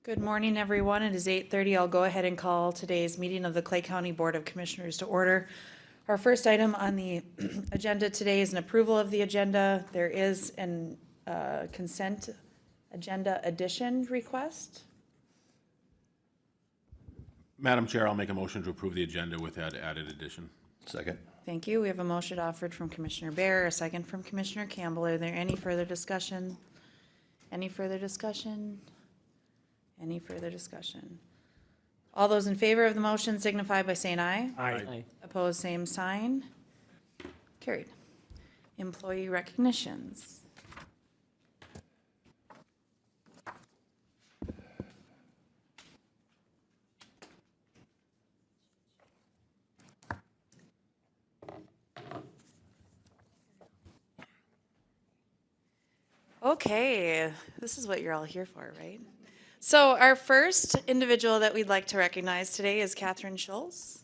Good morning, everyone. It is 8:30. I'll go ahead and call today's meeting of the Clay County Board of Commissioners to order. Our first item on the agenda today is an approval of the agenda. There is an consent agenda addition request. Madam Chair, I'll make a motion to approve the agenda with that added addition. Second. Thank you. We have a motion offered from Commissioner Bear, a second from Commissioner Campbell. Are there any further discussion? Any further discussion? Any further discussion? All those in favor of the motion signify by saying aye. Aye. Opposed, same sign. Carried. Employee recognitions. Okay, this is what you're all here for, right? So our first individual that we'd like to recognize today is Catherine Schultz.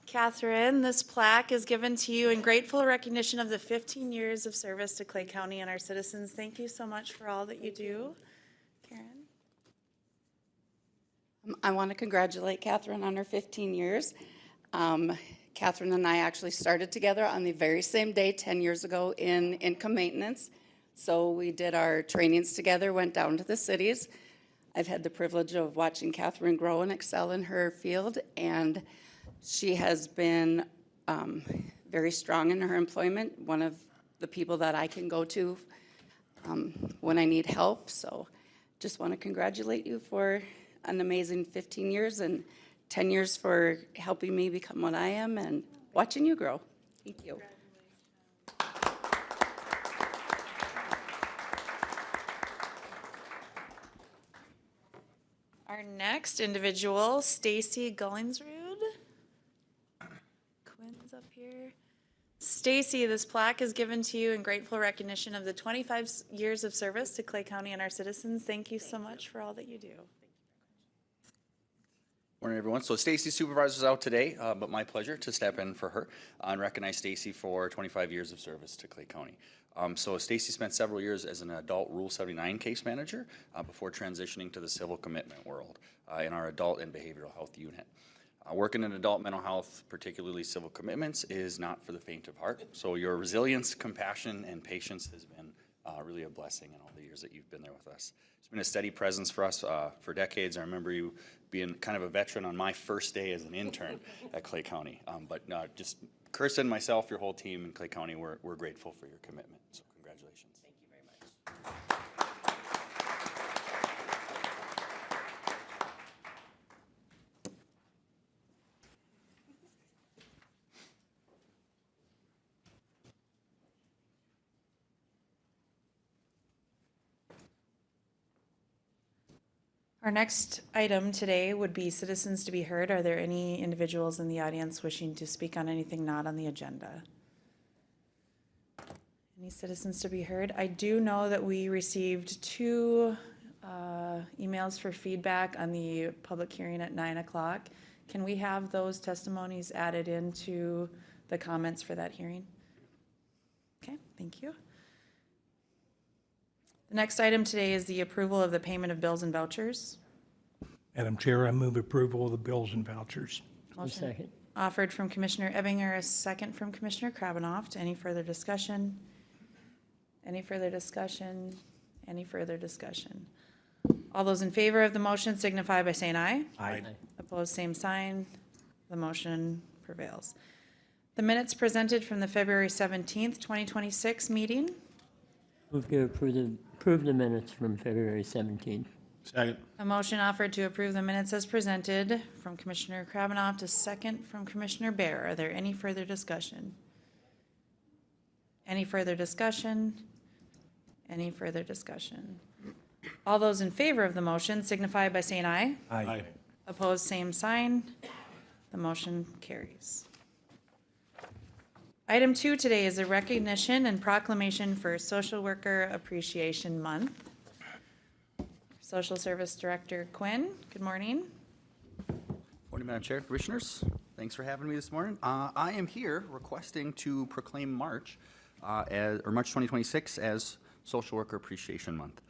Catherine, this plaque is given to you in grateful recognition of the 15 years of service to Clay County and our citizens. Thank you so much for all that you do. Karen? I want to congratulate Catherine on her 15 years. Catherine and I actually started together on the very same day 10 years ago in income maintenance. So we did our trainings together, went down to the cities. I've had the privilege of watching Catherine grow and excel in her field, and she has been very strong in her employment, one of the people that I can go to when I need help. So just want to congratulate you for an amazing 15 years and 10 years for helping me become what I am and watching you grow. Thank you. Our next individual, Stacy Gullingsrud. Quinn's up here. Stacy, this plaque is given to you in grateful recognition of the 25 years of service to Clay County and our citizens. Thank you so much for all that you do. Morning, everyone. So Stacy's supervisor's out today, but my pleasure to step in for her and recognize Stacy for 25 years of service to Clay County. So Stacy spent several years as an adult Rule 79 case manager before transitioning to the civil commitment world in our adult and behavioral health unit. Working in adult mental health, particularly civil commitments, is not for the faint of heart. So your resilience, compassion, and patience has been really a blessing in all the years that you've been there with us. It's been a steady presence for us for decades. I remember you being kind of a veteran on my first day as an intern at Clay County. But just Kirsten, myself, your whole team in Clay County, we're grateful for your commitment. So congratulations. Thank you very much. Our next item today would be citizens to be heard. Are there any individuals in the audience wishing to speak on anything not on the agenda? Any citizens to be heard? I do know that we received two emails for feedback on the public hearing at 9 o'clock. Can we have those testimonies added into the comments for that hearing? Okay, thank you. The next item today is the approval of the payment of bills and vouchers. Madam Chair, I move approval of the bills and vouchers. Motion offered from Commissioner Ebinger, a second from Commissioner Krabanoff. Any further discussion? Any further discussion? Any further discussion? All those in favor of the motion signify by saying aye. Aye. Opposed, same sign. The motion prevails. The minutes presented from the February 17th, 2026 meeting. Move to approve the minutes from February 17th. Second. A motion offered to approve the minutes as presented from Commissioner Krabanoff, a second from Commissioner Bear. Are there any further discussion? Any further discussion? Any further discussion? All those in favor of the motion signify by saying aye. Aye. Opposed, same sign. The motion carries. Item 2 today is a recognition and proclamation for Social Worker Appreciation Month. Social Service Director Quinn, good morning. Morning, Madam Chair, Commissioners. Thanks for having me this morning. I am here requesting to proclaim March March 2026 as Social Worker Appreciation Month.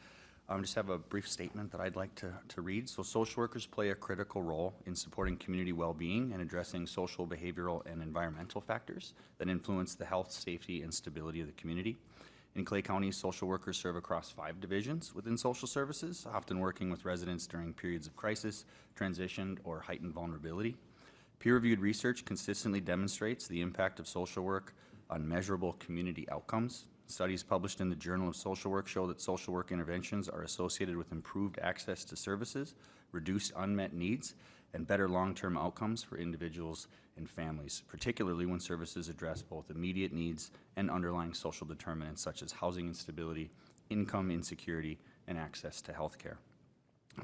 Just have a brief statement that I'd like to read. So social workers play a critical role in supporting community well-being and addressing social, behavioral, and environmental factors that influence the health, safety, and stability of the community. In Clay County, social workers serve across 5 divisions within social services, often working with residents during periods of crisis, transition, or heightened vulnerability. Peer-reviewed research consistently demonstrates the impact of social work on measurable community outcomes. Studies published in the Journal of Social Work show that social work interventions are associated with improved access to services, reduced unmet needs, and better long-term outcomes for individuals and families, particularly when services address both immediate needs and underlying social determinants such as housing instability, income insecurity, and access to health care.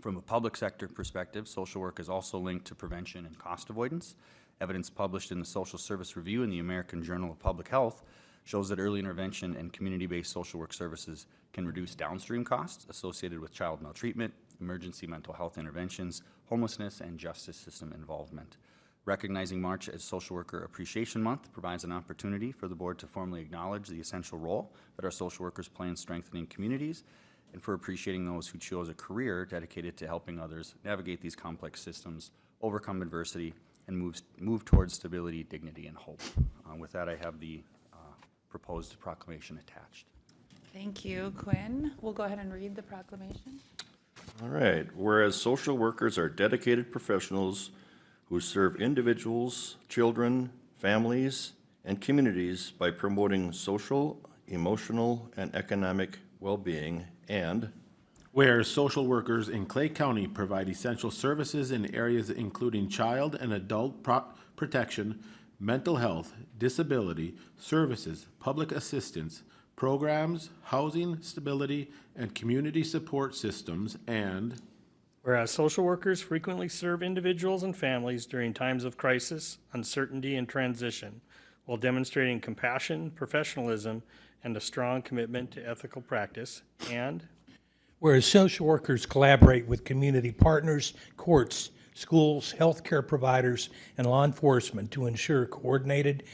From a public sector perspective, social work is also linked to prevention and cost avoidance. Evidence published in the Social Service Review in the American Journal of Public Health shows that early intervention and community-based social work services can reduce downstream costs associated with child maltreatment, emergency mental health interventions, homelessness, and justice system involvement. Recognizing March as Social Worker Appreciation Month provides an opportunity for the board to formally acknowledge the essential role that our social workers play in strengthening communities and for appreciating those who chose a career dedicated to helping others navigate these complex systems, overcome adversity, and move towards stability, dignity, and hope. With that, I have the proposed proclamation attached. Thank you, Quinn. We'll go ahead and read the proclamation. All right. Whereas social workers are dedicated professionals who serve individuals, children, families, and communities by promoting social, emotional, and economic well-being, and Whereas social workers in Clay County provide essential services in areas including child and adult protection, mental health, disability, services, public assistance, programs, housing, stability, and community support systems, and whereas social workers frequently serve individuals and families during times of crisis, uncertainty, and transition, while demonstrating compassion, professionalism, and a strong commitment to ethical practice, and Whereas social workers collaborate with community partners, courts, schools, healthcare providers, and law enforcement to ensure coordinated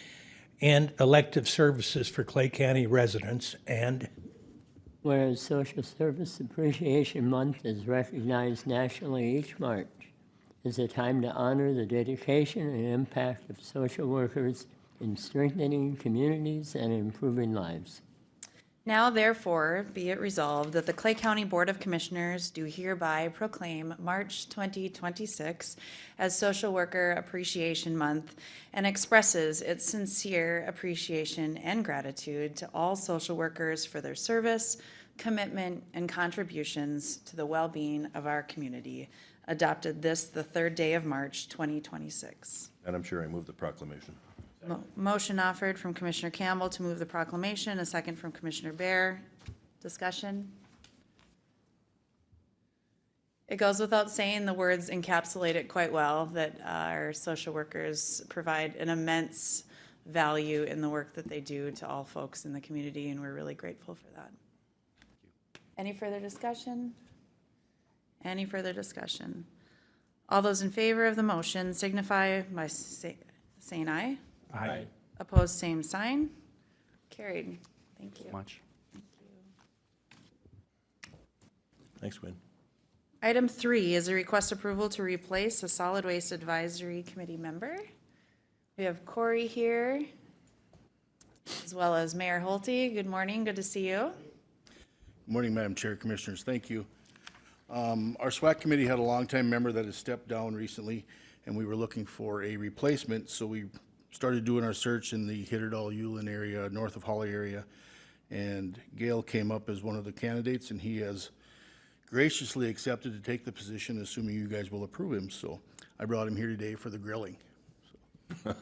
and elective services for Clay County residents, and Whereas Social Service Appreciation Month is recognized nationally each March is a time to honor the dedication and impact of social workers in strengthening communities and improving lives. Now therefore, be it resolved that the Clay County Board of Commissioners do hereby proclaim March 2026 as Social Worker Appreciation Month and expresses its sincere appreciation and gratitude to all social workers for their service, commitment, and contributions to the well-being of our community. Adopted this the 3rd day of March 2026. Madam Chair, I move the proclamation. Motion offered from Commissioner Campbell to move the proclamation, a second from Commissioner Bear. Discussion? It goes without saying, the words encapsulate it quite well, that our social workers provide an immense value in the work that they do to all folks in the community, and we're really grateful for that. Any further discussion? Any further discussion? All those in favor of the motion signify by saying aye. Aye. Opposed, same sign. Carried. Thank you. Much. Thanks, Quinn. Item 3 is a request approval to replace a solid waste advisory committee member. We have Corey here, as well as Mayor Holte. Good morning, good to see you. Good morning, Madam Chair, Commissioners. Thank you. Our SWAC committee had a longtime member that has stepped down recently, and we were looking for a replacement, so we started doing our search in the Hitterdal-Ulen area, north of Holly area, and Gail came up as one of the candidates, and he has graciously accepted to take the position, assuming you guys will approve him. So I brought him here today for the grilling. So,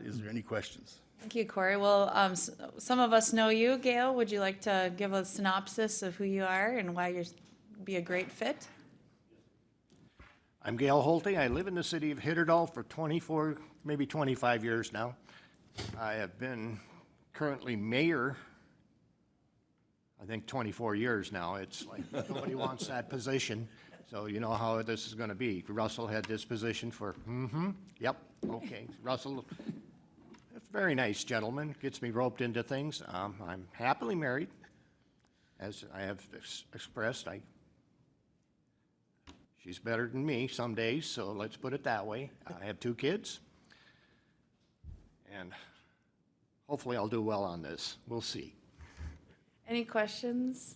is there any questions? Thank you, Corey. Well, some of us know you. Gail, would you like to give a synopsis of who you are and why you'd be a great fit? I'm Gail Holte. I live in the city of Hitterdal for 24, maybe 25 years now. I have been currently mayor, I think 24 years now. It's like nobody wants that position, so you know how this is going to be. Russell had this position for, yep, okay. Russell, very nice gentleman, gets me roped into things. I'm happily married, as I have expressed. She's better than me some days, so let's put it that way. I have 2 kids, and hopefully I'll do well on this. We'll see. Any questions?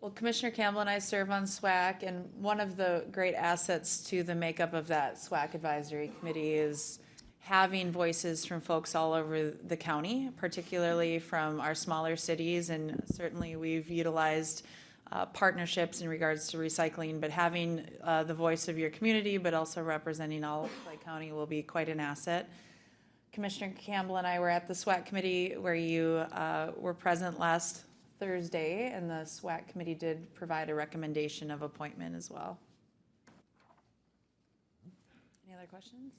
Well, Commissioner Campbell and I serve on SWAC, and one of the great assets to the makeup of that SWAC advisory committee is having voices from folks all over the county, particularly from our smaller cities, and certainly we've utilized partnerships in regards to recycling, but having the voice of your community, but also representing all of Clay County will be quite an asset. Commissioner Campbell and I were at the SWAC committee where you were present last Thursday, and the SWAC committee did provide a recommendation of appointment as well. Any other questions?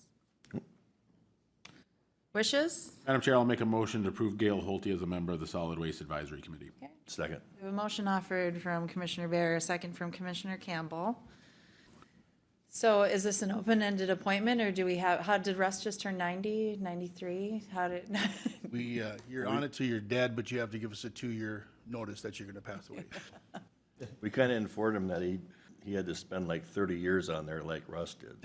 Wishes? Madam Chair, I'll make a motion to approve Gail Holte as a member of the Solid Waste Advisory Committee. Okay. Second. We have a motion offered from Commissioner Bear, a second from Commissioner Campbell. So is this an open-ended appointment, or do we have, how did Russ just turn 90, 93? How did? You're on it to your dead, but you have to give us a 2-year notice that you're gonna pass away. We kind of informed him that he had to spend like 30 years on there like Russ did.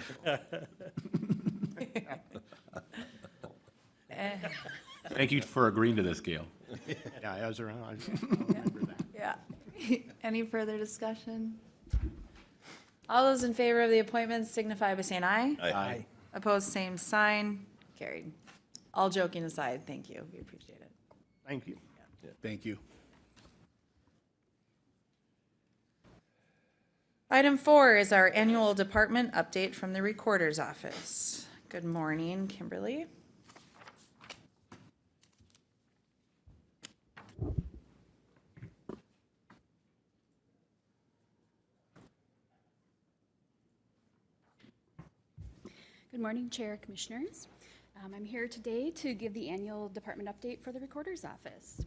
Thank you for agreeing to this, Gail. Yeah, I was around. I remember that. Yeah. Any further discussion? All those in favor of the appointments signify by saying aye. Aye. Opposed, same sign. Carried. All joking aside, thank you. We appreciate it. Thank you. Thank you. Item 4 is our annual department update from the Recorder's Office. Good morning, Kimberly. Good morning, Chair, Commissioners. I'm here today to give the annual department update for the Recorder's Office.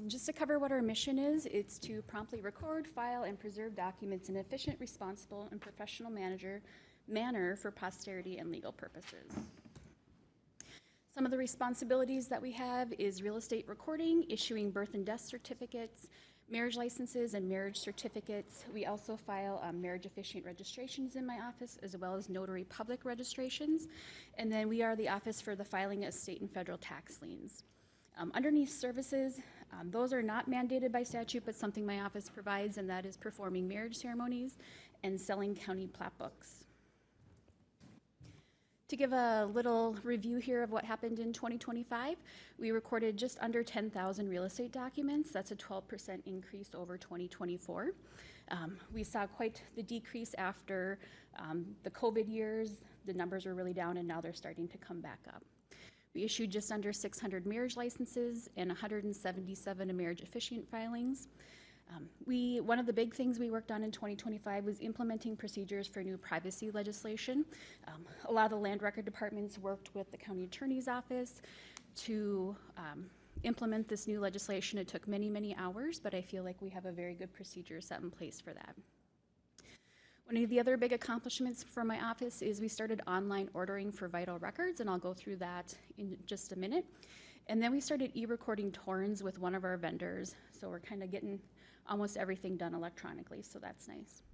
Just to cover what our mission is, it's to promptly record, file, and preserve documents in an efficient, responsible, and professional manner for posterity and legal purposes. Some of the responsibilities that we have is real estate recording, issuing birth and death certificates, marriage licenses and marriage certificates. We also file marriage officiant registrations in my office, as well as notary public registrations. And then we are the office for the filing of state and federal tax liens. Underneath services, those are not mandated by statute, but something my office provides, and that is performing marriage ceremonies and selling county plat books. To give a little review here of what happened in 2025, we recorded just under 10,000 real estate documents. That's a 12% increase over 2024. We saw quite the decrease after the COVID years. The numbers were really down, and now they're starting to come back up. We issued just under 600 marriage licenses and 177 marriage officiant filings. One of the big things we worked on in 2025 was implementing procedures for new privacy legislation. A lot of the land record departments worked with the county attorney's office to implement this new legislation. It took many, many hours, but I feel like we have a very good procedure set in place for that. One of the other big accomplishments for my office is we started online ordering for vital records, and I'll go through that in just a minute. And then we started e-recording torrents with one of our vendors, so we're kind of getting almost everything done electronically, so that's nice.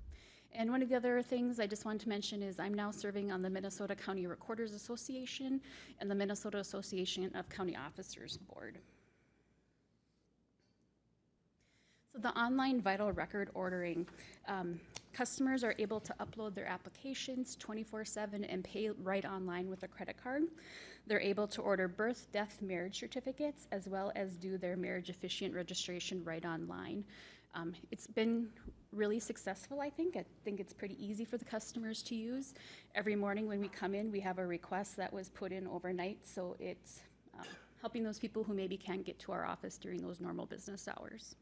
And one of the other things I just wanted to mention is I'm now serving on the Minnesota County Recorders Association and the Minnesota Association of County Officers Board. So the online vital record ordering, customers are able to upload their applications 24/7 and pay right online with a credit card. They're able to order birth, death, marriage certificates, as well as do their marriage officiant registration right online. It's been really successful, I think. I think it's pretty easy for the customers to use. Every morning when we come in, we have a request that was put in overnight, so it's helping those people who maybe can't get to our office during those normal business hours.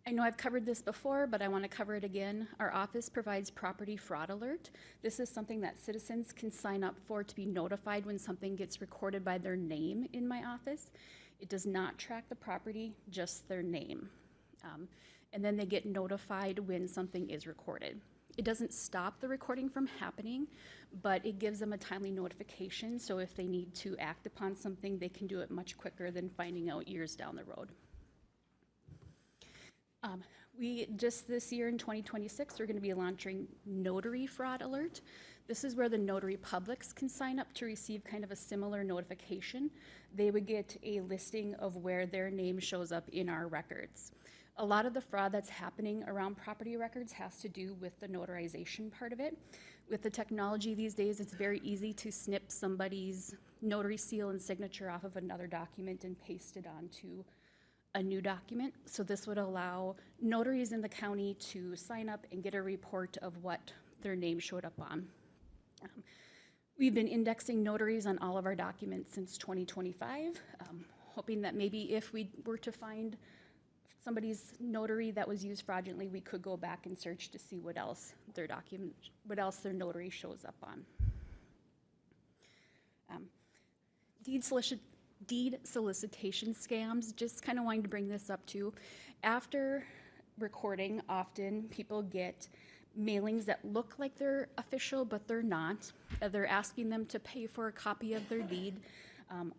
I know I've covered this before, but I want to cover it again. Our office provides property fraud alert. This is something that citizens can sign up for to be notified when something gets recorded by their name in my office. It does not track the property, just their name. And then they get notified when something is recorded. It doesn't stop the recording from happening, but it gives them a timely notification, so if they need to act upon something, they can do it much quicker than finding out years down the road. We just this year in 2026, we're going to be launching Notary Fraud Alert. This is where the notary publics can sign up to receive kind of a similar notification. They would get a listing of where their name shows up in our records. A lot of the fraud that's happening around property records has to do with the notarization part of it. With the technology these days, it's very easy to snip somebody's notary seal and signature off of another document and paste it onto a new document. So this would allow notaries in the county to sign up and get a report of what their name showed up on. We've been indexing notaries on all of our documents since 2025, hoping that maybe if we were to find somebody's notary that was used fraudulently, we could go back and search to see what else their notary shows up on. Deed solicitation scams, just kind of wanting to bring this up too. After recording, often people get mailings that look like they're official, but they're not. They're asking them to pay for a copy of their deed,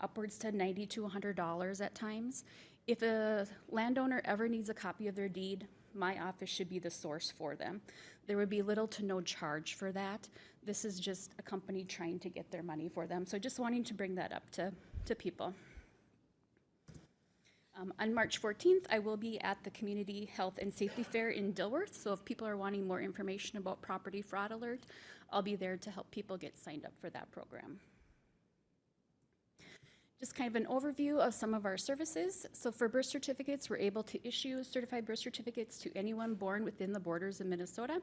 upwards to $90 to $100 at times. If a landowner ever needs a copy of their deed, my office should be the source for them. There would be little to no charge for that. This is just a company trying to get their money for them. So just wanting to bring that up to people. On March 14th, I will be at the Community Health and Safety Fair in Dilworth. So if people are wanting more information about Property Fraud Alert, I'll be there to help people get signed up for that program. Just kind of an overview of some of our services. So for birth certificates, we're able to issue certified birth certificates to anyone born within the borders of Minnesota.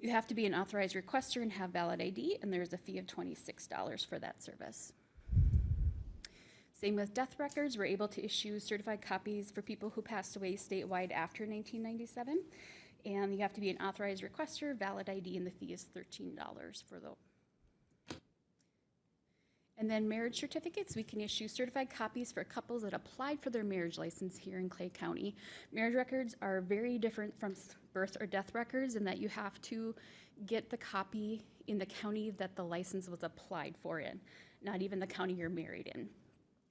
You have to be an authorized requester and have valid ID, and there's a fee of $26 for that service. Same with death records, we're able to issue certified copies for people who passed away statewide after 1997. And you have to be an authorized requester, valid ID, and the fee is $13 for those. And then marriage certificates, we can issue certified copies for couples that applied for their marriage license here in Clay County. Marriage records are very different from birth or death records in that you have to get the copy in the county that the license was applied for in, not even the county you're married in.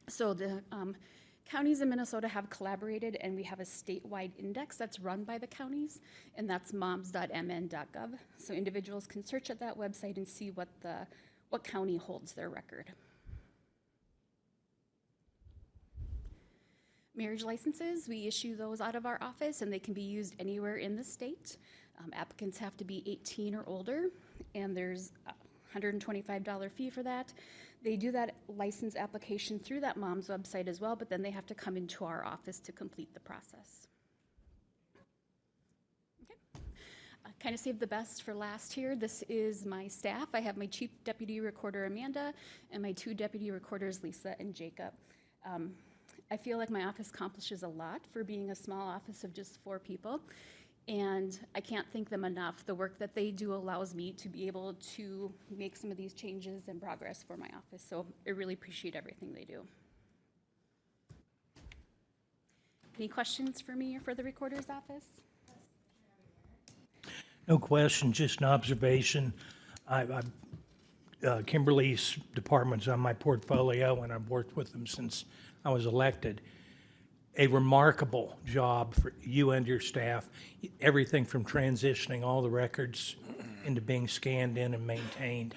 So the counties in Minnesota have collaborated, and we have a statewide index that's run by the counties, and that's moms.mn.gov. So individuals can search at that website and see what county holds their record. Marriage licenses, we issue those out of our office, and they can be used anywhere in the state. Applicants have to be 18 or older, and there's a $125 fee for that. They do that license application through that mom's website as well, but then they have to come into our office to complete the process. Okay. Kind of saved the best for last here. This is my staff. I have my Chief Deputy Recorder, Amanda, and my 2 Deputy Recorders, Lisa and Jacob. I feel like my office accomplishes a lot for being a small office of just 4 people. And I can't thank them enough. The work that they do allows me to be able to make some of these changes and progress for my office. So I really appreciate everything they do. Any questions for me or for the Recorder's Office? No question, just an observation. Kimberly's department's on my portfolio, and I've worked with them since I was elected. A remarkable job for you and your staff. Everything from transitioning all the records into being scanned in and maintained,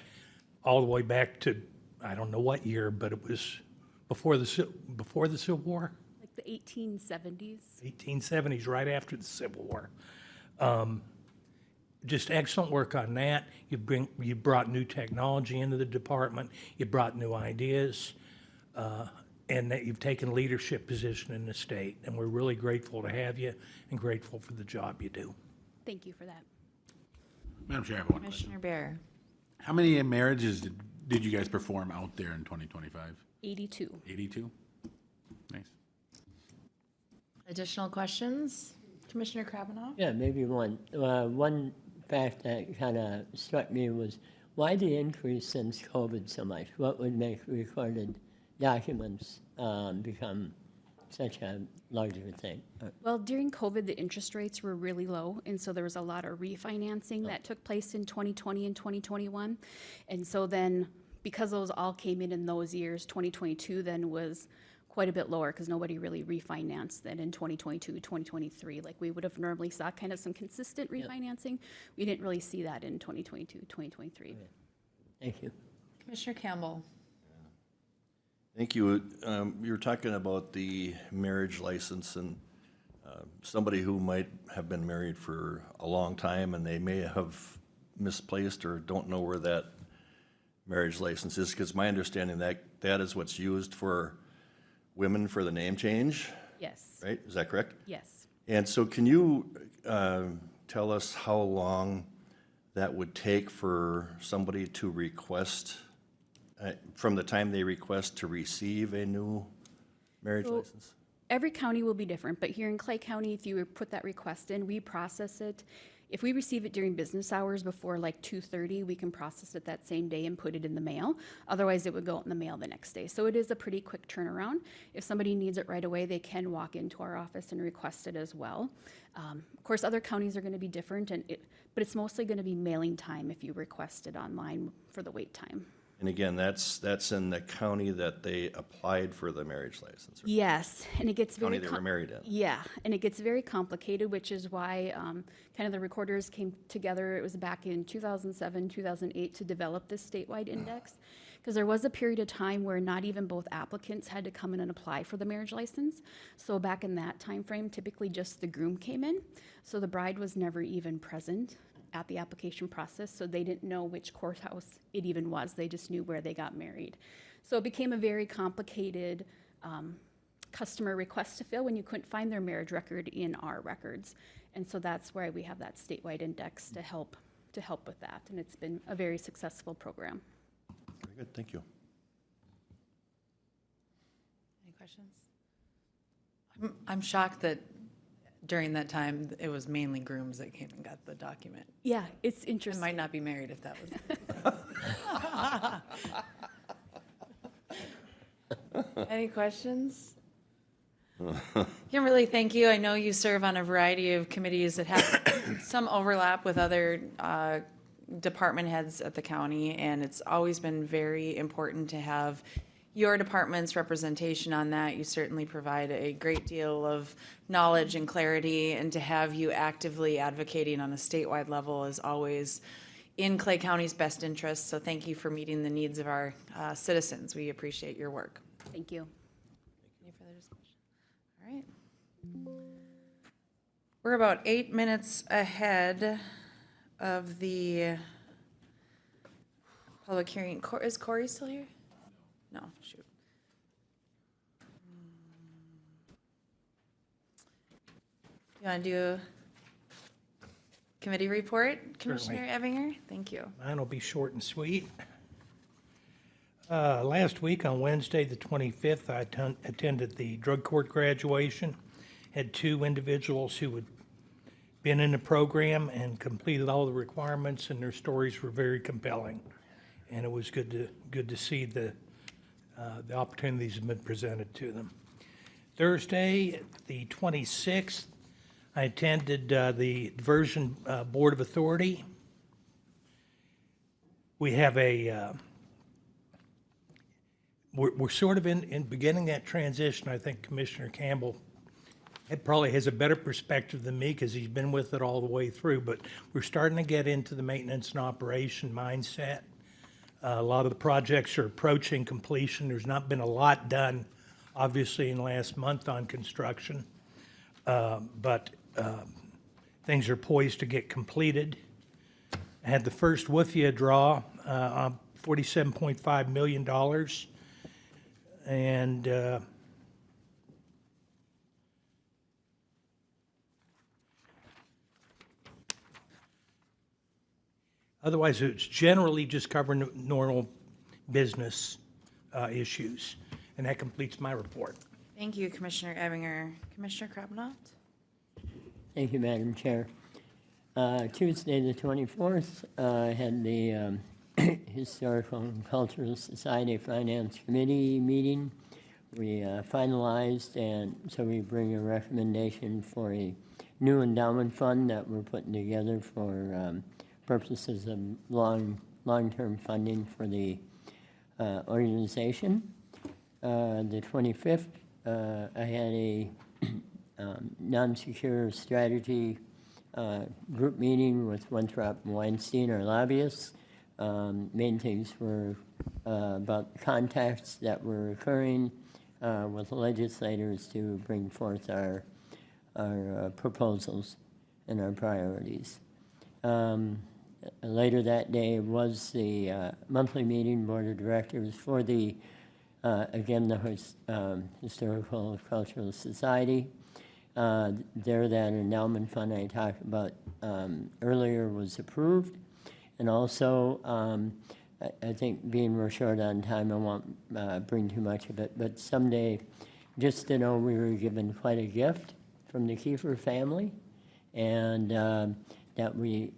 all the way back to, I don't know what year, but it was before the Civil War? Like the 1870s. 1870s, right after the Civil War. Just excellent work on that. You brought new technology into the department. You brought new ideas. And that you've taken leadership position in the state, and we're really grateful to have you and grateful for the job you do. Thank you for that. Madam Chair, I have one question. Commissioner Bear. How many marriages did you guys perform out there in 2025? 82. 82? Nice. Additional questions? Commissioner Krabanoff? Yeah, maybe one. One fact that kind of struck me was, why the increase since COVID so much? What would make recorded documents become such a larger thing? Well, during COVID, the interest rates were really low, and so there was a lot of refinancing that took place in 2020 and 2021. And so then, because those all came in those years, 2022 then was quite a bit lower because nobody really refinanced then in 2022, 2023. Like we would have normally saw kind of some consistent refinancing. We didn't really see that in 2022, 2023. Thank you. Commissioner Campbell. Thank you. You're talking about the marriage license and somebody who might have been married for a long time and they may have misplaced or don't know where that marriage license is, because my understanding that is what's used for women for the name change, Yes, right? Is that correct? yes. And so can you tell us how long that would take for somebody to request, from the time they request to receive a new marriage So- license? Every county will be different, but here in Clay County, if you put that request in, we process it. If we receive it during business hours before like 2:30, we can process it that same day and put it in the mail. Otherwise, it would go out in the mail the next day. So it is a pretty quick turnaround. If somebody needs it right away, they can walk into our office and request it as well. Of course, other counties are going to be different, but it's mostly going to be mailing time if you request it online for the wait time. And again, that's in the county that they applied for the marriage license, or Yes, and it gets very. county they were married in. Yeah, and it gets very complicated, which is why kind of the recorders came together. It was back in 2007, 2008 to develop this statewide index. Because there was a period of time where not even both applicants had to come in and apply for the marriage license. So back in that time frame, typically just the groom came in. So the bride was never even present at the application process, so they didn't know which courthouse it even was. They just knew where they got married. So it became a very complicated customer request to fill when you couldn't find their marriage record in our records. And so that's why we have that statewide index to help with that. And it's been a very successful program. Very good, thank you. Any questions? I'm shocked that during that time, it was mainly grooms that came and got the document. Yeah, it's I interesting. might not be married if that was. Any questions? Kimberly, thank you. I know you serve on a variety of committees that have some overlap with other department heads at the county, and it's always been very important to have your department's representation on that. You certainly provide a great deal of knowledge and clarity, and to have you actively advocating on a statewide level is always in Clay County's best interest. So thank you for meeting the needs of our citizens. We appreciate your work. Thank you. Any further discussion? All right. We're about 8 minutes ahead of the public hearing. Is Corey still here? No, shoot. You want to do committee report, Commissioner Ebinger? Thank you. Mine will be short and sweet. Last week on Wednesday, the 25th, I attended the drug court graduation. Had two individuals who had been in the program and completed all the requirements, and their stories were very compelling. And it was good to see the opportunities have been presented to them. Thursday, the 26th, I attended the Diversion Board of Authority. We have we're sort of in beginning that transition. I think Commissioner Campbell probably has a better perspective than me because he's been with it all the way through, but we're starting to get into the maintenance and operation mindset. A lot of the projects are approaching completion. There's not been a lot done, obviously, in the last month on construction, but things are poised to get completed. I had the first WIFIA draw on $47.5 million, and otherwise, it's generally just covering normal business issues. And that completes my report. Thank you, Commissioner Ebinger. Commissioner Krabnoff? Thank you, Madam Chair. Tuesday, the 24th, I had the Historical and Cultural Society Finance Committee meeting. finalized, and so we bring a recommendation for a new endowment fund that we're putting together for purposes of long-term funding for the organization. The 25th, I had a non-secure strategy group meeting with Winthrop and Weinstein, our lobbyists. Main things were about contacts that were occurring with legislators to bring forth our proposals and our priorities. Later that day was the monthly meeting, Board of Directors for the, again, the Historical Cultural Society. There, that endowment fund I talked about earlier was approved. And also, I think being we're short on time, I won't bring too much of it, but someday, just to know we were given quite a gift from the Kiefer family, and that we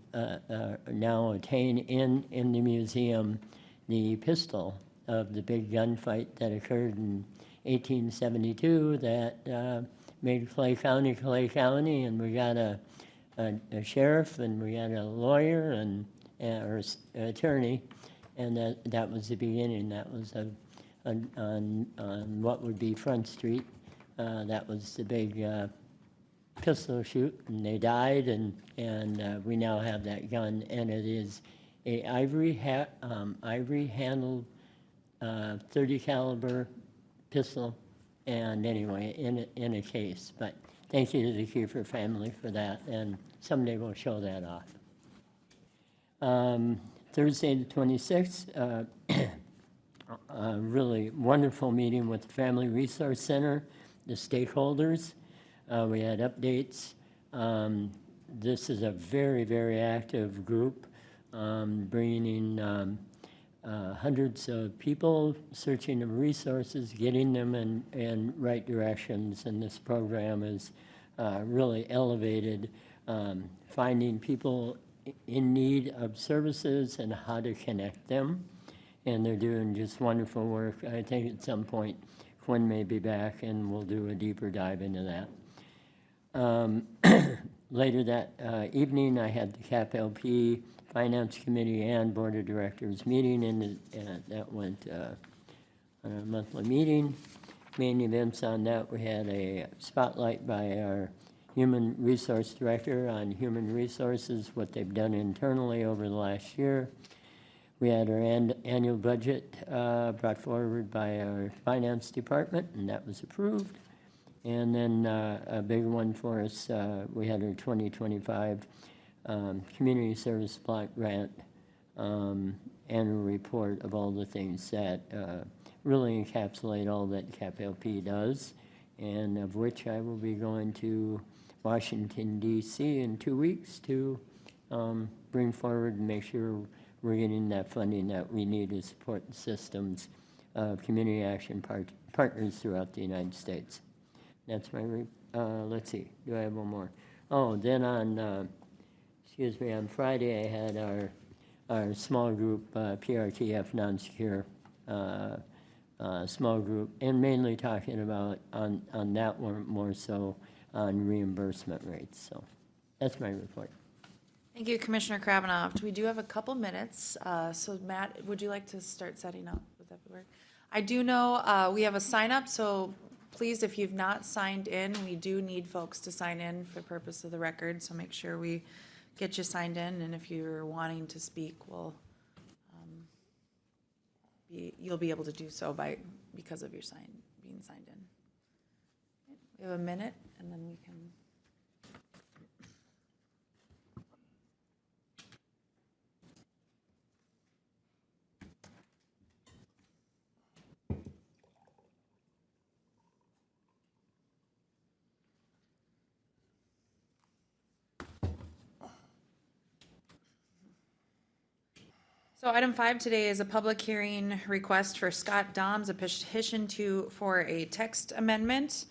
now attain in the museum the pistol of the big gunfight that occurred in 1872 that made Clay County, and we got a sheriff, and we got a lawyer, and or attorney, and that was the beginning. That was on what would be Front Street. That was the big pistol shoot, and they died, and we now have that gun, and it is a ivory handled 30 caliber pistol, and anyway, in a case. But thank you to the Kiefer family for that, and someday we'll show that off. Thursday the 26th, a really wonderful meeting with the Family Resource Center, the stakeholders. We had updates. This is a very, very active group, bringing in hundreds of people, searching of resources, getting them in right directions, and this program is really elevated, finding people in need of services and how to connect them, and they're doing just wonderful work. I think at some point Quinn may be back and we'll do a deeper dive into that. Later that evening, I had the CAP-LP Finance Committee and Board of Directors meeting, and that went on a monthly meeting. Main events on that, we had a spotlight by our Human Resource Director on human resources, what they've done internally over the last year. We had our annual budget brought forward by our Finance Department, and that was approved. And then a big one for us, we had our 2025 Community Service Block Grant annual report of all the things that really encapsulate all that CAP-LP does, and of which I will be going to Washington, D.C. in 2 weeks to bring forward and make sure we're getting that funding that we need to support the systems of community action partners throughout the United States. That's my, let's see, do I have one more? Oh, then on, excuse me, on Friday I had our small group, PRTF non-secure small group, and mainly talking about on that one more so on reimbursement rates. So that's my report. Thank you, Commissioner Kravinoff. We do have a couple minutes, so Matt, would you like to start setting up? Would that work? I do know we have a sign up, so please, if you've not signed in, we do need folks to sign in for the purpose of the record, so make sure we get you signed in, and if you're wanting to speak, we'll you'll be able to do so because of your being signed in. We have a minute, and then we can. So item 5 today is a public hearing request for Scott DAHMS, a petition for a text amendment.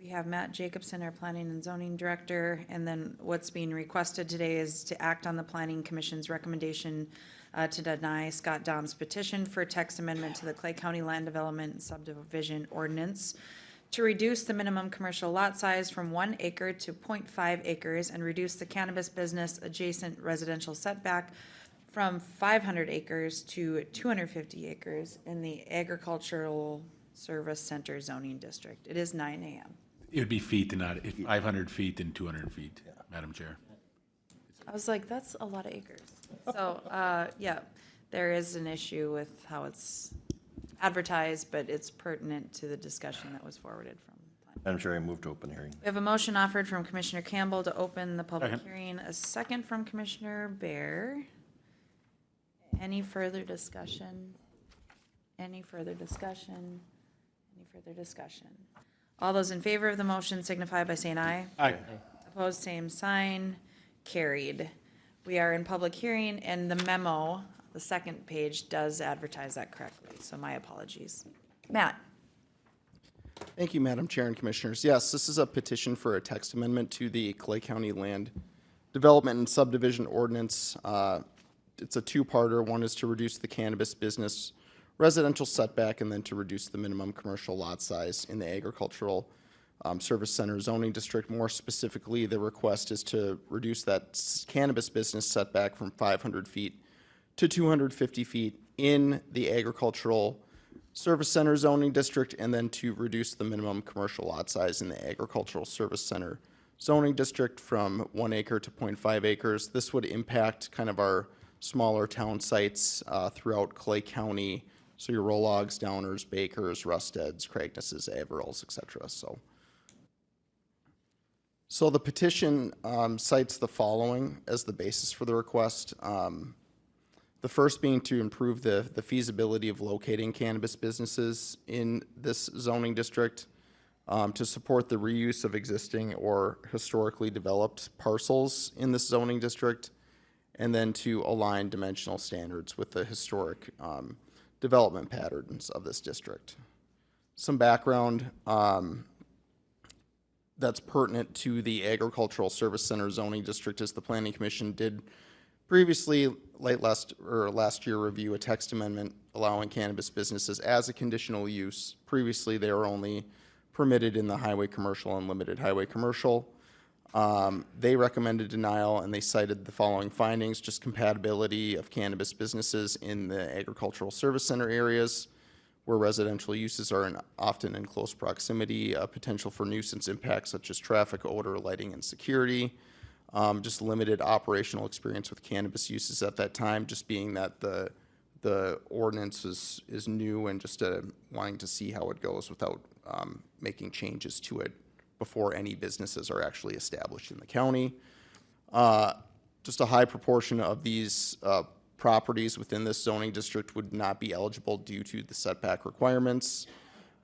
We have Matt Jacobson, our Planning and Zoning Director, and then what's being requested today is to act on the Planning Commission's recommendation to deny Scott Dom's petition for text amendment to the Clay County Land Development and Subdivision Ordinance to reduce the minimum commercial lot size from 1 acre to 0.5 acres and reduce the cannabis business adjacent residential setback from 500 acres to 250 acres in the Agricultural Service Center zoning district. It is 9 a.m. It would be feet and not, 500 feet and 200 feet, Madam Chair. I was like, that's a lot of acres. So, yeah, there is an issue with how it's advertised, but it's pertinent to the discussion that was forwarded from. Madam Chair, I move to open hearing. We have a motion offered from Commissioner Campbell to open the public Second. hearing, a second from Commissioner Bear. Any further discussion? Any further discussion? Any further discussion? All those in favor of the motion signify by saying aye. Aye. Opposed, same sign. Carried. We are in public hearing, and the memo, the second page, does advertise that correctly, so my apologies. Matt? Thank you, Madam Chair and Commissioners. Yes, this is a petition for a text amendment to the Clay County Land Development and Subdivision Ordinance. It's a two-parter. One is to reduce the cannabis business residential setback, and then to reduce the minimum commercial lot size in the Agricultural Service Center zoning district. More specifically, the request is to reduce that cannabis business setback from 500 feet to 250 feet in the Agricultural Service Center zoning district, and then to reduce the minimum commercial lot size in the Agricultural Service Center zoning district from 1 acre to 0.5 acres. This would impact kind of our smaller town sites throughout Clay County, so your Rollogs, Downers, Bakers, Rusteds, Craignesses, Averills, et cetera. So the petition cites the following as the basis for the request. The first being to improve the feasibility of locating cannabis businesses in this zoning district, to support the reuse of existing or historically developed parcels in this zoning district, and then to align dimensional standards with the historic development patterns of this district. Some background that's pertinent to the Agricultural Service Center zoning district is the Planning Commission did previously, last year, review a text amendment allowing cannabis businesses as a conditional use. Previously, they were only permitted in the highway commercial and limited highway commercial. They recommended denial, and they cited the following findings: just compatibility of cannabis businesses in the Agricultural Service Center areas where residential uses are often in close proximity, potential for nuisance impacts such as traffic, odor, lighting, and security. Just limited operational experience with cannabis uses at that time, just being that the ordinance is new, and just wanting to see how it goes without making changes to it before any businesses are actually established in the county. Just a high proportion of these properties within this zoning district would not be eligible due to the setback requirements.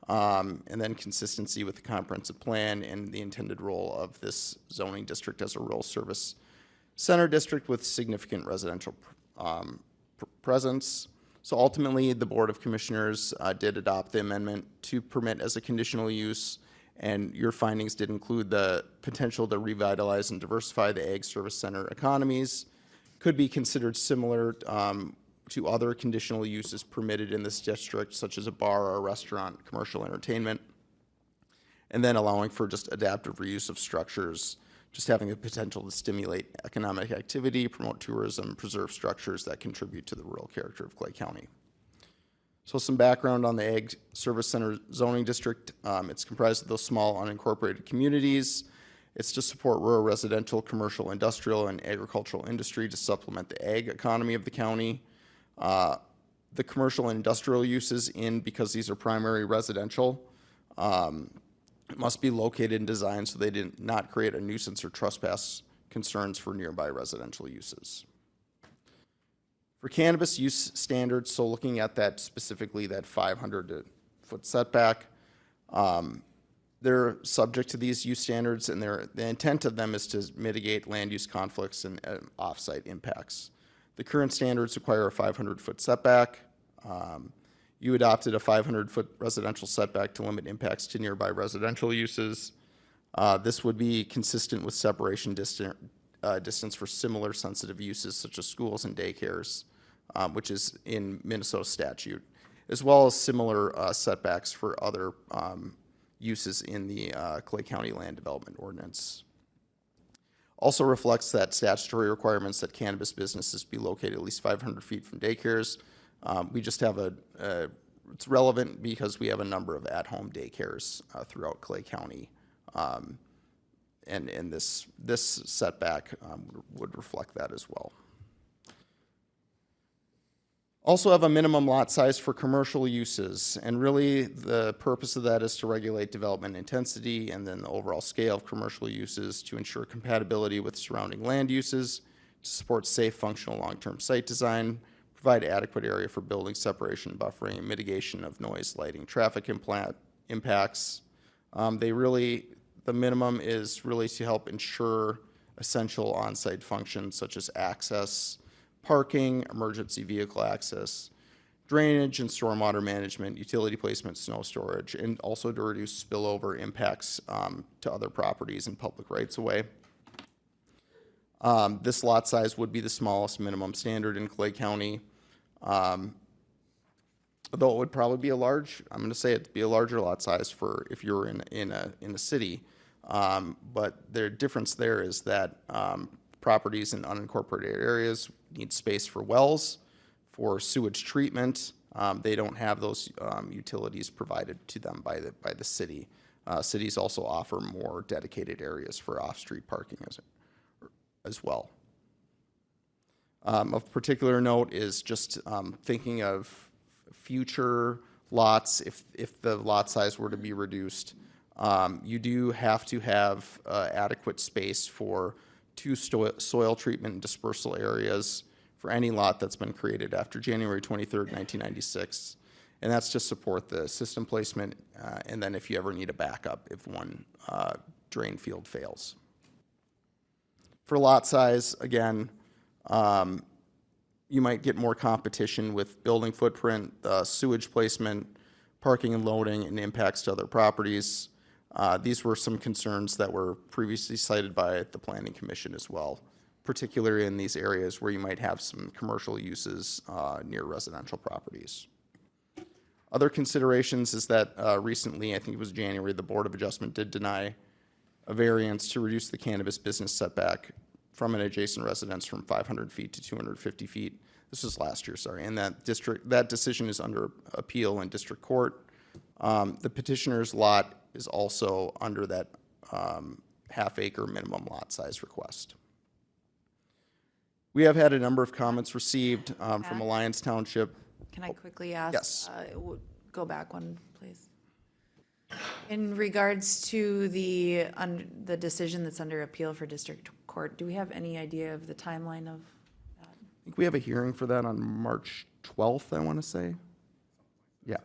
And then consistency with the comprehensive plan and the intended role of this zoning district as a rural service center district with significant residential presence. So ultimately, the Board of Commissioners did adopt the amendment to permit as a conditional use, and your findings did include the potential to revitalize and diversify the Ag Service Center economies. Could be considered similar to other conditional uses permitted in this district, such as a bar or a restaurant, commercial entertainment, and then allowing for just adaptive reuse of structures, just having the potential to stimulate economic activity, promote tourism, preserve structures that contribute to the rural character of Clay County. So some background on the Ag Service Center zoning district. It's comprised of those small unincorporated communities. It's to support rural residential, commercial, industrial, and agricultural industry to supplement the ag economy of the county. The commercial and industrial uses because these are primary residential, must be located and designed so they did not create a nuisance or trespass concerns for nearby residential uses. For cannabis use standards, so looking at that specifically, that 500-foot setback, they're subject to these use standards, and the intent of them is to mitigate land use conflicts and off-site impacts. The current standards require a 500-foot setback. You adopted a 500-foot residential setback to limit impacts to nearby residential uses. This would be consistent with separation distance for similar sensitive uses such as schools and daycares which is in Minnesota statute, as well as similar setbacks for other uses in the Clay County Land Development Ordinance. Also reflects that statutory requirements that cannabis businesses be located at least 500 feet from daycares. We just have it's relevant because we have a number of at-home daycares throughout Clay County. And this setback would reflect that as well. Also have a minimum lot size for commercial uses, and really the purpose of that is to regulate development intensity and then the overall scale of commercial uses to ensure compatibility with surrounding land uses, to support safe, functional, long-term site design, provide adequate area for building separation, buffering, and mitigation of noise, lighting, traffic impacts. The minimum is really to help ensure essential on-site functions such as access, parking, emergency vehicle access, drainage and stormwater management, utility placement, snow storage, and also to reduce spillover impacts to other properties and public rights-of-way. This lot size would be the smallest minimum standard in Clay County. Though it would probably be I'm going to say it'd be a larger lot size for if you're in a city. But the difference there is that properties in unincorporated areas need space for wells, for sewage treatment. They don't have those utilities provided to them by the city. Cities also offer more dedicated areas for off-street parking as well. Of particular note is just thinking of future lots. If the lot size were to be reduced, you do have to have adequate space for 2 soil treatment and dispersal areas for any lot that's been created after January 23rd, 1996. And that's to support the system placement, and then if you ever need a backup if one drain field fails. For lot size, again, you might get more competition with building footprint, sewage placement, parking and loading, and impacts to other properties. These were some concerns that were previously cited by the Planning Commission as well, particularly in these areas where you might have some commercial uses near residential properties. Other considerations is that recently, I think it was January, the Board of Adjustment did deny a variance to reduce the cannabis business setback from an adjacent residence from 500 feet to 250 feet. This was last year, sorry, and that decision is under appeal in district court. The petitioner's lot is also under that half-acre minimum lot size request. We have had a number of comments received from Alliance Township. Can I quickly ask? Yes. Go back one, please. In regards to the decision that's under appeal for district court, do we have any idea of the timeline of that? I think we have a hearing for that on March 12th, I want to say. Yeah.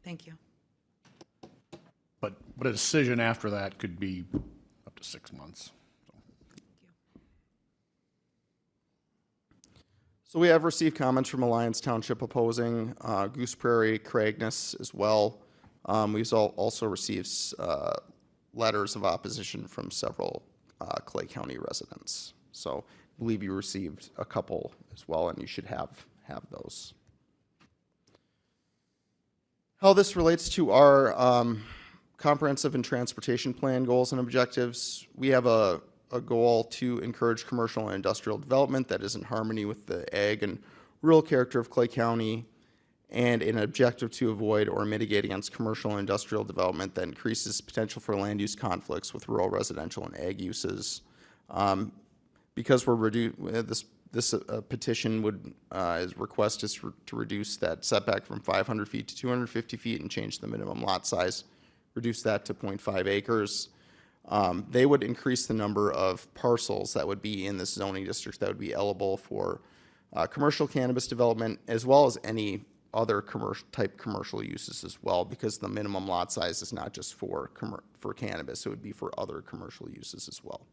Thank you. But a decision after that could be up to 6 months. So we have received comments from Alliance Township opposing, Goose Prairie, Cragness as well. We've also received letters of opposition from several Clay County residents. So I believe you received a couple as well, and you should have those. How this relates to our comprehensive and transportation plan goals and objectives, we have a goal to encourage commercial and industrial development that is in harmony with the ag and rural character of Clay County, and an objective to avoid or mitigate against commercial and industrial development that increases potential for land use conflicts with rural residential and ag uses. Because this petition would, request is to reduce that setback from 500 feet to 250 feet and change the minimum lot size, reduce that to 0.5 acres. They would increase the number of parcels that would be in this zoning district that would be eligible for commercial cannabis development, as well as any other commercial uses as well, because the minimum lot size is not just for cannabis, it would be for other commercial uses as well.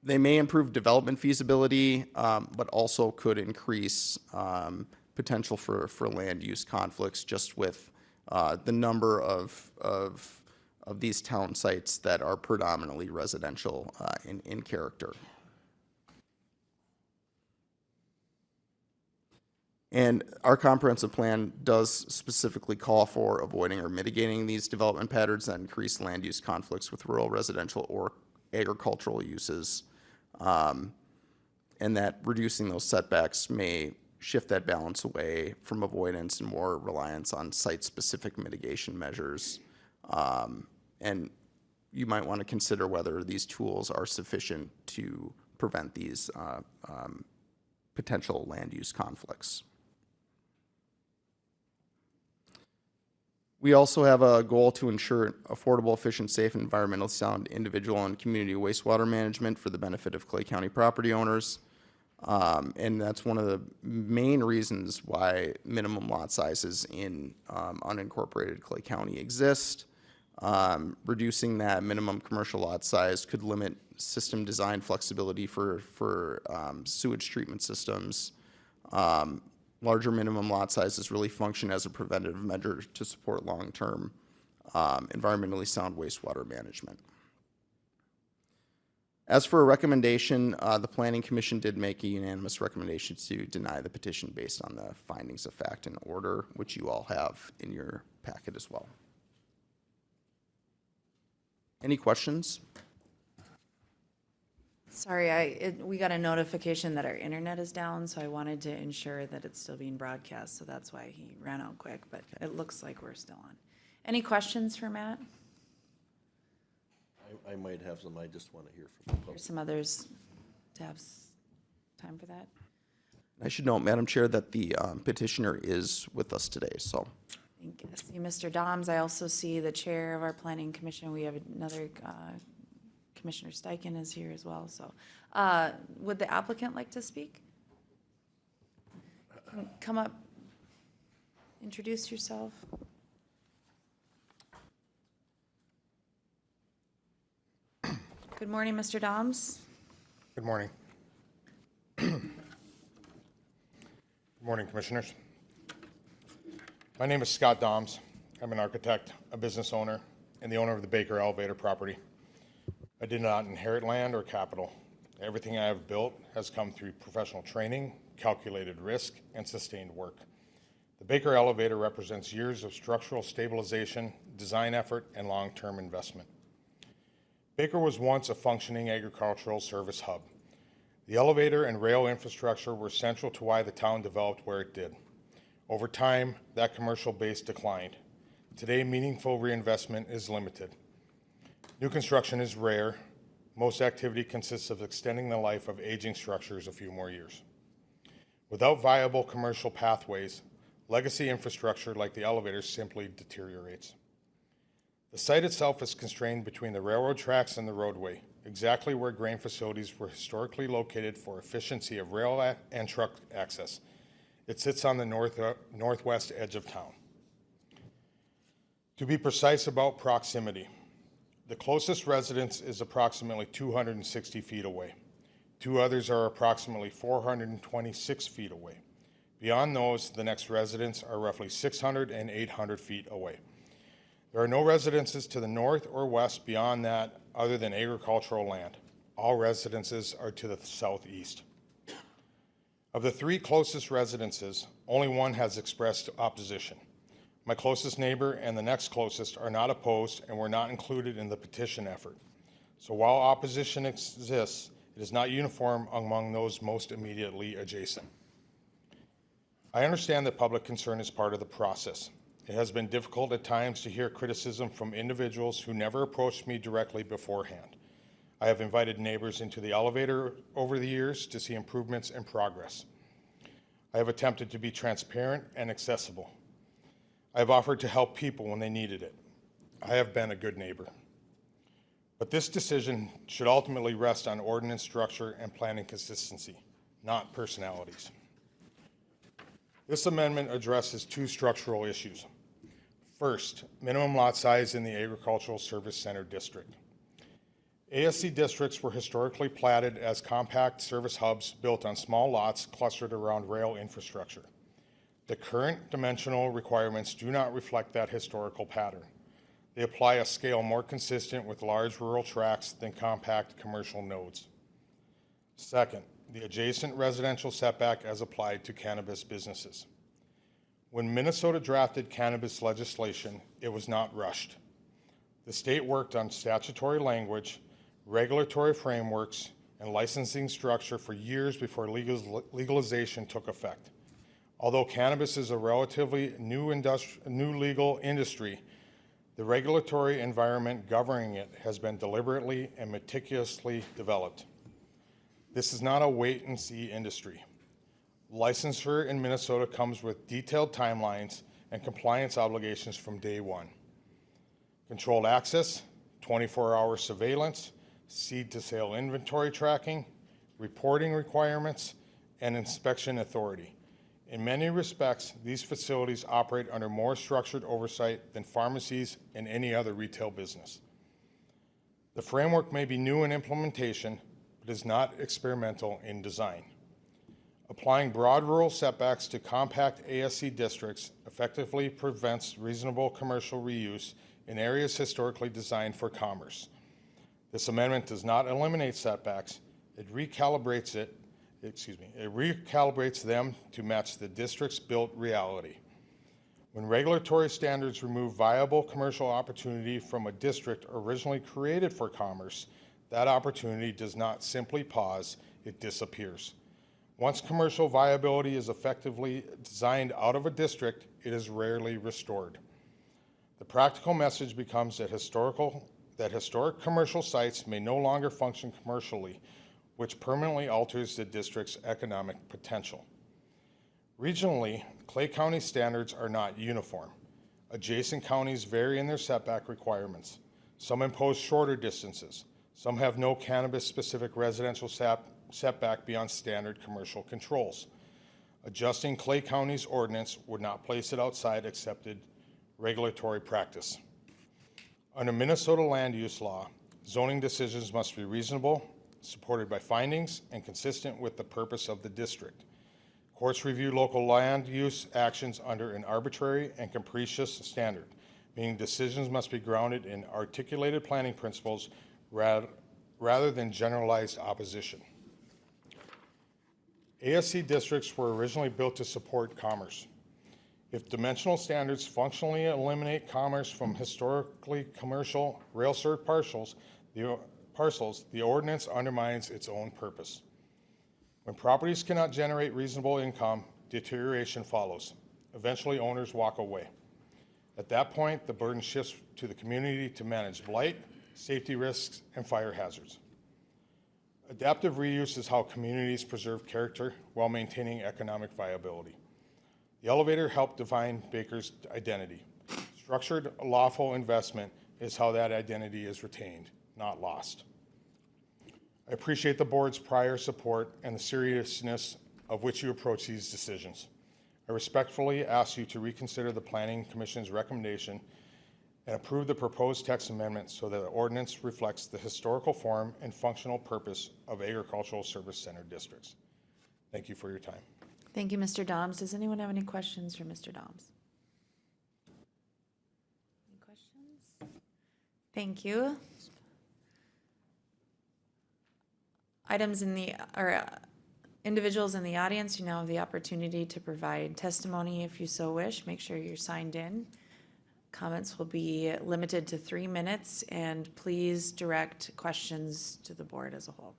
They may improve development feasibility, but also could increase potential for land use conflicts just with the number of these town sites that are predominantly residential in character. And our comprehensive plan does specifically call for avoiding or mitigating these development patterns that increase land use conflicts with rural, residential, or agricultural uses. And that reducing those setbacks may shift that balance away from avoidance and more reliance on site-specific mitigation measures. And you might want to consider whether these tools are sufficient to prevent these potential land use conflicts. We also have a goal to ensure affordable, efficient, safe, and environmentally sound individual and community wastewater management for the benefit of Clay County property owners. And that's one of the main reasons why minimum lot sizes in unincorporated Clay County exist. Reducing that minimum commercial lot size could limit system design flexibility for sewage treatment systems. Larger minimum lot sizes really function as a preventative measure to support long-term environmentally sound wastewater management. As for a recommendation, the Planning Commission did make a unanimous recommendation to deny the petition based on the findings of fact and order, which you all have in your packet as well. Any questions? Sorry, we got a notification that our internet is down, so I wanted to ensure that it's still being broadcast, so that's why he ran out quick, but it looks like we're still on. Any questions for Matt? I might have some, I just want to hear from the There's some others to have time for that. I should note, Madam Chair, that the petitioner is with us today, so. Thank you. I see Mr. DAHMS. I also see the chair of our planning commission. We have another, Commissioner Steichen is here as well, so. Would the applicant like to speak? Come up, introduce yourself. Good morning, Mr. DAHMS. Good morning. Good morning, Commissioners. My name is Scott DAHMS. I'm an architect, a business owner, and the owner of the Baker Elevator property. I did not inherit land or capital. Everything I have built has come through professional training, calculated risk, and sustained work. The Baker Elevator represents years of structural stabilization, design effort, and long-term investment. Baker was once a functioning agricultural service hub. The elevator and rail infrastructure were central to why the town developed where it did. Over time, that commercial base declined. Today, meaningful reinvestment is limited. New construction is rare. Most activity consists of extending the life of aging structures a few more years. Without viable commercial pathways, legacy infrastructure like the elevator simply deteriorates. The site itself is constrained between the railroad tracks and the roadway, exactly where grain facilities were historically located for efficiency of rail and truck access. It sits on the northwest edge of town. To be precise about proximity, the closest residence is approximately 260 feet away. Two others are approximately 426 feet away. Beyond those, the next residents are roughly 600 and 800 feet away. There are no residences to the north or west beyond that other than agricultural land. All residences are to the southeast. Of the three closest residences, only one has expressed opposition. My closest neighbor and the next closest are not opposed and were not included in the petition effort. So while opposition exists, it is not uniform among those most immediately adjacent. I understand that public concern is part of the process. It has been difficult at times to hear criticism from individuals who never approached me directly beforehand. I have invited neighbors into the elevator over the years to see improvements and progress. I have attempted to be transparent and accessible. I have offered to help people when they needed it. I have been a good neighbor. But this decision should ultimately rest on ordinance structure and planning consistency, not personalities. This amendment addresses two structural issues. First, minimum lot size in the Agricultural Service Center District. ASC districts were historically platted as compact service hubs built on small lots clustered around rail infrastructure. The current dimensional requirements do not reflect that historical pattern. They apply a scale more consistent with large rural tracts than compact commercial nodes. Second, the adjacent residential setback as applied to cannabis businesses. When Minnesota drafted cannabis legislation, it was not rushed. The state worked on statutory language, regulatory frameworks, and licensing structure for years before legalization took effect. Although cannabis is a relatively new legal industry, the regulatory environment governing it has been deliberately and meticulously developed. This is not a wait-and-see industry. Licensure in Minnesota comes with detailed timelines and compliance obligations from day one. Controlled access, 24-hour surveillance, seed-to-sale inventory tracking, reporting requirements, and inspection authority. In many respects, these facilities operate under more structured oversight than pharmacies and any other retail business. The framework may be new in implementation, but is not experimental in design. Applying broad rural setbacks to compact ASC districts effectively prevents reasonable commercial reuse in areas historically designed for commerce. This amendment does not eliminate setbacks, it recalibrates them to match the district's built reality. When regulatory standards remove viable commercial opportunity from a district originally created for commerce, that opportunity does not simply pause, it disappears. Once commercial viability is effectively designed out of a district, it is rarely restored. The practical message becomes that historic commercial sites may no longer function commercially, which permanently alters the district's economic potential. Regionally, Clay County standards are not uniform. Adjacent counties vary in their setback requirements. Some impose shorter distances. Some have no cannabis-specific residential setback beyond standard commercial controls. Adjusting Clay County's ordinance would not place it outside accepted regulatory practice. Under Minnesota land use law, zoning decisions must be reasonable, supported by findings, and consistent with the purpose of the district. Courts review local land use actions under an arbitrary and capricious standard, meaning decisions must be grounded in articulated planning principles rather than generalized opposition. ASC districts were originally built to support commerce. If dimensional standards functionally eliminate commerce from historically commercial rail-served parcels, the ordinance undermines its own purpose. When properties cannot generate reasonable income, deterioration follows. Eventually, owners walk away. At that point, the burden shifts to the community to manage blight, safety risks, and fire hazards. Adaptive reuse is how communities preserve character while maintaining economic viability. The elevator helped define Baker's identity. Structured, lawful investment is how that identity is retained, not lost. I appreciate the board's prior support and the seriousness of which you approach these decisions. I respectfully ask you to reconsider the Planning Commission's recommendation and approve the proposed text amendment so that the ordinance reflects the historical form and functional purpose of agricultural service center districts. Thank you for your time. Thank you, Mr. DAHMS. Does anyone have any questions for Mr. DAHMS? Any questions? Thank you. Individuals in the audience, you now have the opportunity to provide testimony if you so wish. Make sure you're signed in. Comments will be limited to 3 minutes, and please direct questions to the board as a whole.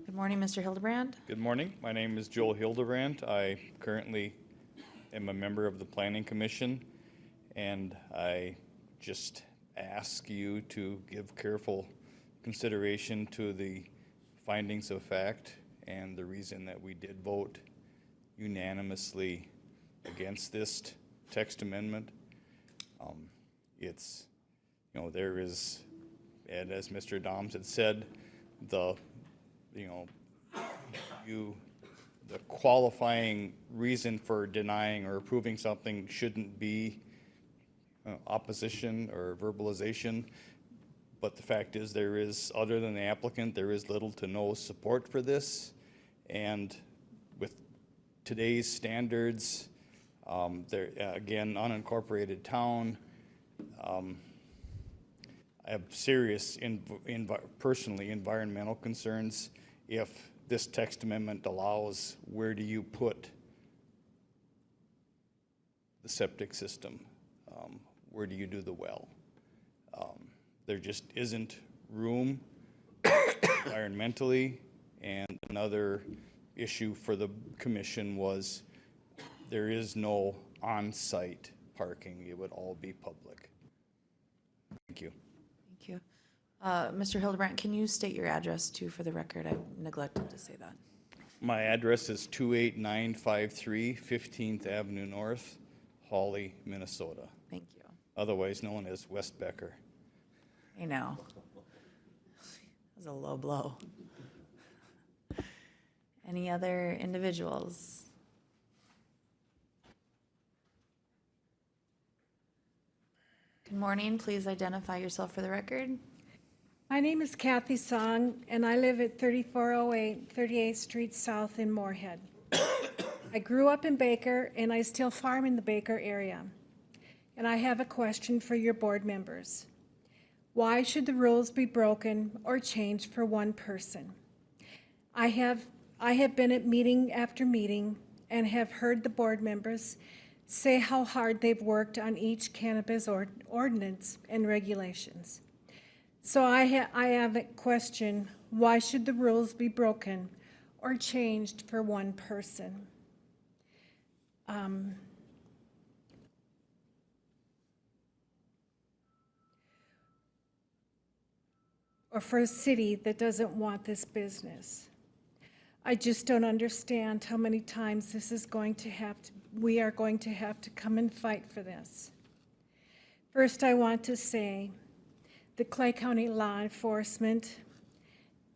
Good morning, Mr. Hildebrand. Good morning. My name is Joel Hildebrand. I currently am a member of the Planning Commission, and I just ask you to give careful consideration to the findings of fact and the reason that we did vote unanimously against this text amendment. There is, and as Mr. DAHMS had said, the qualifying reason for denying or approving something shouldn't be opposition or verbalization. But the fact is, there is, other than the applicant, there is little to no support for this. And with today's standards, There, again, unincorporated town. I have serious, personally, environmental concerns. If this text amendment allows, where do you put the septic system? Where do you do the well? There just isn't room environmentally. And another issue for the commission was there is no on-site parking. It would all be public. Thank you. Thank you. Mr. Hildebrandt, can you state your address too for the record? I neglected to say that. My address is 28953 15th Avenue North, Hawley, Minnesota. Thank you. Otherwise known as West Becker. I know. That was a low blow. Any other individuals? Good morning. Please identify yourself for the record. My name is Kathy Song, and I live at 3408 38th Street South in Moorhead. I grew up in Baker, and I still farm in the Baker area. And I have a question for your board members. Why should the rules be broken or changed for one person? I have been at meeting after meeting and have heard the board members say how hard they've worked on each cannabis ordinance and regulations. So I have a question. Why should the rules be broken or changed for one person? Or for a city that doesn't want this business? I just don't understand how many times this is going to we are going to have to come and fight for this. First, I want to say the Clay County law enforcement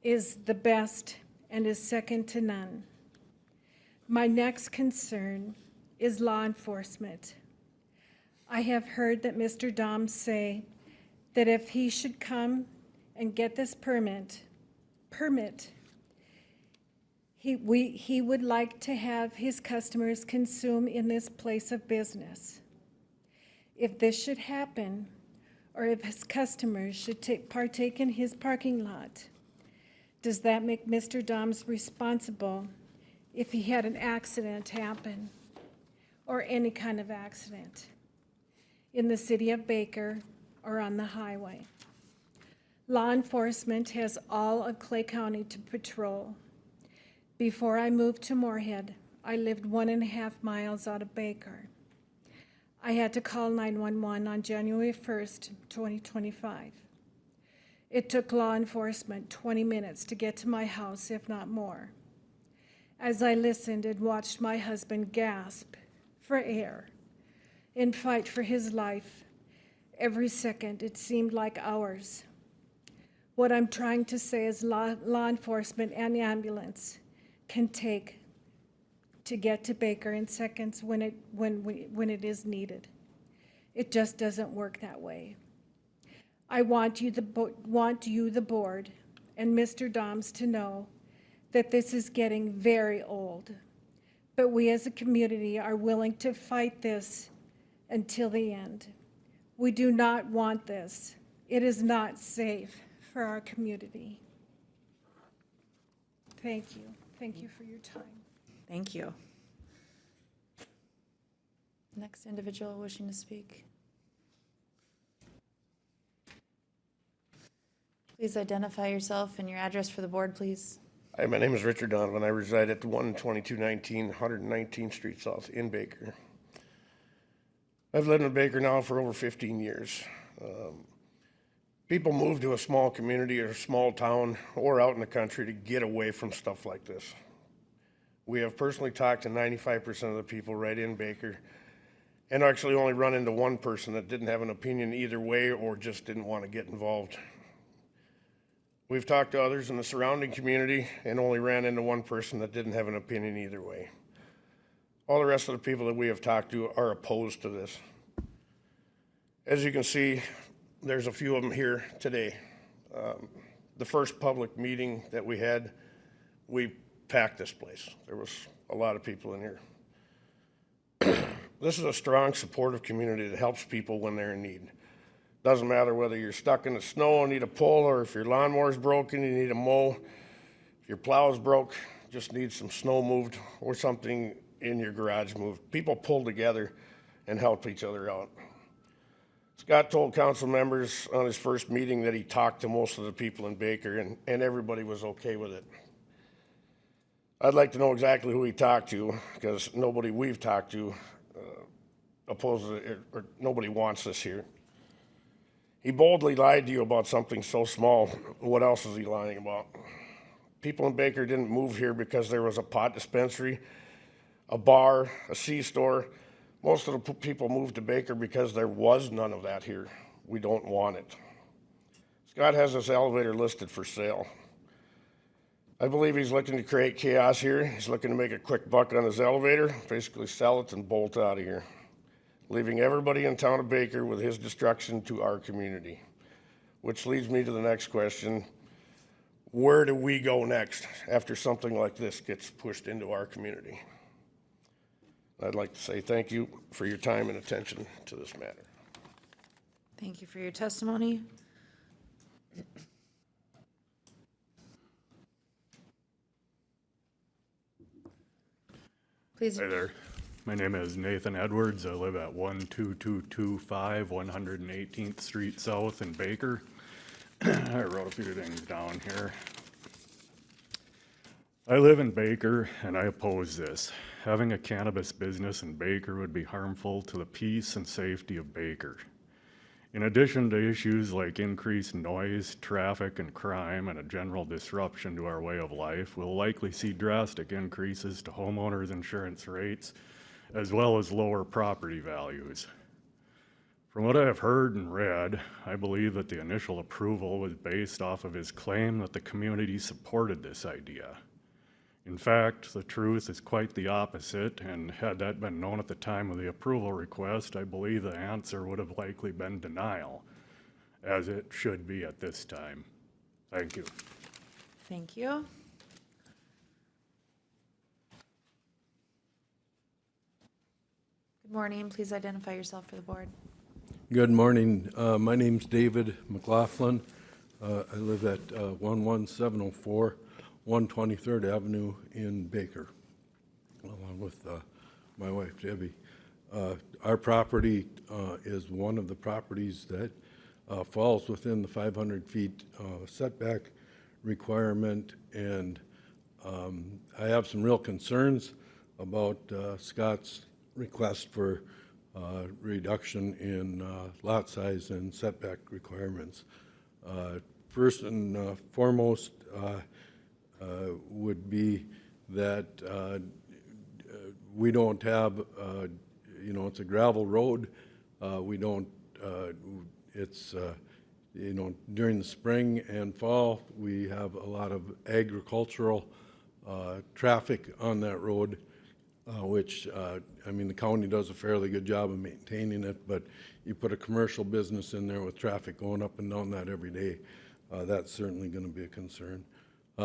is the best and is second to none. My next concern is law enforcement. I have heard that Mr. DAHMS say that if he should come and get this permit, he would like to have his customers consume in this place of business. If this should happen, or if his customers should partake in his parking lot, does that make Mr. DAHMS responsible if he had an accident happen, or any kind of accident in the city of Baker or on the highway? Law enforcement has all of Clay County to patrol. Before I moved to Moorhead, I lived 1.5 miles out of Baker. I had to call 911 on January 1st, 2025. It took law enforcement 20 minutes to get to my house, if not more. As I listened and watched my husband gasp for air and fight for his life, every second it seemed like hours. What I'm trying to say is law enforcement and the ambulance can take to get to Baker in seconds when it is needed. It just doesn't work that way. I want you, the board, and Mr. DAHMS to know that this is getting very old, but we as a community are willing to fight this until the end. We do not want this. It is not safe for our community. Thank you. Thank you for your time. Thank you. Next individual wishing to speak. Please identify yourself and your address for the board, please. Hi, my name is Richard Donovan. I reside at 12219 119th Street South in Baker. I've lived in Baker now for over 15 years. People move to a small community or a small town or out in the country to get away from stuff like this. We have personally talked to 95% of the people right in Baker and actually only run into one person that didn't have an opinion either way or just didn't want to get involved. We've talked to others in the surrounding community and only ran into one person that didn't have an opinion either way. All the rest of the people that we have talked to are opposed to this. As you can see, there's a few of them here today. The first public meeting that we had, we packed this place. There was a lot of people in here. This is a strong, supportive community that helps people when they're in need. Doesn't matter whether you're stuck in the snow and need a pull, or if your lawnmower's broken, you need a mow. If your plow's broke, just need some snow moved, or something in your garage moved. People pull together and help each other out. Scott told council members on his first meeting that he talked to most of the people in Baker, and everybody was okay with it. I'd like to know exactly who he talked to, because nobody we've talked to opposes it, or nobody wants this here. He boldly lied to you about something so small. What else is he lying about? People in Baker didn't move here because there was a pot dispensary, a bar, a C-store. Most of the people moved to Baker because there was none of that here. We don't want it. Scott has this elevator listed for sale. I believe he's looking to create chaos here. He's looking to make a quick buck on his elevator, basically sell it and bolt out of here, leaving everybody in town of Baker with his destruction to our community. Which leads me to the next question. Where do we go next after something like this gets pushed into our community? I'd like to say thank you for your time and attention to this matter. Thank you for your testimony. Please. Hi there. My name is Nathan Edwards. I live at 12225 118th Street South in Baker. I wrote a few things down here. I live in Baker and I oppose this. Having a cannabis business in Baker would be harmful to the peace and safety of Baker. In addition to issues like increased noise, traffic, and crime, and a general disruption to our way of life, we'll likely see drastic increases to homeowners' insurance rates, as well as lower property values. From what I have heard and read, I believe that the initial approval was based off of his claim that the community supported this idea. In fact, the truth is quite the opposite, and had that been known at the time of the approval request, I believe the answer would have likely been denial, as it should be at this time. Thank you. Thank you. Good morning. Please identify yourself for the board. Good morning. My name's David McLaughlin. I live at 11704 123rd Avenue in Baker, along with my wife Debbie. Our property is one of the properties that falls within the 500 feet setback requirement, and I have some real concerns about Scott's request for reduction in lot size and setback requirements. First and foremost would be that we don't have, it's a gravel road. We don't, during the spring and fall, we have a lot of agricultural traffic on that road, which, the county does a fairly good job of maintaining it, but you put a commercial business in there with traffic going up and down that every day, that's certainly going to be a concern.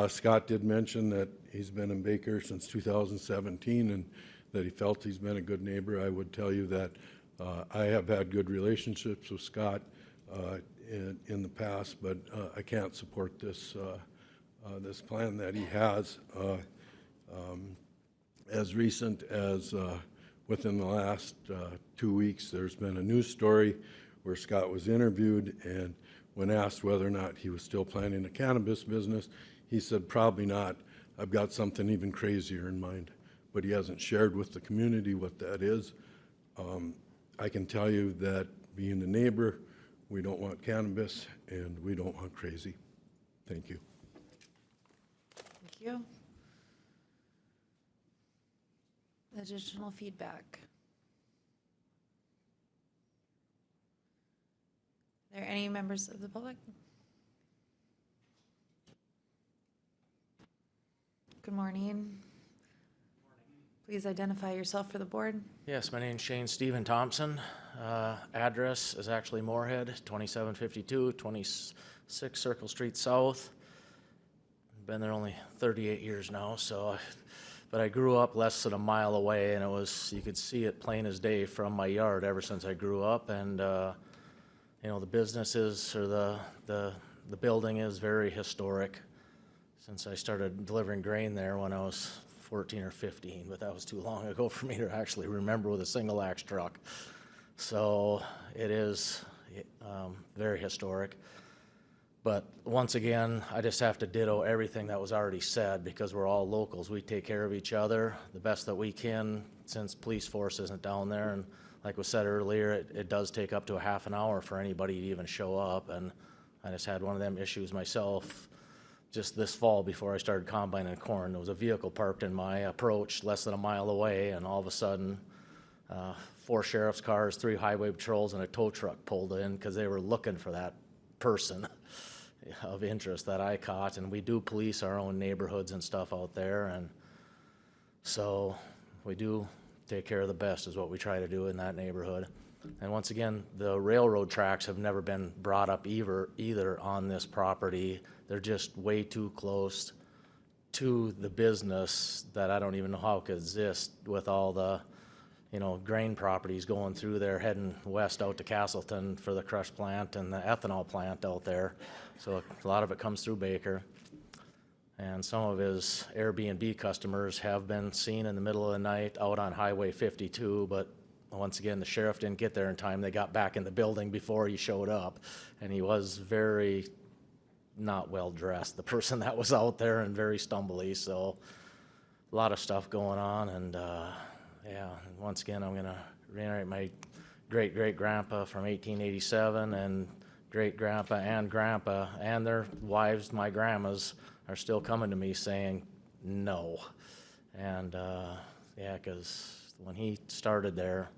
Scott did mention that he's been in Baker since 2017 and that he felt he's been a good neighbor. I would tell you that I have had good relationships with Scott in the past, but I can't support this this plan that he has. As recent as within the last 2 weeks, there's been a news story where Scott was interviewed, and when asked whether or not he was still planning a cannabis business, he said, probably not. I've got something even crazier in mind. But he hasn't shared with the community what that is. I can tell you that being a neighbor, we don't want cannabis and we don't want crazy. Thank you. Thank you. Additional feedback. Are there any members of the public? Good morning. Please identify yourself for the board. Yes, my name's Shane Stephen Thompson. Address is actually Moorhead, 2752, 26 Circle Street South. Been there only 38 years now, so but I grew up less than a mile away, and you could see it plain as day from my yard ever since I grew up. And, the businesses or the building is very historic since I started delivering grain there when I was 14 or 15, but that was too long ago for me to actually remember with a single axe truck. So it is very historic. But once again, I just have to ditto everything that was already said because we're all locals. We take care of each other the best that we can since police force isn't down there. And like was said earlier, it does take up to a half an hour for anybody to even show up. And I just had one of them issues myself just this fall before I started combining corn. There was a vehicle parked in my approach less than a mile away, and all of a sudden, 4 sheriff's cars, 3 highway patrols, and a tow truck pulled in because they were looking for that person of interest that I caught. And we do police our own neighborhoods and stuff out there, and so we do take care of the best is what we try to do in that neighborhood. And once again, the railroad tracks have never been brought up either on this property. They're just way too close to the business that I don't even know how it could exist with all the, grain properties going through there, heading west out to Castleton for the crush plant and the ethanol plant out there. So a lot of it comes through Baker. And some of his Airbnb customers have been seen in the middle of the night out on Highway 52, but once again, the sheriff didn't get there in time. They got back in the building before he showed up, and he was very not well dressed, the person that was out there, and very stumbly. So a lot of stuff going on, and and once again, I'm gonna reiterate my great-great-grandpa from 1887, and great-grandpa and grandpa and their wives, my grandmas, are still coming to me saying no. And because when he started there,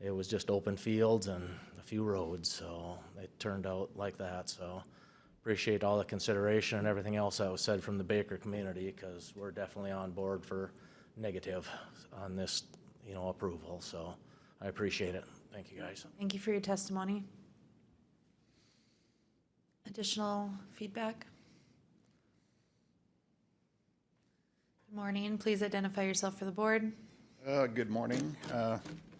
it was just open fields and a few roads, so it turned out like that. So appreciate all the consideration and everything else that was said from the Baker community, because we're definitely on board for negative on this, approval. So I appreciate it. Thank you, guys. Thank you for your testimony. Additional feedback? Good morning. Please identify yourself for the board. Good morning,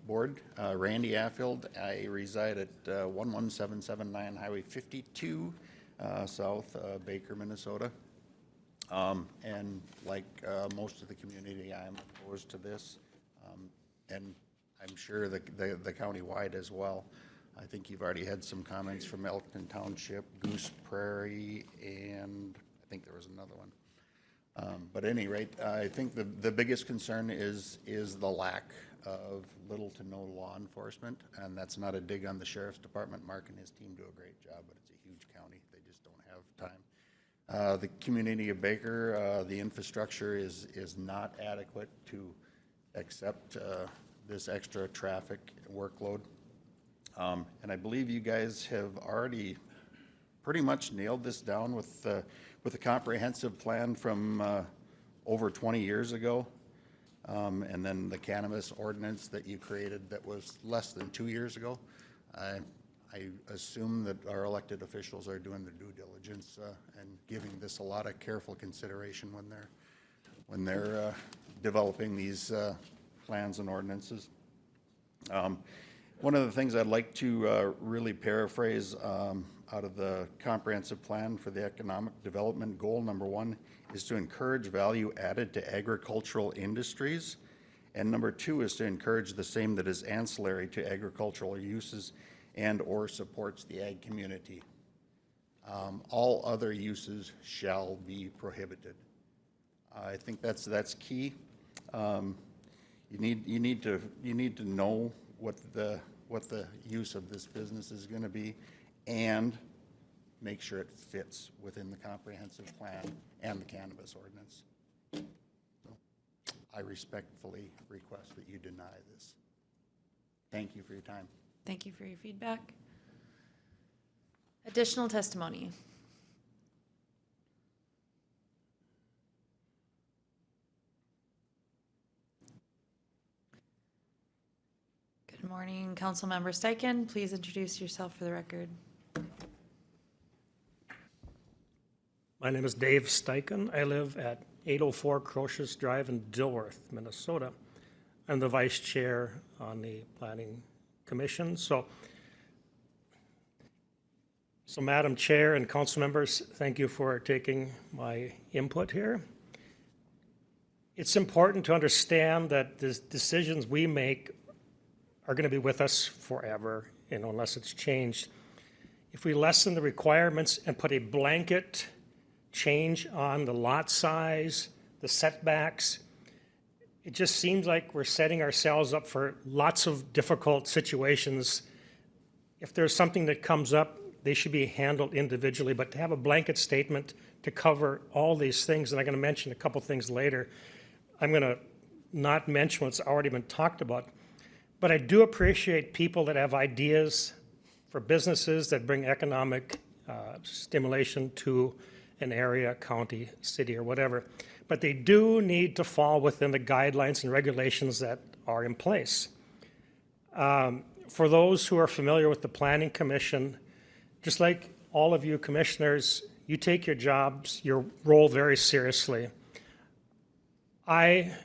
Board. Randy Affield. I reside at 11779 Highway 52, south Baker, Minnesota. And like most of the community, I'm opposed to this. And I'm sure the county-wide as well. I think you've already had some comments from Elkton Township, Goose Prairie, and I think there was another one. But at any rate, I think the biggest concern is the lack of little to no law enforcement, and that's not a dig on the sheriff's department. Mark and his team do a great job, but it's a huge county. They just don't have time. The community of Baker, the infrastructure is not adequate to accept this extra traffic workload. And I believe you guys have already pretty much nailed this down with a comprehensive plan from over 20 years ago. And then the cannabis ordinance that you created that was less than 2 years ago. I assume that our elected officials are doing their due diligence and giving this a lot of careful consideration when they're developing these plans and ordinances. One of the things I'd like to really paraphrase out of the comprehensive plan for the economic development, goal number 1 is to encourage value added to agricultural industries. And number 2 is to encourage the same that is ancillary to agricultural uses and or supports the ag community. All other uses shall be prohibited. I think that's key. You need to know what the use of this business is going to be, and make sure it fits within the comprehensive plan and the cannabis ordinance. So I respectfully request that you deny this. Thank you for your time. Thank you for your feedback. Additional testimony. Good morning, Councilmember Steichen. Please introduce yourself for the record. My name is Dave Steichen. I live at 804 Crochus Drive in Dilworth, Minnesota. I'm the vice chair on the Planning Commission. So Madam Chair and council members, thank you for taking my input here. It's important to understand that the decisions we make are going to be with us forever, unless it's changed. If we lessen the requirements and put a blanket change on the lot size, the setbacks, it just seems like we're setting ourselves up for lots of difficult situations. If there's something that comes up, they should be handled individually, but to have a blanket statement to cover all these things, and I'm going to mention a couple things later, I'm going to not mention what's already been talked about, but I do appreciate people that have ideas for businesses that bring economic stimulation to an area, county, city, or whatever. But they do need to fall within the guidelines and regulations that are in place. For those who are familiar with the Planning Commission, just like all of you commissioners, you take your jobs, your role very seriously. I,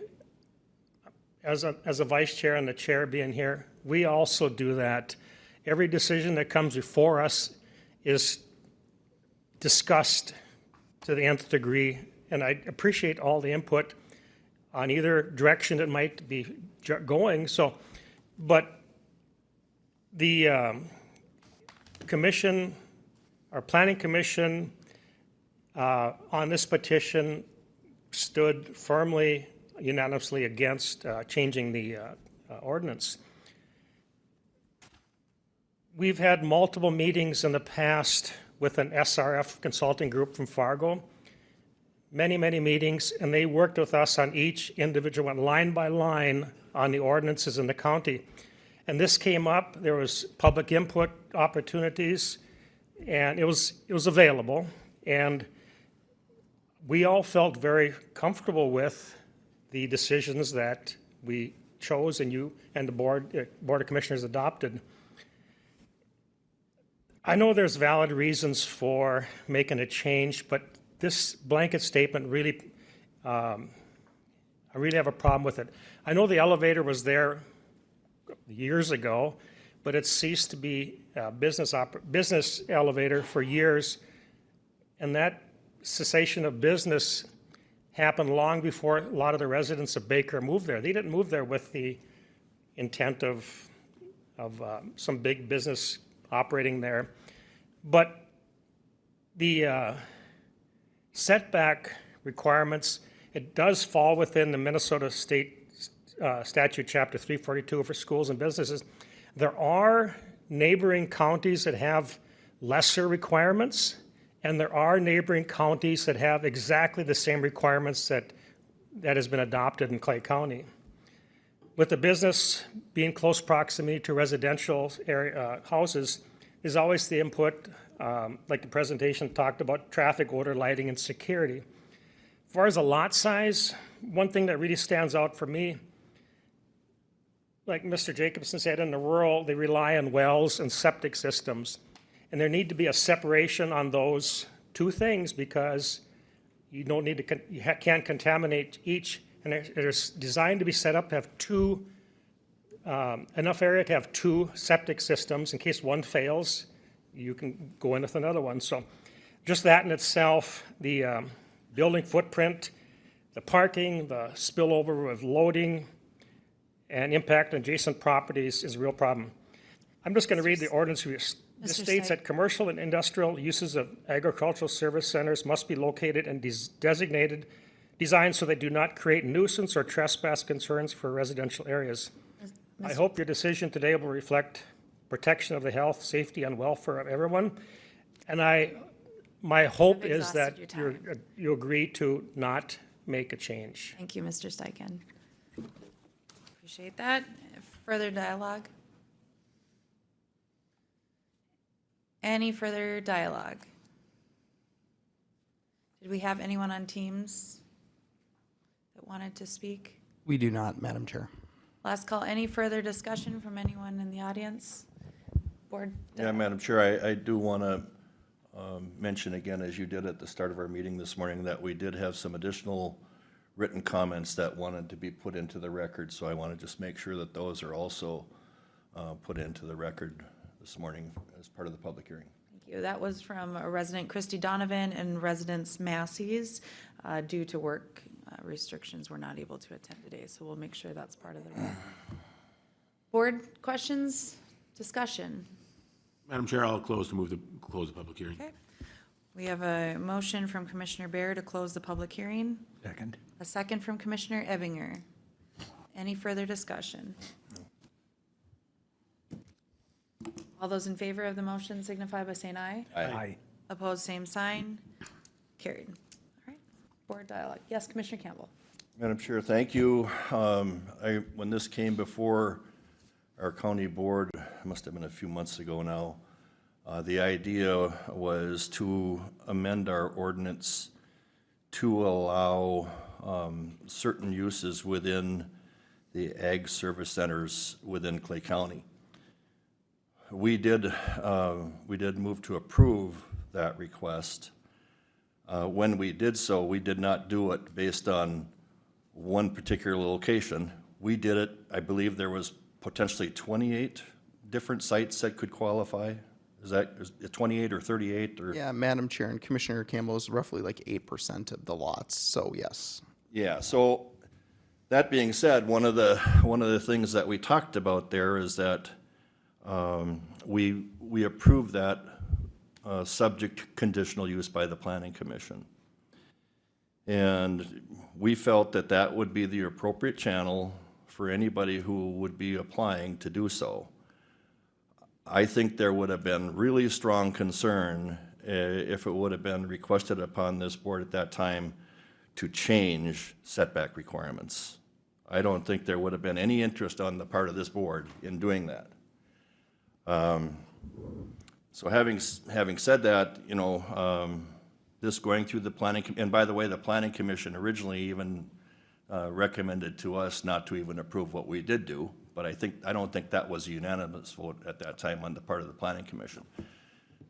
as a vice chair and the chair being here, we also do that. Every decision that comes before us is discussed to the nth degree, and I appreciate all the input on either direction it might be going. So, but the commission, our planning commission, on this petition stood firmly, unanimously against changing the ordinance. We've had multiple meetings in the past with an SRF consulting group from Fargo, many meetings, and they worked with us on each individual, went line by line on the ordinances in the county. And this came up, there was public input opportunities, and it was available. And we all felt very comfortable with the decisions that we chose and you and the Board of Commissioners adopted. I know there's valid reasons for making a change, but this blanket statement really, I really have a problem with it. I know the elevator was there years ago, but it ceased to be a business elevator for years, and that cessation of business happened long before a lot of the residents of Baker moved there. They didn't move there with the intent of some big business operating there. But the setback requirements, it does fall within the Minnesota State Statute Chapter 342 for schools and businesses. There are neighboring counties that have lesser requirements, and there are neighboring counties that have exactly the same requirements that has been adopted in Clay County. With the business being close proximity to residential area, houses, there's always the input, like the presentation talked about, traffic, odor, lighting, and security. As far as the lot size, one thing that really stands out for me, like Mr. Jacobson said, in the rural, they rely on wells and septic systems. And there need to be a separation on those two things because you don't need to, you can't contaminate each. And they're designed to be set up to have two, enough area to have two septic systems in case one fails, you can go in with another one. So just that in itself, the building footprint, the parking, the spillover of loading, and impact on adjacent properties is a real problem. I'm just going to read the ordinance. This states that commercial and industrial uses of agricultural service centers must be located and designed so they do not create nuisance or trespass concerns for residential areas. I hope your decision today will reflect protection of the health, safety, and welfare of everyone. And my hope is that you agree to not make a change. Thank you, Mr. Steichen. Appreciate that. Further dialogue? Any further dialogue? Did we have anyone on Teams that wanted to speak? We do not, Madam Chair. Last call. Any further discussion from anyone in the audience? Board? Yeah, Madam Chair, I do want to mention again, as you did at the start of our meeting this morning, that we did have some additional written comments that wanted to be put into the record, so I want to just make sure that those are also put into the record this morning as part of the public hearing. Thank you. That was from a resident Christy Donovan and residents Massey's. Due to work restrictions, we're not able to attend today, so we'll make sure that's part of the record. Board questions, discussion? Madam Chair, I'll close the public hearing. Okay. We have a motion from Commissioner Bear to close the public hearing. Second. A second from Commissioner Ebinger. Any further discussion? All those in favor of the motion signify by saying aye. Aye. Opposed, same sign. Carried. All right. Board dialogue. Yes, Commissioner Campbell. Madam Chair, thank you. When this came before our county board, it must have been a few months ago now, the idea was to amend our ordinance to allow certain uses within the ag service centers within Clay County. We did move to approve that request. When we did so, we did not do it based on one particular location. We did it, I believe there was potentially 28 different sites that could qualify. Is it 28 or 38 or? Yeah, Madam Chair and Commissioner Campbell, is roughly like 8% of the lots, so yes. Yeah, so that being said, one of the things that we talked about there is that we approved that subject to conditional use by the Planning Commission. And we felt that that would be the appropriate channel for anybody who would be applying to do so. I think there would have been really strong concern if it would have been requested upon this board at that time to change setback requirements. I don't think there would have been any interest on the part of this board in doing that. So having said that, you know, this going through the planning, and by the way, the Planning Commission originally even recommended to us not to even approve what we did do, but I don't think that was a unanimous vote at that time on the part of the Planning Commission.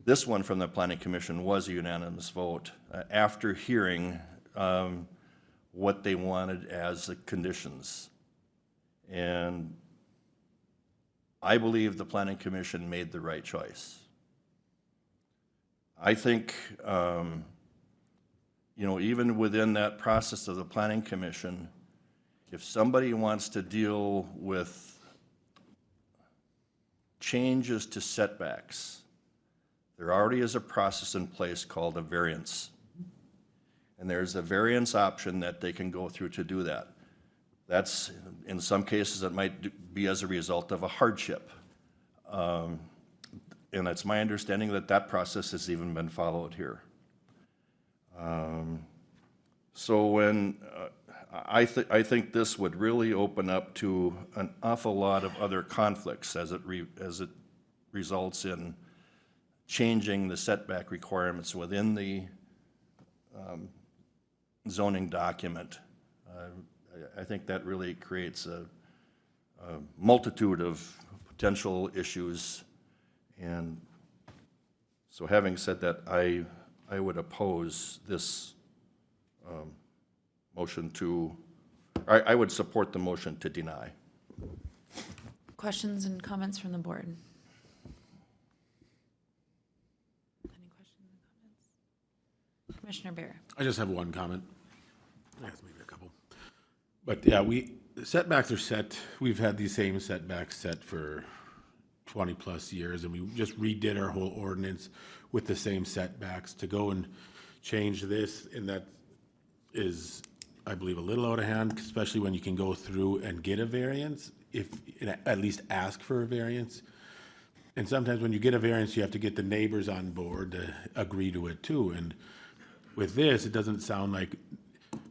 This one from the Planning Commission was a unanimous vote after hearing what they wanted as the conditions. And I believe the Planning Commission made the right choice. I think, you know, even within that process of the Planning Commission, if somebody wants to deal with changes to setbacks, there already is a process in place called a variance. And there's a variance option that they can go through to do that. That's, in some cases, it might be as a result of a hardship. And it's my understanding that that process has even been followed here. So when I think this would really open up to an awful lot of other conflicts as it results in changing the setback requirements within the zoning document. I think that really creates a multitude of potential issues. And so having said that, I would oppose this motion to, I would support the motion to deny. Questions and comments from the board? Any questions and comments? Commissioner Bear. I just have one comment. I guess maybe a couple. But yeah, setbacks are set. We've had these same setbacks set for 20 plus years, and we just redid our whole ordinance with the same setbacks. To go and change this, and that is, I believe, a little out of hand, especially when you can go through and get a variance, at least ask for a variance. And sometimes when you get a variance, you have to get the neighbors on board to agree to it too. And with this, it doesn't sound like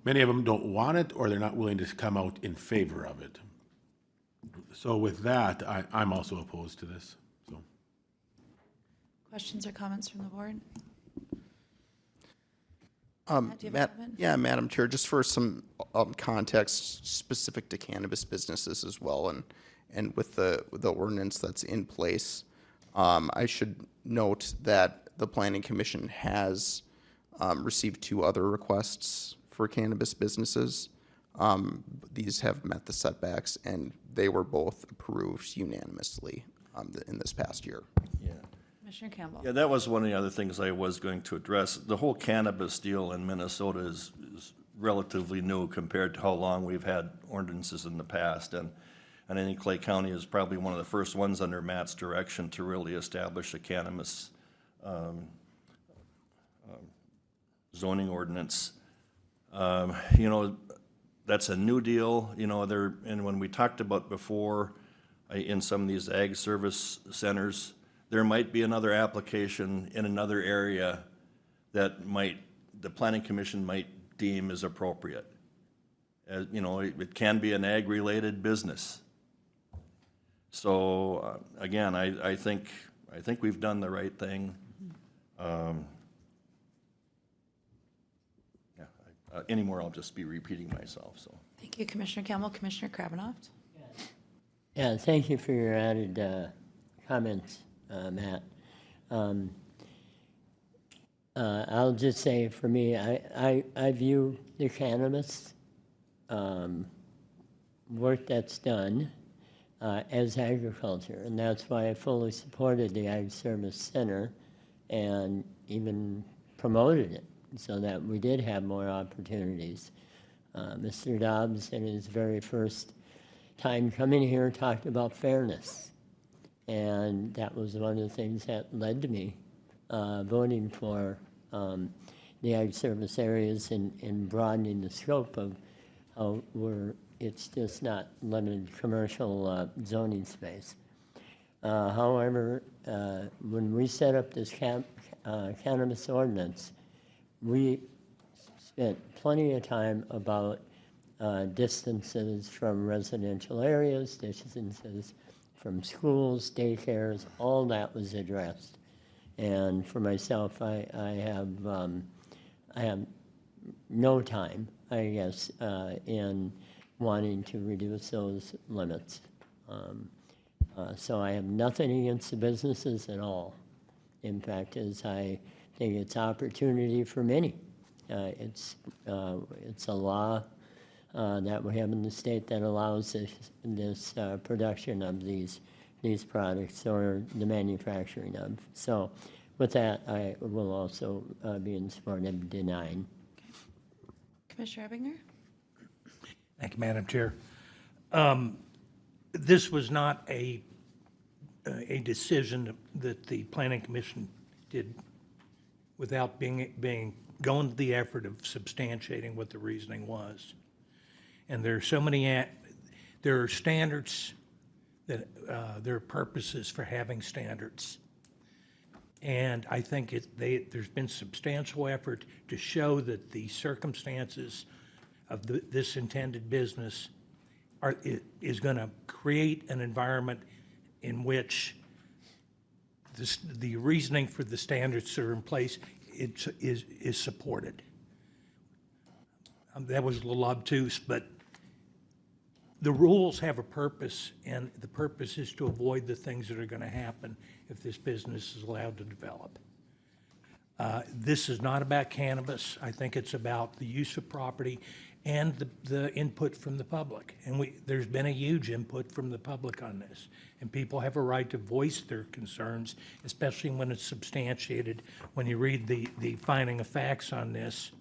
many of them don't want it, or they're not willing to come out in favor of it. So with that, I'm also opposed to this. So. Questions or comments from the board? Matt, do you have a comment? Yeah, Madam Chair, just for some context specific to cannabis businesses as well, and with the ordinance that's in place, I should note that the Planning Commission has received 2 other requests for cannabis businesses. These have met the setbacks, and they were both approved unanimously in this past year. Commissioner Campbell. Yeah, that was one of the other things I was going to address. The whole cannabis deal in Minnesota is relatively new compared to how long we've had ordinances in the past. And I think Clay County is probably one of the first ones under Matt's direction to really establish a cannabis zoning ordinance. You know, that's a new deal, you know, and when we talked about before, in some of these ag service centers, there might be another application in another area that the planning commission might deem as appropriate. As, you know, it can be an ag-related business. So, again, I think we've done the right thing. Anymore, I'll just be repeating myself, so. Thank you, Commissioner Campbell. Commissioner Krabanoff? Yeah, thank you for your added comments, Matt. I'll just say, for me, I view the cannabis work that's done as agriculture, and that's why I fully supported the Ag Service Center and even promoted it so that we did have more opportunities. Mr. Dobbs, in his very first time coming here, talked about fairness, and that was one of the things that led to me voting for the ag service areas and broadening the scope of how it's just not limited commercial zoning space. However, when we set up this cannabis ordinance, we spent plenty of time about distances from residential areas, distances from schools, daycares, all that was addressed. And for myself, I have no time, I guess, in wanting to reduce those limits. So I have nothing against the businesses at all. In fact, as I think it's opportunity for many. It's a law that we have in the state that allows this production of these products or the manufacturing of. So with that, I will also be in support of denying. Commissioner Ebinger? Thank you, Madam Chair. This was not a decision that the Planning Commission did without going to the effort of substantiating what the reasoning was. And there are so many, there are standards that, there are purposes for having standards. And I think there's been substantial effort to show that the circumstances of this intended business is going to create an environment in which the reasoning for the standards that are in place is supported. That was a little obtuse, but the rules have a purpose, and the purpose is to avoid the things that are going to happen if this business is allowed to develop. This is not about cannabis. I think it's about the use of property and the input from the public. And there's been a huge input from the public on this. And people have a right to voice their concerns, especially when it's substantiated. When you read the finding of facts on this,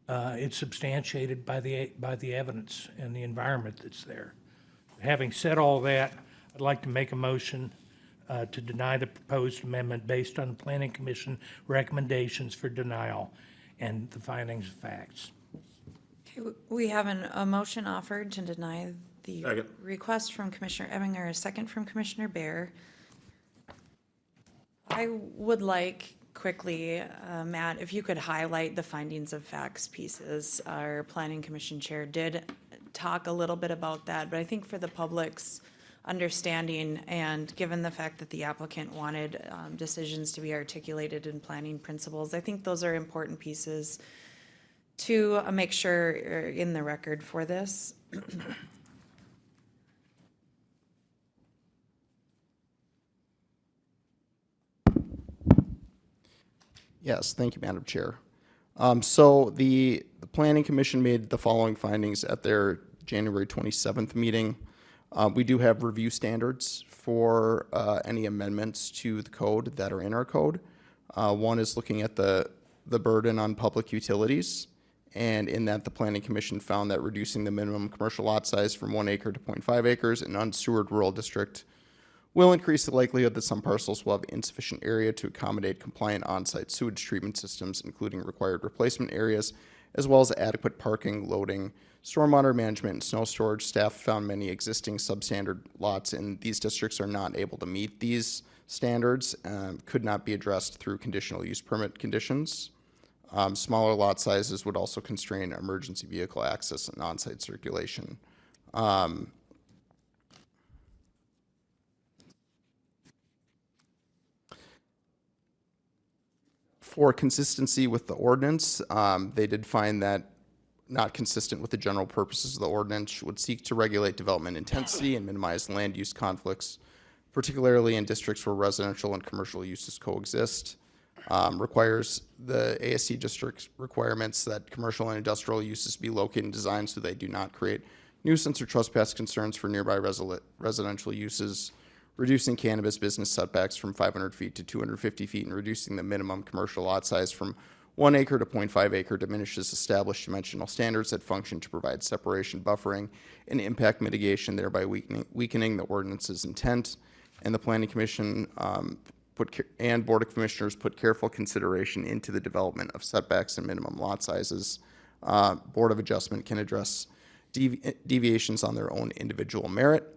it's substantiated by the evidence and the environment that's there. Having said all that, I'd like to make a motion to deny the proposed amendment based on the Planning Commission recommendations for denial and the findings of facts. Okay, we have a motion offered to deny the request from Commissioner Ebinger, a second from Commissioner Bear. I would like quickly, Matt, if you could highlight the findings of facts pieces. Our Planning Commission Chair did talk a little bit about that, but I think for the public's understanding and given the fact that the applicant wanted decisions to be articulated in planning principles, I think those are important pieces to make sure in the record for this. Yes, thank you, Madam Chair. So the Planning Commission made the following findings at their January 27th meeting. We do have review standards for any amendments to the code that are in our code. One is looking at the burden on public utilities, and in that the Planning Commission found that reducing the minimum commercial lot size from 1 acre to 0.5 acres in an unsewered rural district will increase the likelihood that some parcels will have insufficient area to accommodate compliant on-site sewage treatment systems, including required replacement areas, as well as adequate parking, loading, stormwater management, and snow storage. Staff found many existing substandard lots in these districts are not able to meet these standards, could not be addressed through conditional use permit conditions. Smaller lot sizes would also constrain emergency vehicle access and on-site circulation. For consistency with the ordinance, they did find that not consistent with the general purposes of the ordinance would seek to regulate development intensity and minimize land use conflicts, particularly in districts where residential and commercial uses coexist. Requires the ASC district requirements that commercial and industrial uses be located and designed so they do not create nuisance or trespass concerns for nearby residential uses, reducing cannabis business setbacks from 500 feet to 250 feet, and reducing the minimum commercial lot size from 1 acre to 0.5 acre diminishes established dimensional standards that function to provide separation, buffering, and impact mitigation, thereby weakening the ordinance's intent. And the Planning Commission and Board of Commissioners put careful consideration into the development of setbacks and minimum lot sizes. Board of Adjustment can address deviations on their own individual merit.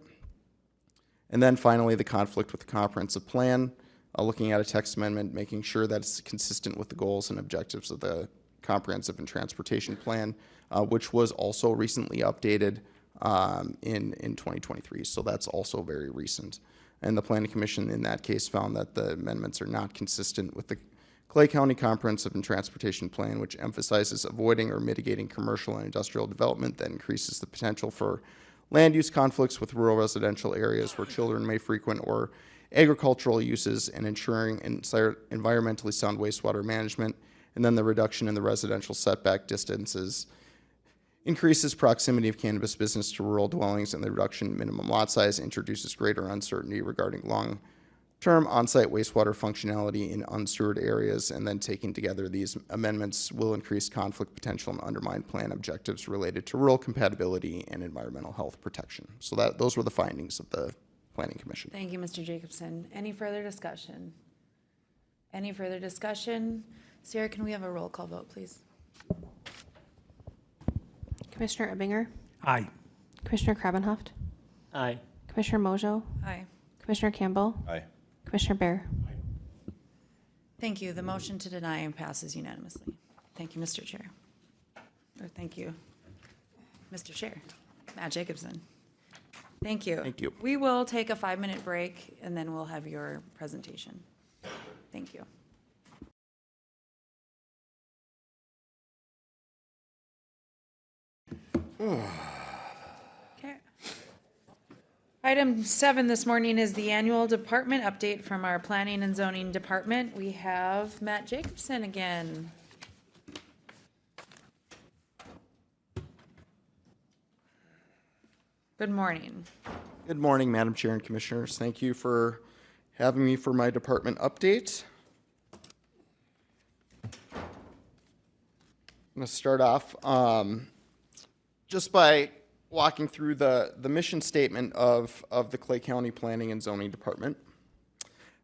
And then finally, the conflict with the comprehensive plan, looking at a text amendment, making sure that it's consistent with the goals and objectives of the comprehensive and transportation plan, which was also recently updated in 2023. So that's also very recent. And the Planning Commission in that case found that the amendments are not consistent with the Clay County Comprehensive and Transportation Plan, which emphasizes avoiding or mitigating commercial and industrial development that increases the potential for land use conflicts with rural residential areas where children may frequent, or agricultural uses, and ensuring environmentally sound wastewater management. And then the reduction in the residential setback distances increases proximity of cannabis business to rural dwellings, and the reduction in minimum lot size introduces greater uncertainty regarding long-term on-site wastewater functionality in unsewered areas. And then taken together, these amendments will increase conflict potential and undermine plan objectives related to rural compatibility and environmental health protection. So those were the findings of the Planning Commission. Thank you, Mr. Jacobson. Any further discussion? Any further discussion? Sarah, can we have a roll call vote, please? Commissioner Ebinger? Aye. Commissioner Krabenhoft? Aye. Commissioner Mongeau? Aye. Commissioner Campbell? Aye. Commissioner Bear? Thank you. The motion to deny passes unanimously. Thank you, Mr. Chair. Or thank you, Mr. Chair, Matt Jacobson. Thank you. Thank you. We will take a 5-minute break and then we'll have your presentation. Thank you. Okay. Item 7 this morning is the annual department update from our Planning and Zoning Department. We have Matt Jacobson again. Good morning. Good morning, Madam Chair and Commissioners. Thank you for having me for my department update. I'm going to start off just by walking through the mission statement of the Clay County Planning and Zoning Department.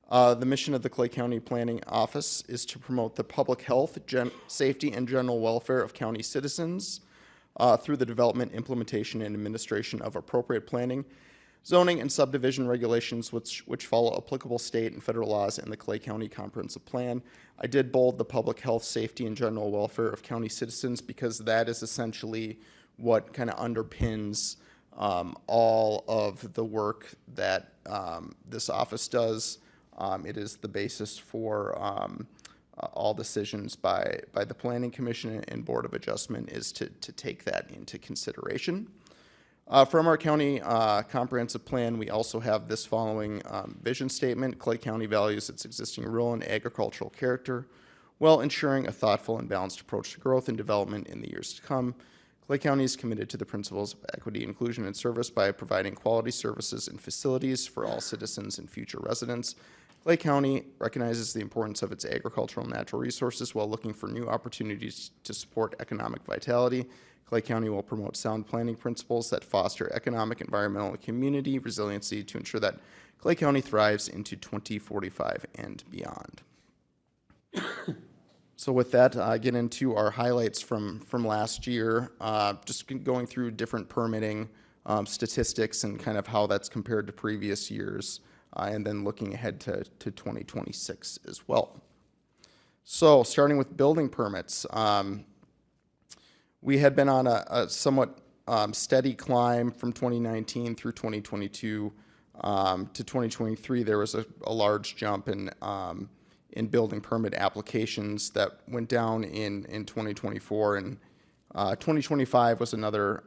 The mission of the Clay County Planning Office is to promote the public health, safety, and general welfare of county citizens through the development, implementation, and administration of appropriate planning, zoning, and subdivision regulations which follow applicable state and federal laws and the Clay County Comprehensive Plan. I did bold the public health, safety, and general welfare of county citizens because that is essentially what kind of underpins all of the work that this office does. It is the basis for all decisions by the Planning Commission and Board of Adjustment is to take that into consideration. From our county comprehensive plan, we also have this following vision statement. Clay County values its existing rural and agricultural character while ensuring a thoughtful and balanced approach to growth and development in the years to come. Clay County is committed to the principles of equity, inclusion, and service by providing quality services and facilities for all citizens and future residents. Clay County recognizes the importance of its agricultural and natural resources while looking for new opportunities to support economic vitality. Clay County will promote sound planning principles that foster economic, environmental, and community resiliency to ensure that Clay County thrives into 2045 and beyond. So with that, I get into our highlights from last year, just going through different permitting statistics and kind of how that's compared to previous years, and then looking ahead to 2026 as well. So starting with building permits, we had been on a somewhat steady climb from 2019 through 2022 to 2023. There was a large jump in building permit applications that went down in 2024, and 2025 was another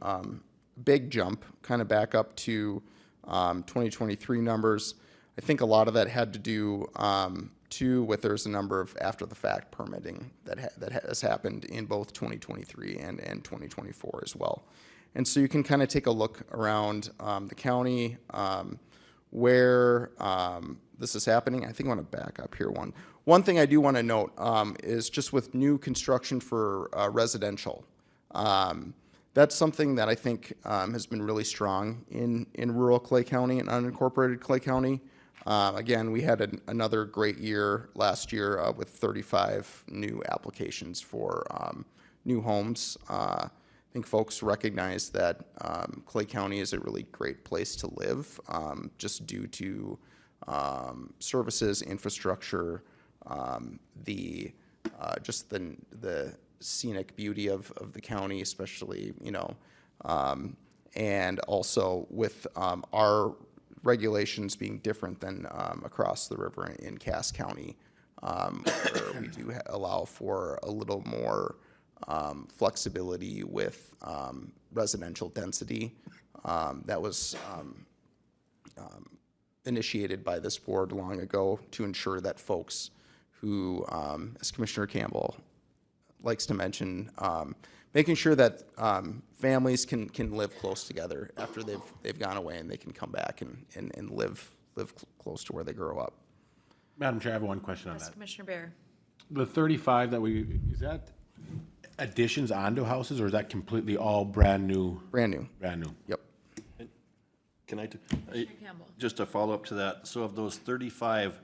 big jump, kind of back up to 2023 numbers. I think a lot of that had to do too with there's a number of after the fact permitting that has happened in both 2023 and 2024 as well. And so you can kind of take a look around the county where this is happening. I think I want to back up here one thing I do want to note is just with new construction for residential. That's something that I think has been really strong in rural Clay County and unincorporated Clay County. Again, we had another great year last year with 35 new applications for new homes. I think folks recognize that Clay County is a really great place to live, just due to services, infrastructure, just the scenic beauty of the county, especially, and also with our regulations being different than across the river in Cass County, where we do allow for a little more flexibility with residential density. That was initiated by this board long ago to ensure that folks who, as Commissioner Campbell likes to mention, making sure that families can live close together after they've gone away, and they can come back and live close to where they grow up. Madam Chair, I have one question on Yes, that. Commissioner Bear. The 35 is that additions onto houses, or is that completely all brand new? Brand new. Brand new. Yep. Can I, Commissioner Campbell. just a follow-up to that, so of those 35,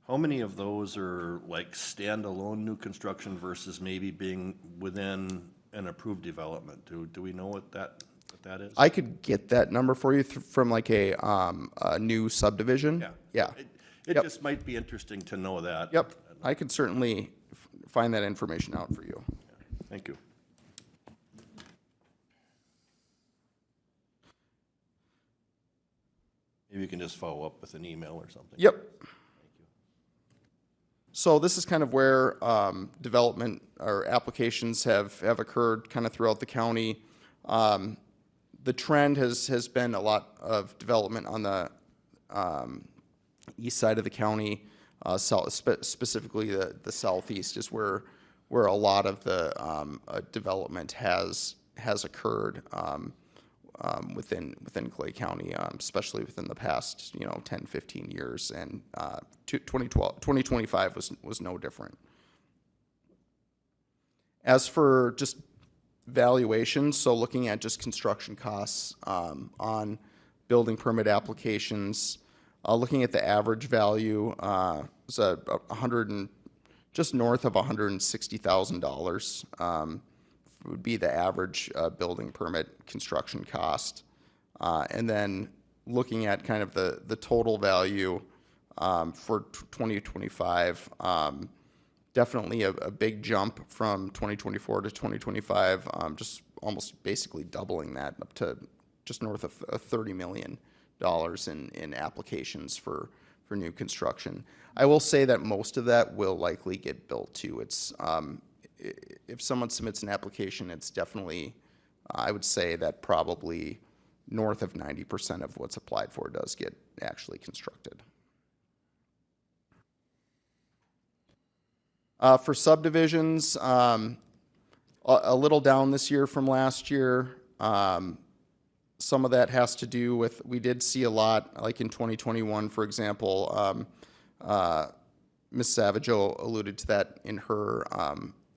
how many of those are like standalone new construction versus maybe being within an approved development? Do we know what that is? I could get that number for you from like a new subdivision. Yeah. Yeah. It Yep. just might be interesting to know that. Yep. I could certainly find that information out for you. Thank you. Maybe you can just follow up with an email or something. Yep. So this is kind of where development or applications have occurred kind of throughout the county. The trend has been a lot of development on the east side of the county, specifically the southeast is where a lot of the development has occurred within Clay County, especially within the past 10, 15 years, and 2025 was no different. As for just valuations, so looking at just construction costs on building permit applications, looking at the average value, was just north of $160,000 would be the average building permit construction cost. And then looking at kind of the total value for 2025, definitely a big jump from 2024 to 2025, just almost basically doubling that up to just north of $30 million in applications for new construction. I will say that most of that will likely get built too. It's if someone submits an application, it's definitely, I would say that probably north of 90% of what's applied for does get actually constructed. For subdivisions, a little down this year from last year. Some of that has to do with, we did see a lot, like in 2021, for example, Ms. Savageau alluded to that in her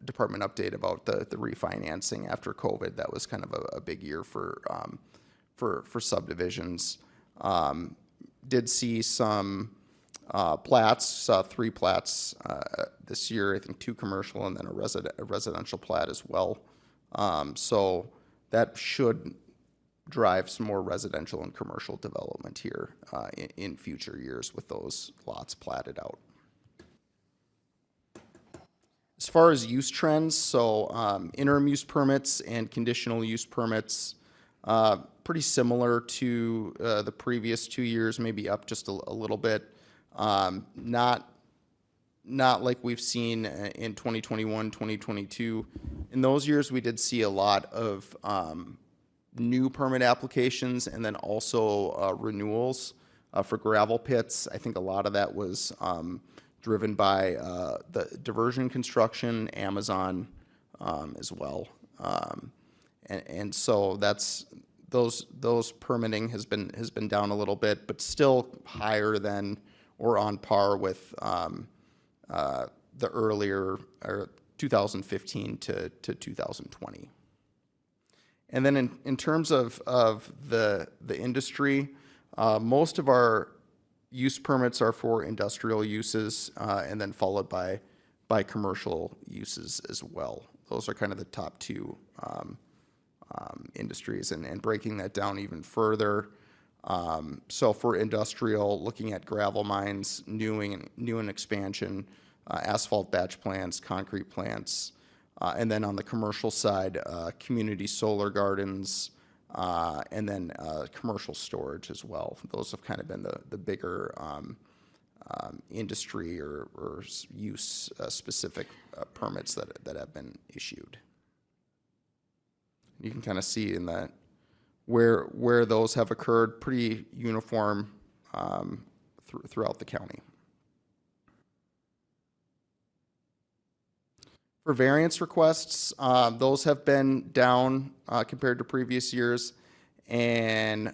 department update about the refinancing after COVID. That was kind of a big year for subdivisions. Did see some plats, saw 3 plats this year, I think 2 commercial and then a residential plat as well. So that should drive some more residential and commercial development here in future years with those lots platted out. As far as use trends, so interim use permits and conditional use permits, pretty similar to the previous 2 years, maybe up just a little bit. Not like we've seen in 2021, 2022. In those years, we did see a lot of new permit applications and then also renewals for gravel pits. I think a lot of that was driven by the diversion construction, Amazon as well. And so that's those permitting has been down a little bit, but still higher than or on par with the earlier or 2015 to 2020. And then in terms of the industry, most of our use permits are for industrial uses, and then followed by commercial uses as well. Those are kind of the top 2 industries, and breaking that down even further. So for industrial, looking at gravel mines, new and expansion, asphalt batch plants, concrete plants, and then on the commercial side, community solar gardens, and then commercial storage as well. Those have kind of been the bigger industry or use specific permits that have been issued. You can kind of see in that where those have occurred, pretty uniform throughout the county. For variance requests, those have been down compared to previous years, and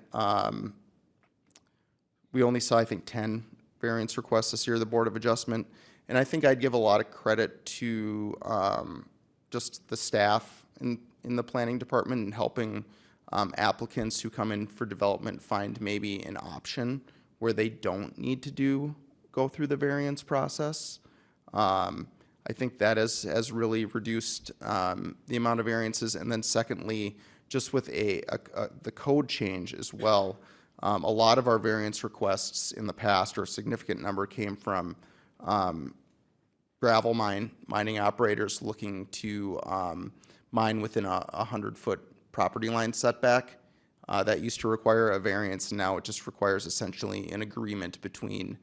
we only saw, I think, 10 variance requests this year, the Board of Adjustment. And I think I'd give a lot of credit to just the staff in the planning department and helping applicants who come in for development find maybe an option where they don't need to go through the variance process. I think that has really reduced the amount of variances. And then secondly, just with the code change as well, a lot of our variance requests in the past, or a significant number, came from gravel mining operators looking to mine within a 100-foot property line setback. That used to require a variance, and now it just requires essentially an agreement between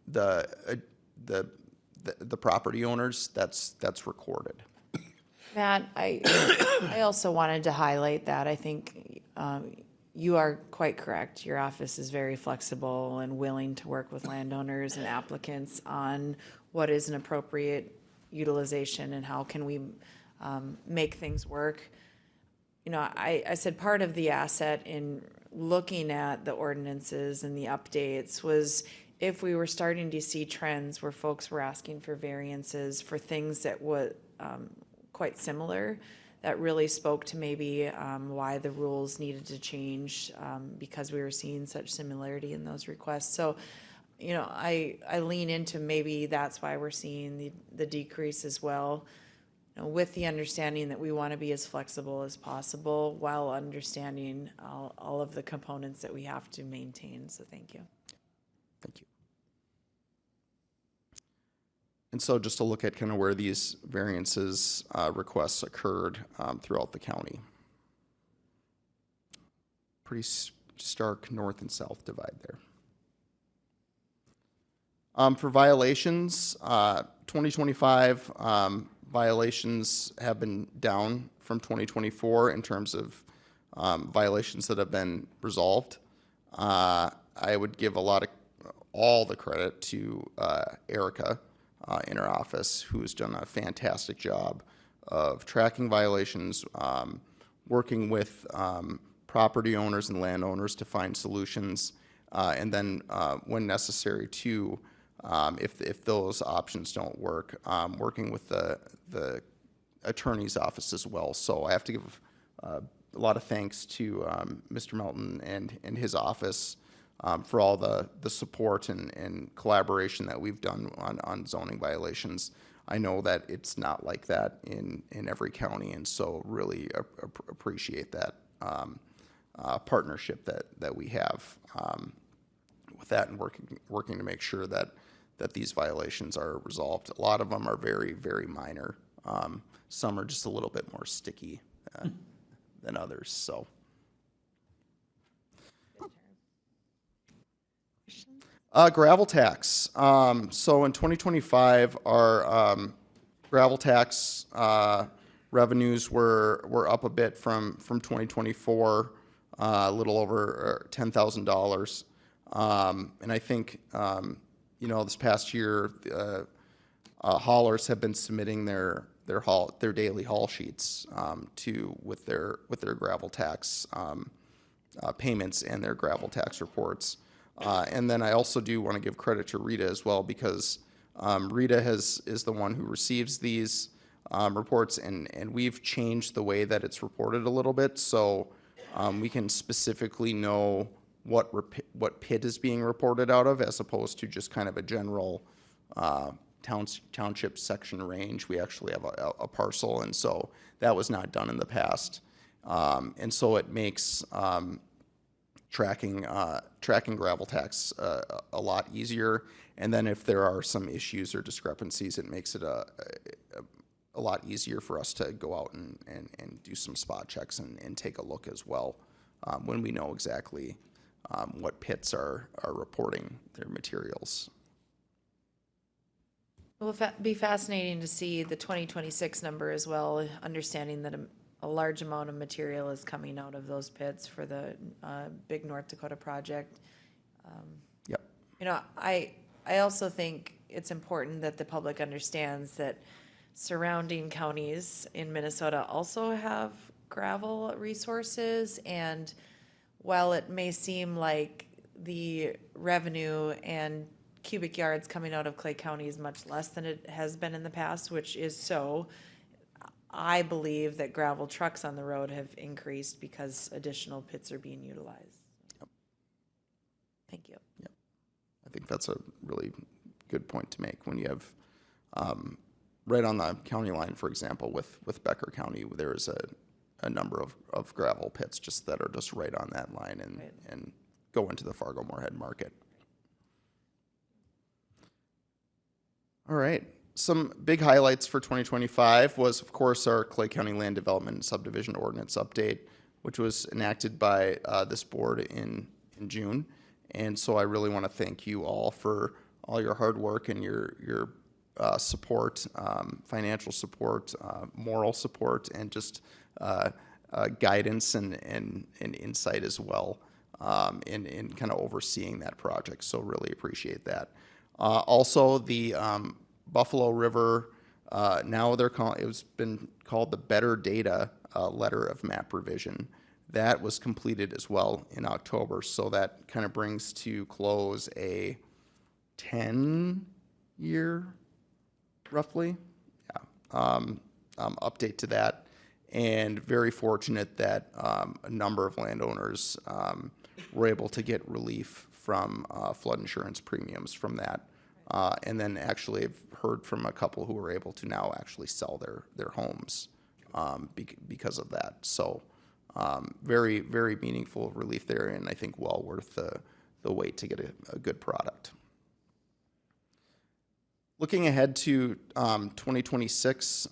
the property owners that's recorded. Matt, I also wanted to highlight that. I think you are quite correct. Your office is very flexible and willing to work with landowners and applicants on what is an appropriate utilization and how can we make things work. You know, I said part of the asset in looking at the ordinances and the updates was if we were starting to see trends where folks were asking for variances for things that were quite similar, that really spoke to maybe why the rules needed to change because we were seeing such similarity in those requests. So, you know, I lean into maybe that's why we're seeing the decrease as well, you know, with the understanding that we want to be as flexible as possible while understanding all of the components that we have to maintain. So thank you. Thank you. And so just to look at kind of where these variances requests occurred throughout the county. Pretty stark north and south divide there. For violations, 2025 violations have been down from 2024 in terms of violations that have been resolved. I would give all the credit to Erica in our office who's done a fantastic job of tracking violations, working with property owners and landowners to find solutions, and then when necessary to, if those options don't work, working with the attorney's office as well. So I have to give a lot of thanks to Mr. Melton and his office for all the support and collaboration that we've done on zoning violations. I know that it's not like that in every county, and so really appreciate that partnership that we have with that, and working to make sure that these violations are resolved. A lot of them are very, very minor. Some are just a little bit more sticky than others. So. Gravel tax. So in 2025, our gravel tax revenues were up a bit from 2024, a little over $10,000. And I think, this past year, haulers have been submitting their daily haul sheets with their gravel tax payments and their gravel tax reports. And then I also do want to give credit to Rita as well, because Rita is the one who receives these reports, and we've changed the way that it's reported a little bit, so we can specifically know what pit is being reported out of, as opposed to just kind of a general township section range. We actually have a parcel, and so that was not done in the past. And so it makes tracking gravel tax a lot easier. And then if there are some issues or discrepancies, it makes it a lot easier for us to go out and do some spot checks and take a look as well, when we know exactly what pits are reporting their materials. It will be fascinating to see the 2026 number as well, understanding that a large amount of material is coming out of those pits for the big North Dakota project. Yep. I also think it's important that the public understands that surrounding counties in Minnesota also have gravel resources, and while it may seem like the revenue and cubic yards coming out of Clay County is much less than it has been in the past, which is so, I believe that gravel trucks on the road have increased because additional pits are being utilized. Yep. Thank you. Yep. I think that's a really good point to make. When you have right on the county line, for example, with Becker County, there is a number of gravel pits just that are just right on that line and go into the Fargo Moorhead market. All right. Some big highlights for 2025 was, of course, our Clay County Land Development and Subdivision Ordinance update, which was enacted by this board in June. And so I really want to thank you all for all your hard work and your support, financial support, moral support, and just guidance and insight as well in kind of overseeing that project. So really appreciate that. Also, the Buffalo River, now it's been called the Better Data Letter of Map Revision. That was completed as well in October, so that kind of brings to close a 10-year, roughly, update to that. And very fortunate that a number of landowners were able to get relief from flood insurance premiums from that. And then actually I've heard from a couple who were able to now actually sell their homes because of that. So very, very meaningful relief there, and I think well worth the wait to get a good product. Looking ahead to 2026,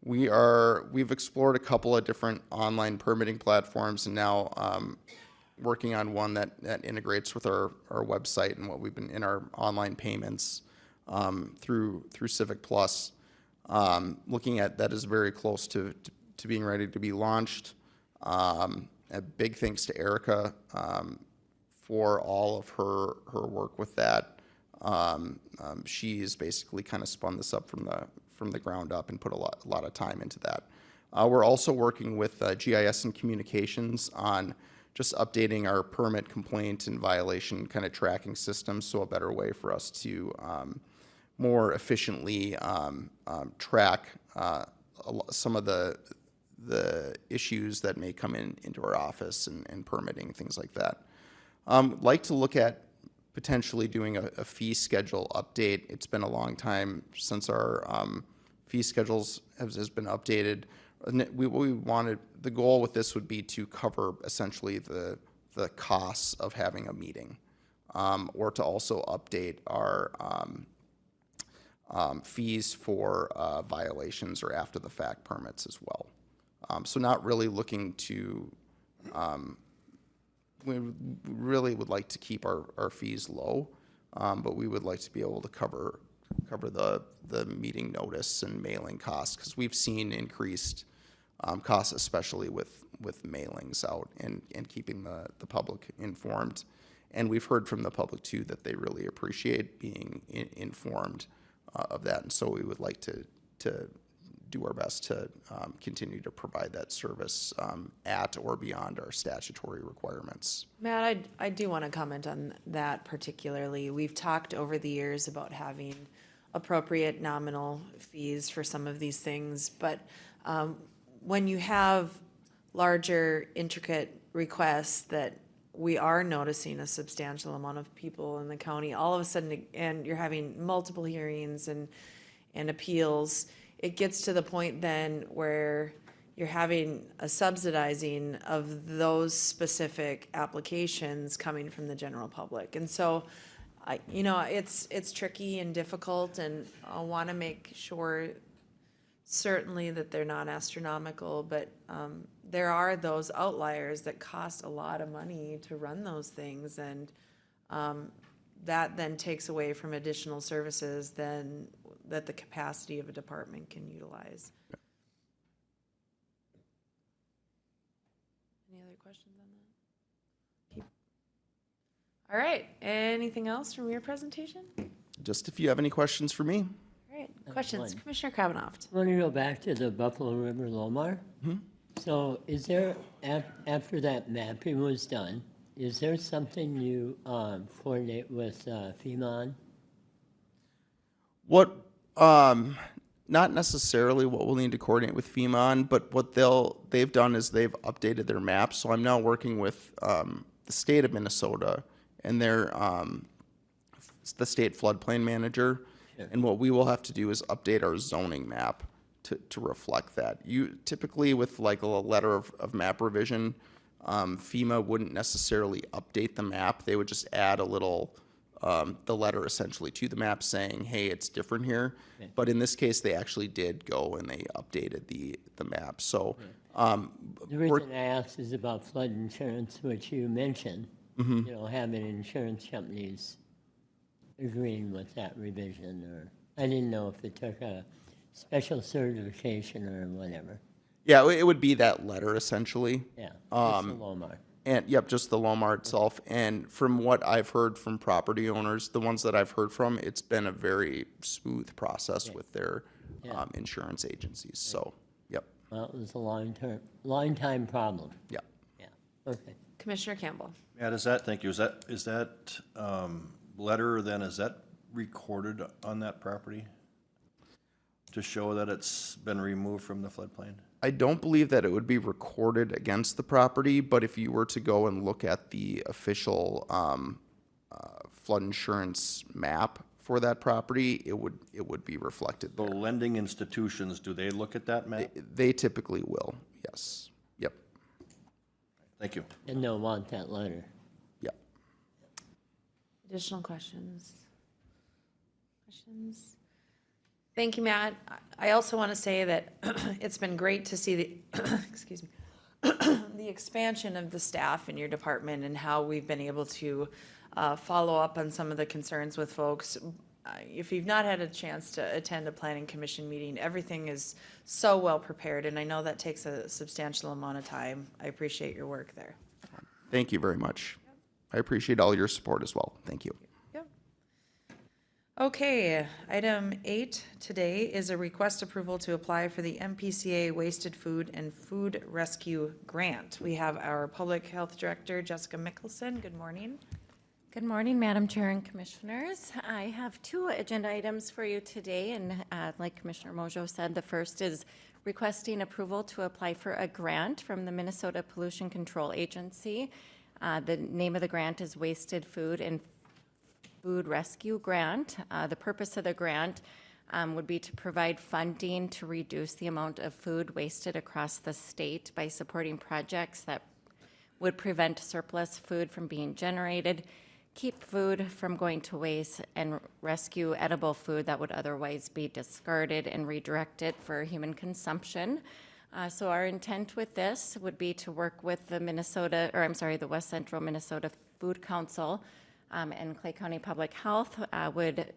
we've explored a couple of different online permitting platforms, and now working on one that integrates with our website and what we've been in our online payments through Civic Plus. Looking at that is very close to being ready to be launched. A big thanks to Erica for all of her work with that. She's basically kind of spun this up from the ground up and put a lot of time into that. We're also working with GIS and Communications on just updating our permit complaint and violation kind of tracking system, so a better way for us to more efficiently track some of the issues that may come into our office and permitting, things like that. Like to look at potentially doing a fee schedule update. It's been a long time since our fee schedules has been updated. The goal with this would be to cover essentially the costs of having a meeting, or to also update our fees for violations or after the fact permits as well. So not really looking to, we really would like to keep our fees low, but we would like to be able to cover the meeting notice and mailing costs, because we've seen increased costs, especially with mailings out and keeping the public informed. And we've heard from the public too that they really appreciate being informed of that. And so we would like to do our best to continue to provide that service at or beyond our statutory requirements. Matt, I do want to comment on that particularly. We've talked over the years about having appropriate nominal fees for some of these things, but when you have larger, intricate requests that we are noticing a substantial amount of people in the county, all of a sudden, and you're having multiple hearings and appeals, it gets to the point then where you're having a subsidizing of those specific applications coming from the general public. And so, it's tricky and difficult, and I want to make sure certainly that they're not astronomical, but there are those outliers that cost a lot of money to run those things, and that then takes away from additional services then that the capacity of a department can utilize. Any other questions on that? All right, anything else from your presentation? Just if you have any questions for me. All right, questions, Commissioner Kravinoff. I want to go back to the Buffalo River Lomar. So is there, after that mapping was done, is there something you coordinate with FEMA on? What, not necessarily what we'll need to coordinate with FEMA on, but what they've done is they've updated their maps. So I'm now working with the state of Minnesota and their the state floodplain manager. Sure. And what we will have to do is update our zoning map to reflect that. You typically, with like a letter of map revision, FEMA wouldn't necessarily update the map. They would just add a little, the letter essentially to the map saying, hey, it's different here. Okay. But in this case, they actually did go and they updated the map. So the reason I asked is about flood insurance, which you mentioned, having insurance companies agreeing with that revision, or I didn't know if it took a special certification or whatever. Yeah, it would be that letter essentially. Yeah, just the Lomar. And yep, just the Lomar itself. And from what I've heard from property owners, the ones that I've heard from, it's been a very smooth process with their insurance agencies. So, yep. Well, it was a long time problem. Yeah. Yeah. Okay. Commissioner Campbell. Matt, thank you. Is that letter then, is that recorded on that property to show that it's been removed from the floodplain? I don't believe that it would be recorded against the property, but if you were to go and look at the official flood insurance map for that property, it would be reflected there. The lending institutions, do they look at that map? They typically will, yes. Yep. Thank you. And they'll want that letter. Yep. Additional questions? Thank you, Matt. I also want to say that it's been great to see the, excuse me, the expansion of the staff in your department and how we've been able to follow up on some of the concerns with folks. If you've not had a chance to attend a planning commission meeting, everything is so well prepared, and I know that takes a substantial amount of time. I appreciate your work there. Thank you very much. I appreciate all your support as well. Thank you. Yep. Okay, item 8 today is a request approval to apply for the MPCA Wasted Food and Food Rescue Grant. We have our Public Health Director, Jessica Mickelson. Good morning. Good morning, Madam Chair and Commissioners. I have 2 agenda items for you today, and like Commissioner Mongeau said, the first is requesting approval to apply for a grant from the Minnesota Pollution Control Agency. The name of the grant is Wasted Food and Food Rescue Grant. The purpose of the grant would be to provide funding to reduce the amount of food wasted across the state by supporting projects that would prevent surplus food from being generated, keep food from going to waste, and rescue edible food that would otherwise be discarded and redirected for human consumption. So our intent with this would be to work with the the West Central Minnesota Food Council and Clay County Public Health would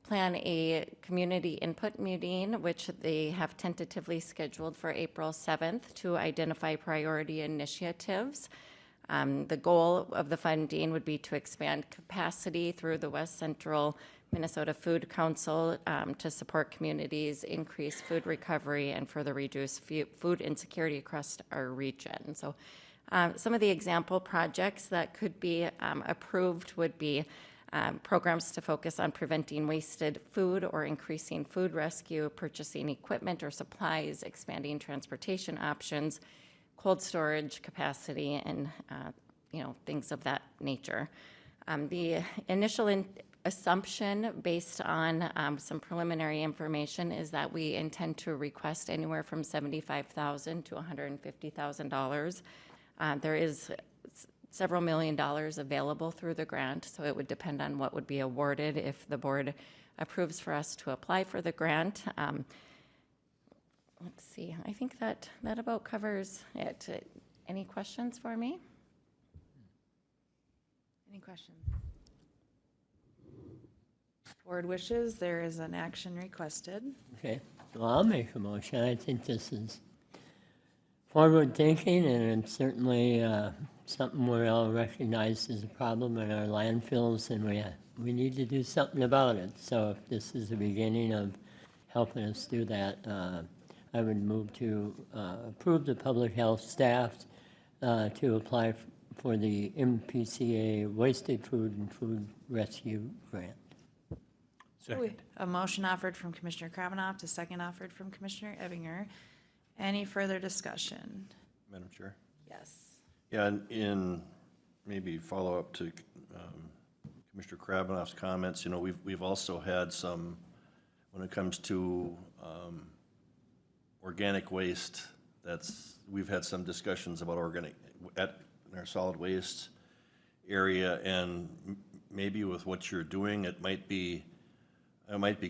plan a community input meeting, which they have tentatively scheduled for April 7th to identify priority initiatives. The goal of the funding would be to expand capacity through the West Central Minnesota Food Council to support communities, increase food recovery, and further reduce food insecurity across our region. So some of the example projects that could be approved would be programs to focus on preventing wasted food or increasing food rescue, purchasing equipment or supplies, expanding transportation options, cold storage capacity, and things of that nature. The initial assumption based on some preliminary information is that we intend to request anywhere from $75,000 to $150,000. There is several $million available through the grant, so it would depend on what would be awarded if the board approves for us to apply for the grant. Let's see, I think that about covers it. Any questions for me? Any questions? Board wishes, there is an action requested. Okay, well, I'll make a motion. I think this is forward thinking, and it's certainly something we all recognize as a problem in our landfills, and we need to do something about it. So if this is the beginning of helping us do that, I would move to approve the public health staff to apply for the MPCA Wasted Food and Food Rescue Grant. Second. A motion offered from Commissioner Kravinoff, a second offered from Commissioner Ebinger. Any further discussion? Madam Chair? Yes. Yeah, and in maybe follow up to Commissioner Kravinoff's comments, we've also had some, when it comes to organic waste, we've had some discussions about organic in our solid waste area, and maybe with what you're doing, it might be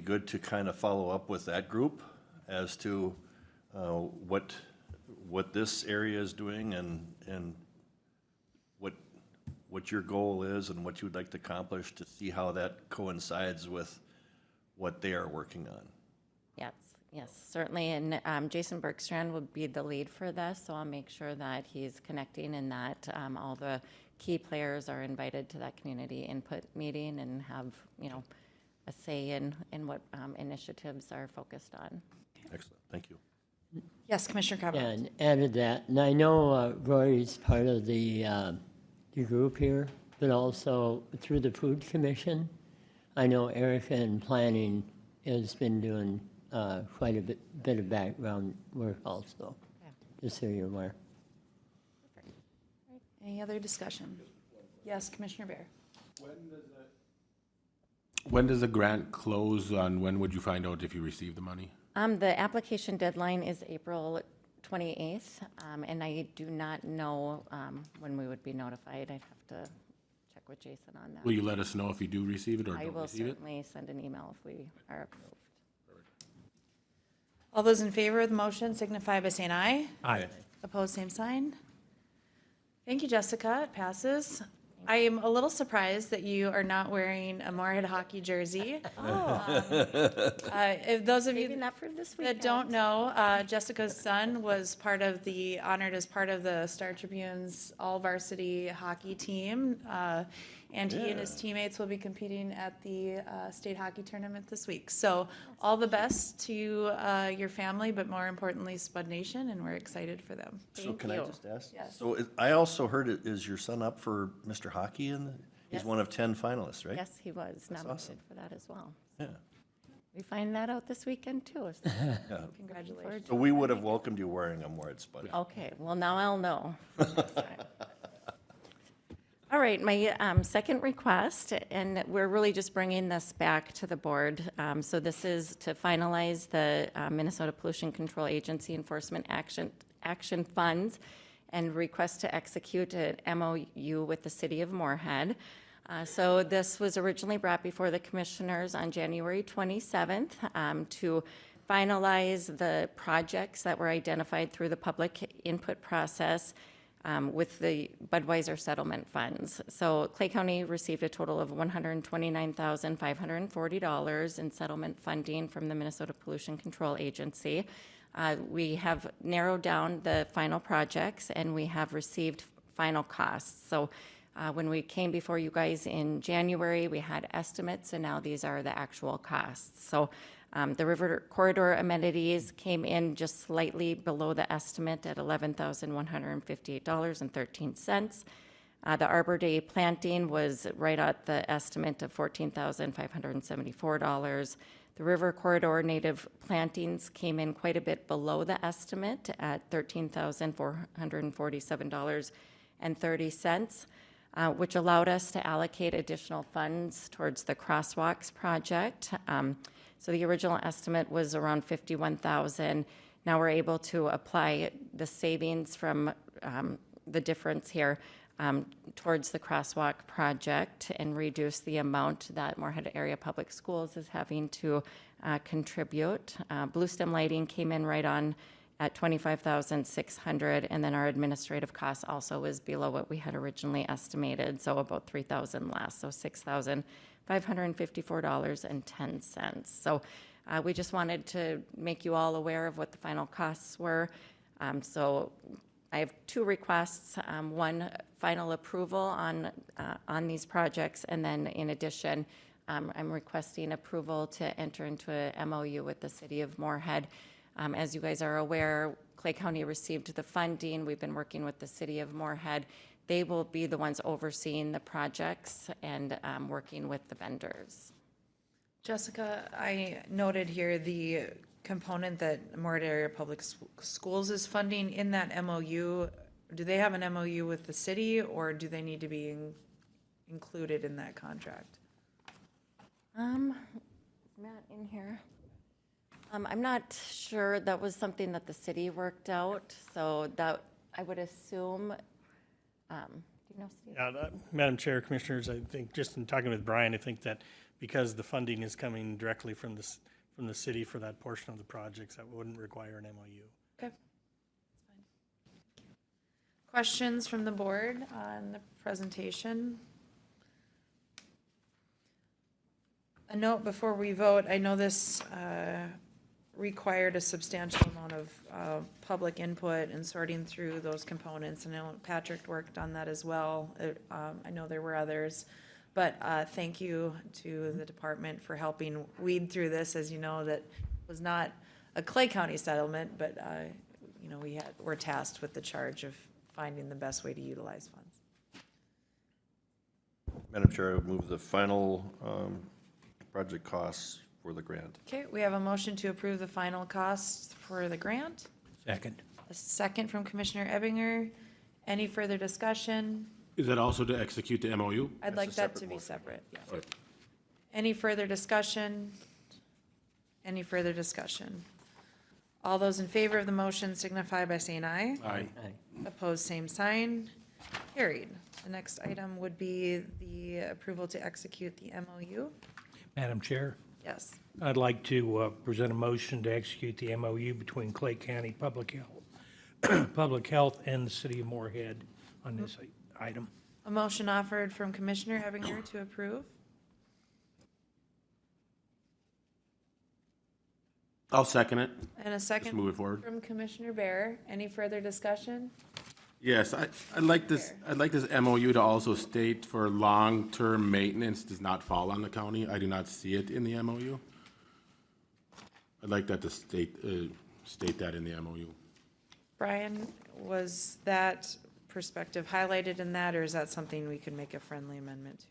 good to kind of follow up with that group as to what this area is doing and what your goal is and what you would like to accomplish, to see how that coincides with what they are working on. Yes, certainly, and Jason Bergstrand would be the lead for this, so I'll make sure that he's connecting and that all the key players are invited to that community input meeting and have, a say in what initiatives are focused on. Excellent, thank you. Yes, Commissioner Kravinoff. Yeah, and added that, and I know Roy's part of the group here, but also through the Food Commission, I know Erica in planning has been doing quite a bit of background work also, just so you're aware. Any other discussion? Yes, Commissioner Bear. When does the grant close on, when would you find out if you receive the money? The application deadline is April 28th, and I do not know when we would be notified. I'd have to check with Jason on that. Will you let us know if you do receive it or I don't will receive it? certainly send an email if we are approved. All those in favor of the motion signify by saying aye. Aye. Opposed, same sign. Thank you, Jessica. It passes. I am a little surprised that you are not wearing a Moorhead hockey jersey. If those of you Maybe not for this that weekend. don't know, Jessica's son was honored as part of the Star Tribune's all-varsity hockey team and he and his teammates will be competing at the state hockey tournament this week. So all the best to your family, but more importantly, Spud Nation, and we're excited for them. So can I just ask? Yes. So I also heard, is your son up for Mr. Hockey? And he's Yes. one of 10 finalists, right? Yes, he was That's nominated awesome. for that as well. Yeah. We find that out this weekend too. So Yeah. Congratulations. So we would have welcomed you wearing them where it's Spud. Okay, well, now I'll know. All right, my second request, and we're really just bringing this back to the board. So this is to finalize the Minnesota Pollution Control Agency Enforcement Action Funds and request to execute an MOU with the city of Moorhead. So this was originally brought before the commissioners on January 27th to finalize the projects that were identified through the public input process with the Budweiser settlement funds. So Clay County received a total of $129,540 in settlement funding from the Minnesota Pollution Control Agency. We have narrowed down the final projects and we have received final costs. So when we came before you guys in January, we had estimates and now these are the actual costs. So the river corridor amenities came in just slightly below the estimate at $11,158.13. The Arbor Day planting was right at the estimate of $14,574. The river corridor native plantings came in quite a bit below the estimate at $13,447.30, which allowed us to allocate additional funds towards the crosswalks project. So the original estimate was around $51,000. Now we're able to apply the savings from the difference here towards the crosswalk project and reduce the amount that Moorhead Area Public Schools is having to contribute. Blue Stem Lighting came in right on at $25,600, and then our administrative costs also was below what we had originally estimated, so about $3,000 less, so $6,554.10. So we just wanted to make you all aware of what the final costs were. So I have two requests, one final approval on these projects, and then in addition, I'm requesting approval to enter into a MOU with the city of Moorhead. As you guys are aware, Clay County received the funding. We've been working with the city of Moorhead. They will be the ones overseeing the projects and working with the vendors. Jessica, I noted here the component that Moorhead Area Public Schools is funding in that MOU. Do they have an MOU with the city, or do they need to be included in that contract? Matt in here. I'm not sure. That was something that the city worked out, so that I would assume. Do you know, Steve? Yeah, Madam Chair, Commissioners, I think just in talking with Brian, I think that because the funding is coming directly from the city for that portion of the projects, that wouldn't require an MOU. Okay. Questions from the board on the presentation? A note before we vote, I know this required a substantial amount of public input and sorting through those components. I know Patrick worked on that as well. I know there were others, but thank you to the department for helping weed through this. As you know, that was not a Clay County settlement, but you know, we're tasked with the charge of finding the best way to utilize funds. Madam Chair, I would move the final project costs for the grant. Okay, we have a motion to approve the final costs for the grant. Second. A second from Commissioner Ebinger. Any further discussion? Is that also to execute the MOU? I'd like that to be separate. Yeah. Any further discussion? Any further discussion? All those in favor of the motion signify by saying aye. Aye. Opposed, same sign. Carried. The next item would be the approval to execute the MOU. Madam Chair, Yes. I'd like to present a motion to execute the MOU between Clay County Public Health and the city of Moorhead on this item. A motion offered from Commissioner Ebinger to approve. I'll second it. And a second move it forward. from Commissioner Bear. Any further discussion? Yes, I'd like this MOU to also state for long-term maintenance does not fall on the county. I do not see it in the MOU. I'd like that to state that in the MOU. Brian, was that perspective highlighted in that, or is that something we could make a friendly amendment to?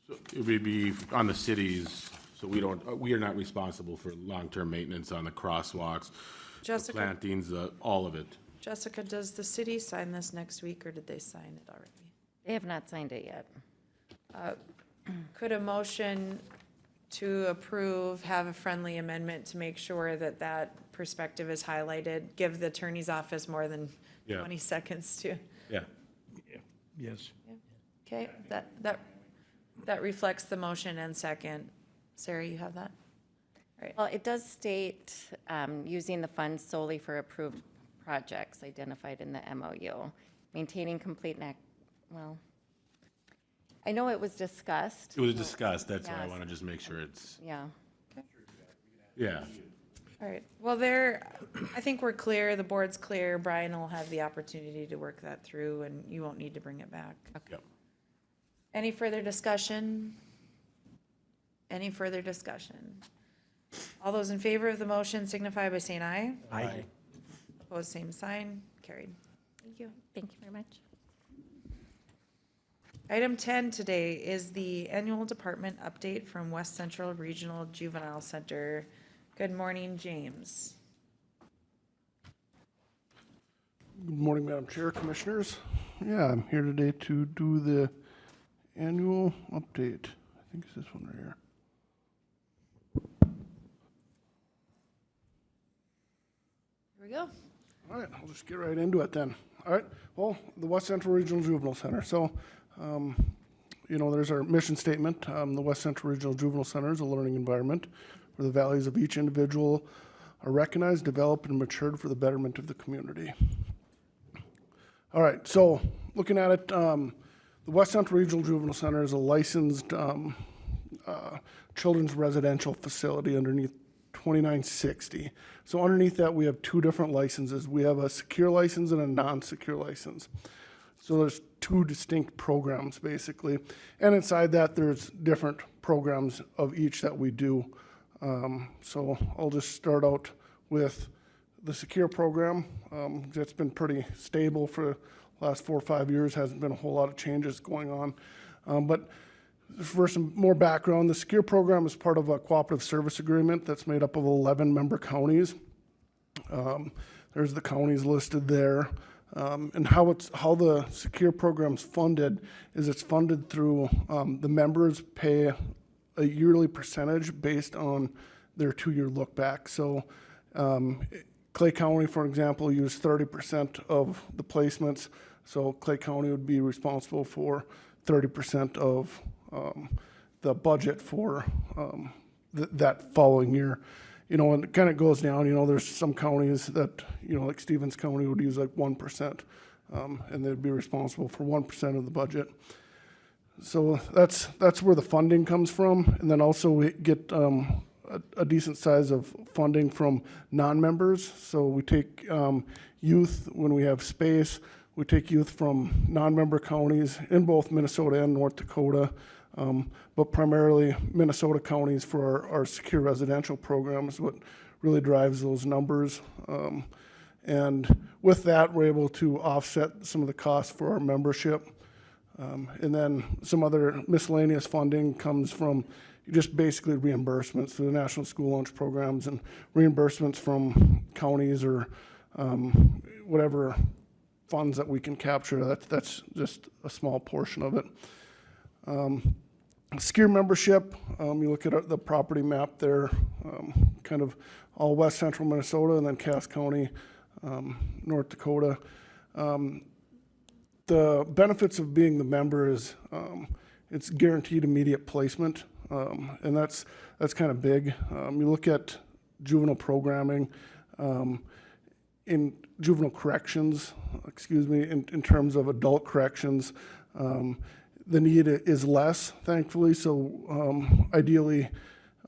So it would be on the cities, so we are not responsible for long-term maintenance on the crosswalks, the Jessica? plantings, all of it. Jessica, does the city sign this next week, or did they sign it already? They have not signed it yet. Could a motion to approve have a friendly amendment to make sure that that perspective is highlighted? Give the attorney's office more than Yeah. 20 seconds to, Yeah. Yes. okay, that reflects the motion and second. Sarah, you have that? All right. Well, it does state using the funds solely for approved projects identified in the MOU, maintaining complete well, I know it was discussed. It was discussed, that's why I Yes. want to just make sure it's, Yeah. yeah. All right, well, I think we're clear, the board's clear. Brian will have the opportunity to work that through, and you won't need to bring it back. Yep. Any further discussion? Any further discussion? All those in favor of the motion signify by saying aye. Aye. Opposed, same sign, carried. Thank you. Thank you very much. Item 10 today is the annual department update from West Central Regional Juvenile Center. Good morning, James. Good morning, Madam Chair, Commissioners. Yeah, I'm here today to do the annual update. I think it's this one right here. Here we go. All right, I'll just get right into it then. All right, well, the West Central Regional Juvenile Center. So, there's our mission statement. The West Central Regional Juvenile Center is a learning environment where the values of each individual are recognized, developed, and matured for the betterment of the community. All right, so looking at it, the West Central Regional Juvenile Center is a licensed children's residential facility underneath 2960. So underneath that, we have two different licenses. We have a secure license and a non-secure license. So there's two distinct programs, basically. And inside that, there's different programs of each that we do. So I'll just start out with the secure program. That's been pretty stable for the last 4 or 5 years. Hasn't been a whole lot of changes going on. But for some more background, the secure program is part of a cooperative service agreement that's made up of 11 member counties. There's the counties listed there. And how the secure program's funded is it's funded through the members pay a yearly percentage based on their 2-year look back. So Clay County, for example, used 30% of the placements. So Clay County would be responsible for 30% of the budget for that following year. And it kind of goes down, there's some counties that, like Stevens County would use like 1%, and they'd be responsible for 1% of the budget. So that's where the funding comes from. And then also we get a decent size of funding from non-members. So we take youth when we have space. We take youth from non-member counties in both Minnesota and North Dakota, but primarily Minnesota counties for our secure residential program is what really drives those numbers. And with that, we're able to offset some of the costs for our membership. And then some other miscellaneous funding comes from just basically reimbursements through the National School Lunch Programs and reimbursements from counties or whatever funds that we can capture. That's just a small portion of it. Secure membership, you look at the property map there, kind of all west central Minnesota and then Cass County, North Dakota. The benefits of being the member is it's guaranteed immediate placement, and that's kind of big. You look at juvenile programming, in juvenile corrections, in terms of adult corrections, the need is less, thankfully, so ideally,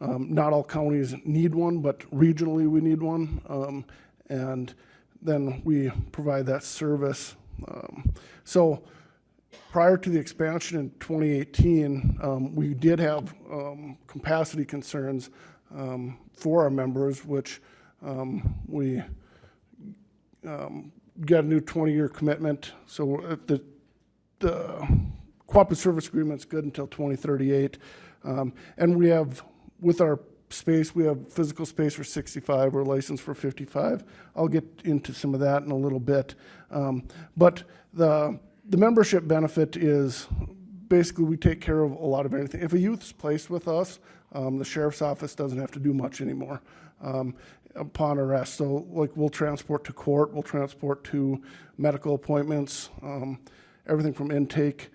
not all counties need one, but regionally we need one, and then we provide that service. So prior to the expansion in 2018, we did have capacity concerns for our members, which we got a new 20-year commitment. So the cooperative service agreement's good until 2038. And we have, with our space, we have physical space for 65, we're licensed for 55. I'll get into some of that in a little bit. But the membership benefit is basically we take care of a lot of everything. If a youth's placed with us, the sheriff's office doesn't have to do much anymore upon arrest. So like we'll transport to court, we'll transport to medical appointments, everything from intake.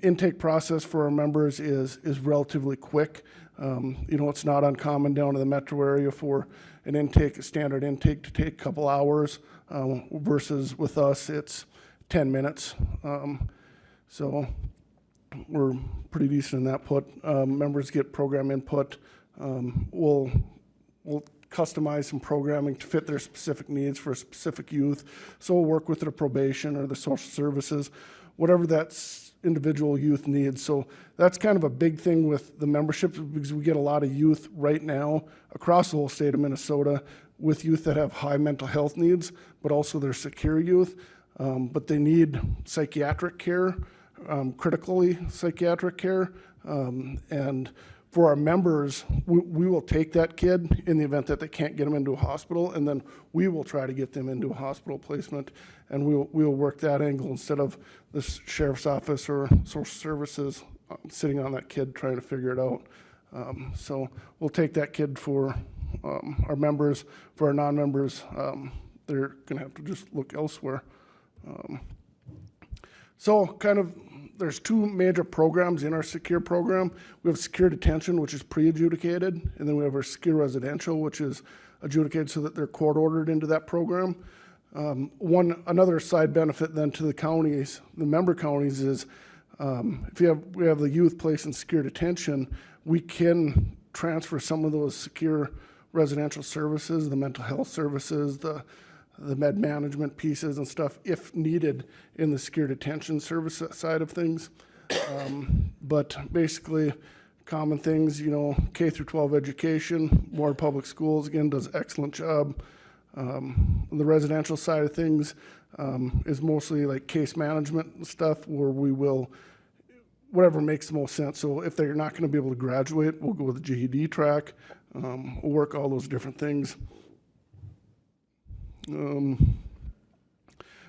Intake process for our members is relatively quick. It's not uncommon down in the metro area for an intake, a standard intake, to take a couple hours, versus with us it's 10 minutes. So we're pretty decent in that put. Members get program input. We'll customize some programming to fit their specific needs for a specific youth. So we'll work with their probation or the social services, whatever that individual youth needs. So that's kind of a big thing with the membership, because we get a lot of youth right now across the whole state of Minnesota with youth that have high mental health needs, but also they're secure youth, but they need psychiatric care, critically psychiatric care, and for our members, we will take that kid in the event that they can't get them into a hospital, and then we will try to get them into a hospital placement, and we'll work that angle instead of the sheriff's office or social services sitting on that kid trying to figure it out. So we'll take that kid for our members. For our non-members, they're gonna have to just look elsewhere. So kind of, there's two major programs in our secure program. We have secure detention, which is pre-adjudicated, and then we have our secure residential, which is adjudicated so that they're court ordered into that program. Another side benefit then to the counties, the member counties, is if we have the youth placed in secure detention, we can transfer some of those secure residential services, the mental health services, the med management pieces and stuff, if needed, in the secure detention service side of things. But basically, common things, K through 12 education, Moorhead Public Schools, again, does excellent job. The residential side of things is mostly like case management and stuff, where we will, whatever makes the most sense. So if they're not gonna be able to graduate, we'll go with the GED track, we'll work all those different things.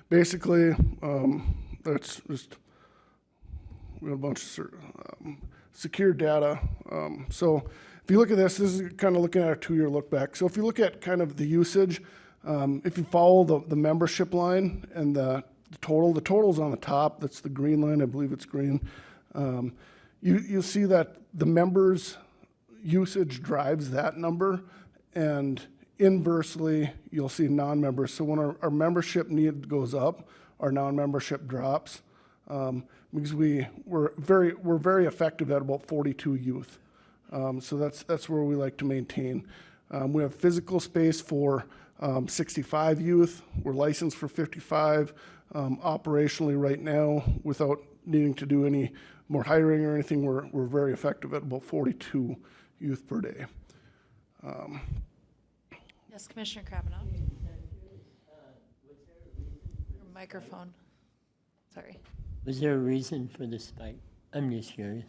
Basically, that's just, we have a bunch of secure data. So if you look at this is kind of looking at a 2-year look back. So if you look at kind of the usage, if you follow the membership line and the total's on the top, that's the green line, I believe it's green. You'll see that the members' usage drives that number, and inversely, you'll see non-members. So when our membership need goes up, our non-membership drops, because we're very effective at about 42 youth. So that's where we like to maintain. We have physical space for 65 youth. We're licensed for 55. Operationally right now, without needing to do any more hiring or anything, we're very effective at about 42 youth per day. Yes, Commissioner Krabbenhoft. Your microphone. Sorry. Was there a reason for the spike? I'm just curious.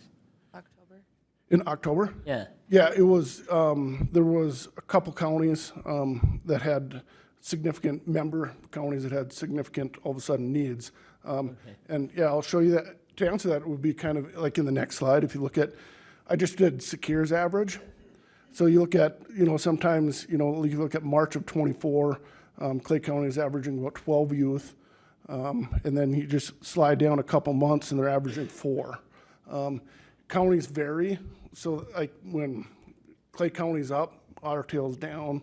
October. In October? Yeah. Yeah, it was, there was a couple counties that had significant member counties that had significant, all of a sudden, needs. And yeah, I'll show you that. To answer that, it would be kind of like in the next slide. If you look at, I just did Secure's average. So you look at, sometimes, you look at March of 24, Clay County is averaging about 12 youth. And then you just slide down a couple months and they're averaging 4. Counties vary. So like when Clay County's up, Otter Tail's down.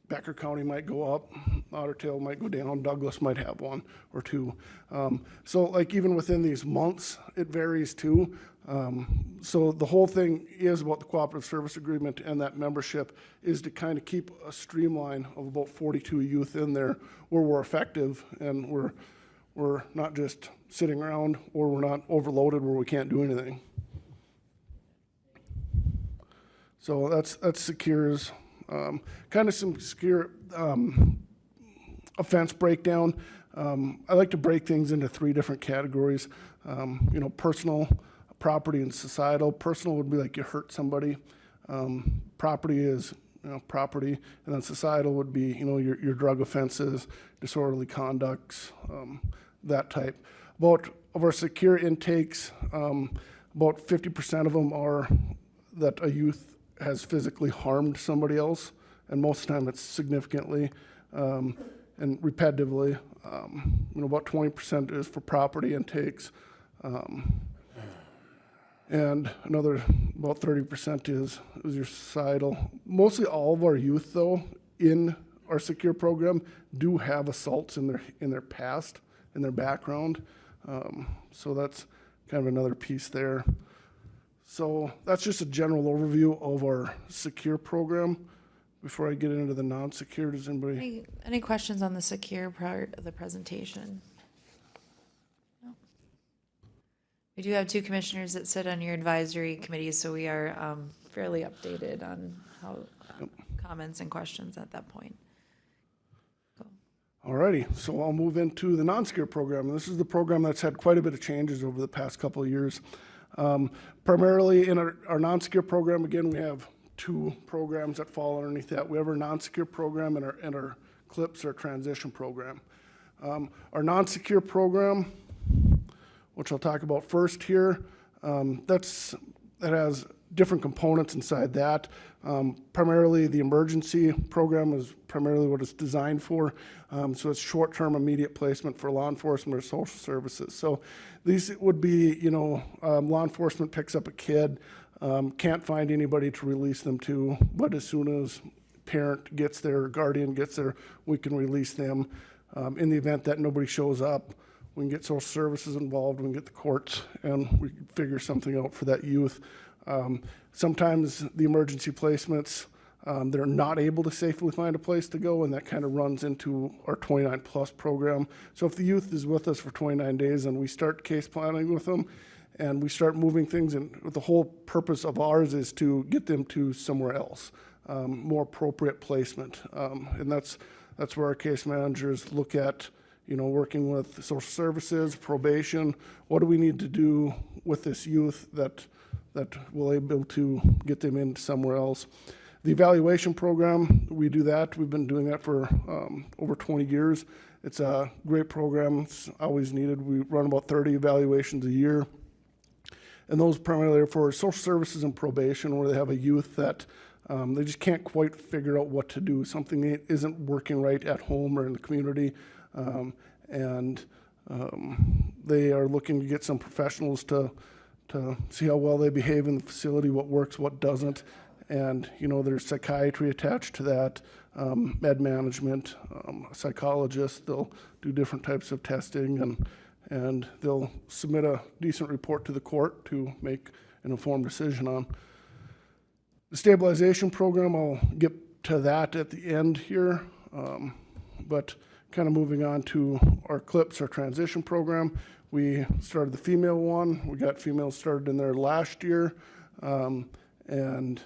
Becker County might go up, Otter Tail might go down, Douglas might have one or two. So like even within these months, it varies too. So the whole thing is about the cooperative service agreement, and that membership is to kind of keep a streamline of about 42 youth in there where we're effective and we're not just sitting around, or we're not overloaded where we can't do anything. So that's Secure's kind of some Secure offense breakdown. I like to break things into 3 different categories. Personal, property, and societal. Personal would be like you hurt somebody. Property is property, and then societal would be your drug offenses, disorderly conducts, that type. About of our Secure intakes, about 50% of them are that a youth has physically harmed somebody else, and most of the time it's significantly and repetitively. About 20% is for property intakes, and another about 30% is your societal. Mostly all of our youth, though, in our Secure program do have assaults in their past, in their background. So that's kind of another piece there. So that's just a general overview of our Secure program. Before I get into the non-secure, does anybody? Any questions on the Secure part of the presentation? No. We do have 2 commissioners that sit on your advisory committee, so we are fairly updated on how comments and questions at that point. Alrighty, so I'll move into the non-secure program. And this is the program that's had quite a bit of changes over the past couple of years. Primarily in our non-secure program, again, we have 2 programs that fall underneath that. We have our non-secure program and our CLIPS, our transition program. Our non-secure program, which I'll talk about first here, that has different components inside that. Primarily the emergency program is primarily what it's designed for. So it's short-term immediate placement for law enforcement or social services. So these would be, law enforcement picks up a kid, can't find anybody to release them to, but as soon as parent gets there, guardian gets there, we can release them. In the event that nobody shows up, we can get social services involved, we can get the courts, and we can figure something out for that youth. Sometimes the emergency placements, they're not able to safely find a place to go, and that kind of runs into our 29 plus program. So if the youth is with us for 29 days and we start case planning with them and we start moving things, and the whole purpose of ours is to get them to somewhere else, more appropriate placement. And that's where our case managers look at, working with social services, probation. What do we need to do with this youth that will able to get them into somewhere else? The evaluation program, we do that. We've been doing that for over 20 years. It's a great program. It's always needed. We run about 30 evaluations a year. And those primarily are for social services and probation, where they have a youth that they just can't quite figure out what to do. Something isn't working right at home or in the community. And they are looking to get some professionals to see how well they behave in the facility, what works, what doesn't. And, there's psychiatry attached to that, med management, psychologists. They'll do different types of testing, and they'll submit a decent report to the court to make an informed decision on. The stabilization program, I'll get to that at the end here, but kind of moving on to our CLIPS, our transition program. We started the female one. We got females started in there last year, and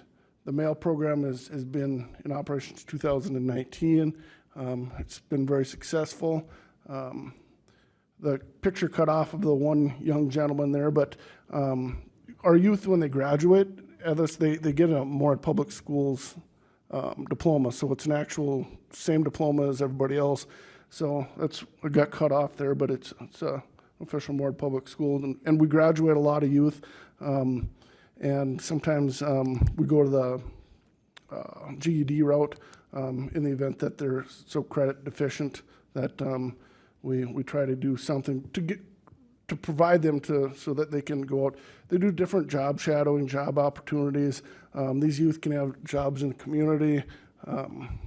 the male program has been in operation since 2019. It's been very successful. The picture cut off of the one young gentleman there, but our youth, when they graduate, they get a Moorhead Public Schools diploma, so it's an actual same diploma as everybody else. So it got cut off there, but it's a official Moorhead Public School, and we graduate a lot of youth. And sometimes we go to the GED route in the event that they're so credit deficient that we try to do something to provide them so that they can go out. They do different job shadowing, job opportunities. These youth can have jobs in the community.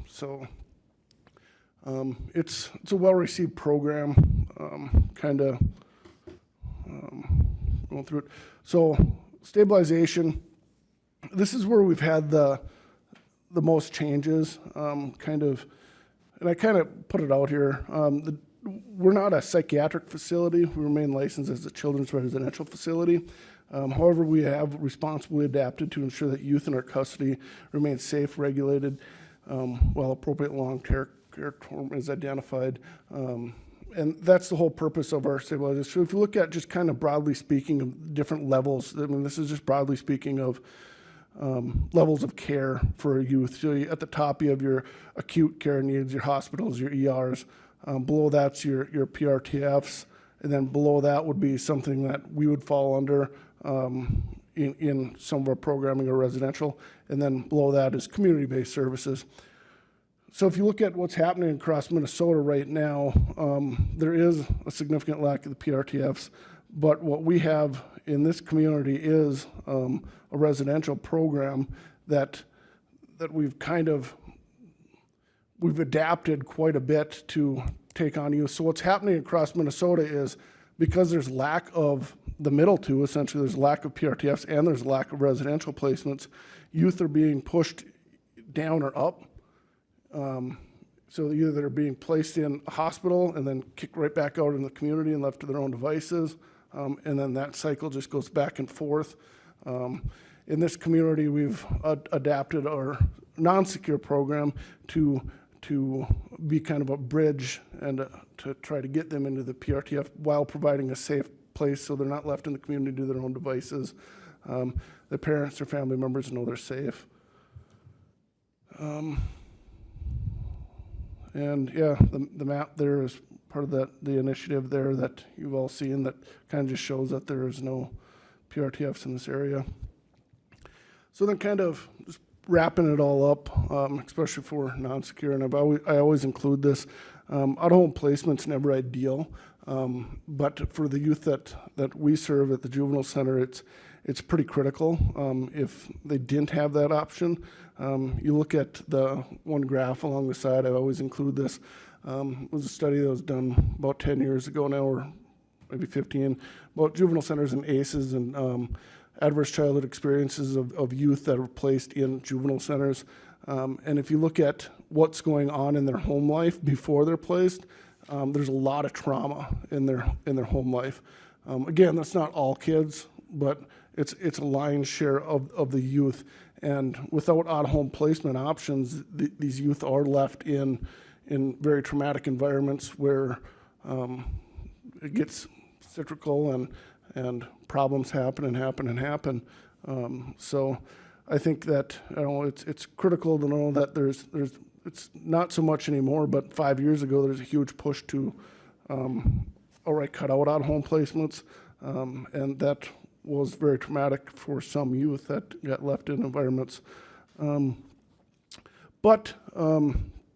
So It's a well-received program, kind of going through it. So stabilization, this is where we've had the most changes, kind of, and I kind of put it out here. We're not a psychiatric facility. We remain licensed as a children's residential facility. However, we have responsibly adapted to ensure that youth in our custody remain safe, regulated, while appropriate long-term care term is identified. And that's the whole purpose of our stabilization. So if you look at just kind of broadly speaking of different levels, I mean, this is just broadly speaking of levels of care for youth. So at the top, you have your acute care needs, your hospitals, your ERs. Below that's your PRTFs. And then below that would be something that we would fall under in some of our programming or residential. And then below that is community-based services. So if you look at what's happening across Minnesota right now, there is a significant lack of the PRTFs. But what we have in this community is a residential program that we've adapted quite a bit to take on youth. So what's happening across Minnesota is because there's lack of the middle two, essentially there's lack of PRTFs and there's lack of residential placements, youth are being pushed down or up. So either they're being placed in a hospital and then kicked right back out in the community and left to their own devices. And then that cycle just goes back and forth. In this community, we've adapted our non-secure program to be kind of a bridge and to try to get them into the PRTF while providing a safe place so they're not left in the community to do their own devices. Their parents, their family members know they're safe. And yeah, the map there is part of the initiative there that you've all seen that kind of just shows that there is no PRTFs in this area. So then kind of just wrapping it all up, especially for non-secure, and I always include this, out-of-home placement's never ideal, but for the youth that we serve at the juvenile center, it's pretty critical. If they didn't have that option, you look at the one graph along the side, I always include this. It was a study that was done about 10 years ago now, or maybe 15, about juvenile centers and ACEs and adverse childhood experiences of youth that are placed in juvenile centers. And if you look at what's going on in their home life before they're placed, there's a lot of trauma in their home life. Again, that's not all kids, but it's a lion's share of the youth. And without out-of-home placement options, these youth are left in very traumatic environments where it gets cyclical and problems happen. So I think that it's critical to know that it's not so much anymore, but 5 years ago there's a huge push to outright cut out out-of-home placements, and that was very traumatic for some youth that got left in environments. But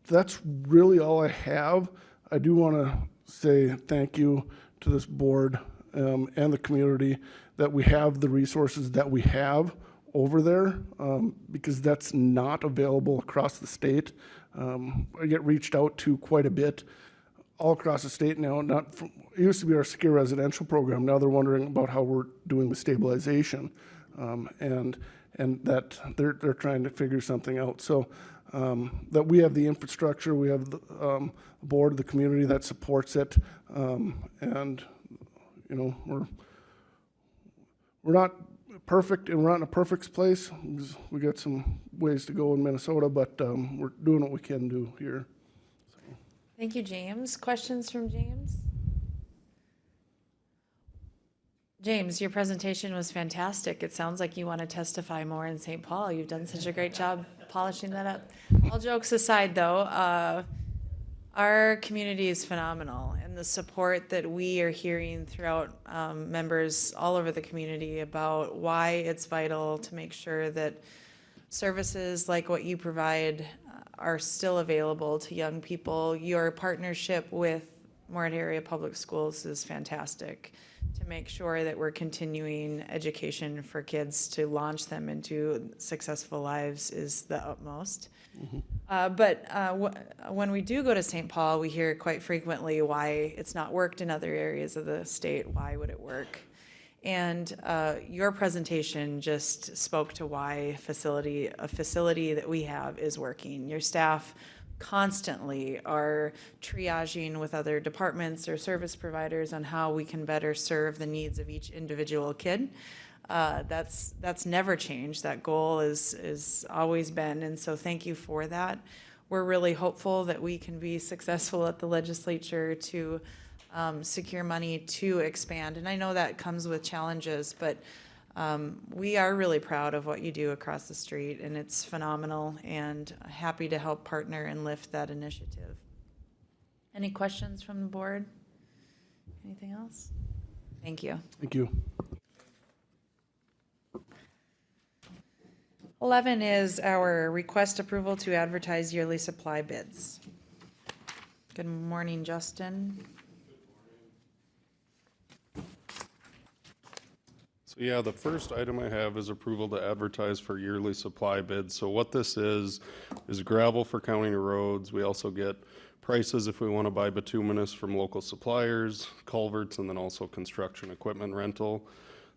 that's really all I have. I do want to say thank you to this board and the community that we have the resources that we have over there, because that's not available across the state. I get reached out to quite a bit all across the state now. It used to be our secure residential program. Now they're wondering about how we're doing the stabilization, and that they're trying to figure something out. So that we have the infrastructure, we have the board, the community that supports it, and we're not perfect, and we're not in a perfect place. We got some ways to go in Minnesota, but we're doing what we can do here. Thank you, James. Questions from James? James, your presentation was fantastic. It sounds like you want to testify more in St. Paul. You've done such a great job polishing that up. All jokes aside, though, our community is phenomenal, and the support that we are hearing throughout members all over the community about why it's vital to make sure that services like what you provide are still available to young people. Your partnership with Moorhead Area Public Schools is fantastic to make sure that we're continuing education for kids to launch them into successful lives is the utmost. When we do go to St. Paul, we hear quite frequently why it's not worked in other areas of the state. Why would it work? And your presentation just spoke to why a facility that we have is working. Your staff constantly are triaging with other departments or service providers on how we can better serve the needs of each individual kid. That's never changed. That goal is always been, and so thank you for that. We're really hopeful that we can be successful at the legislature to secure money to expand. And I know that comes with challenges, but we are really proud of what you do across the street, and it's phenomenal, and happy to help partner and lift that initiative. Any questions from the board? Anything else? Thank you. Thank you. 11 is our request approval to advertise yearly supply bids. Good morning, Justin. So yeah, the first item I have is approval to advertise for yearly supply bids. So what this is gravel for county roads. We also get prices if we want to buy bituminous from local suppliers, culverts, and then also construction equipment rental.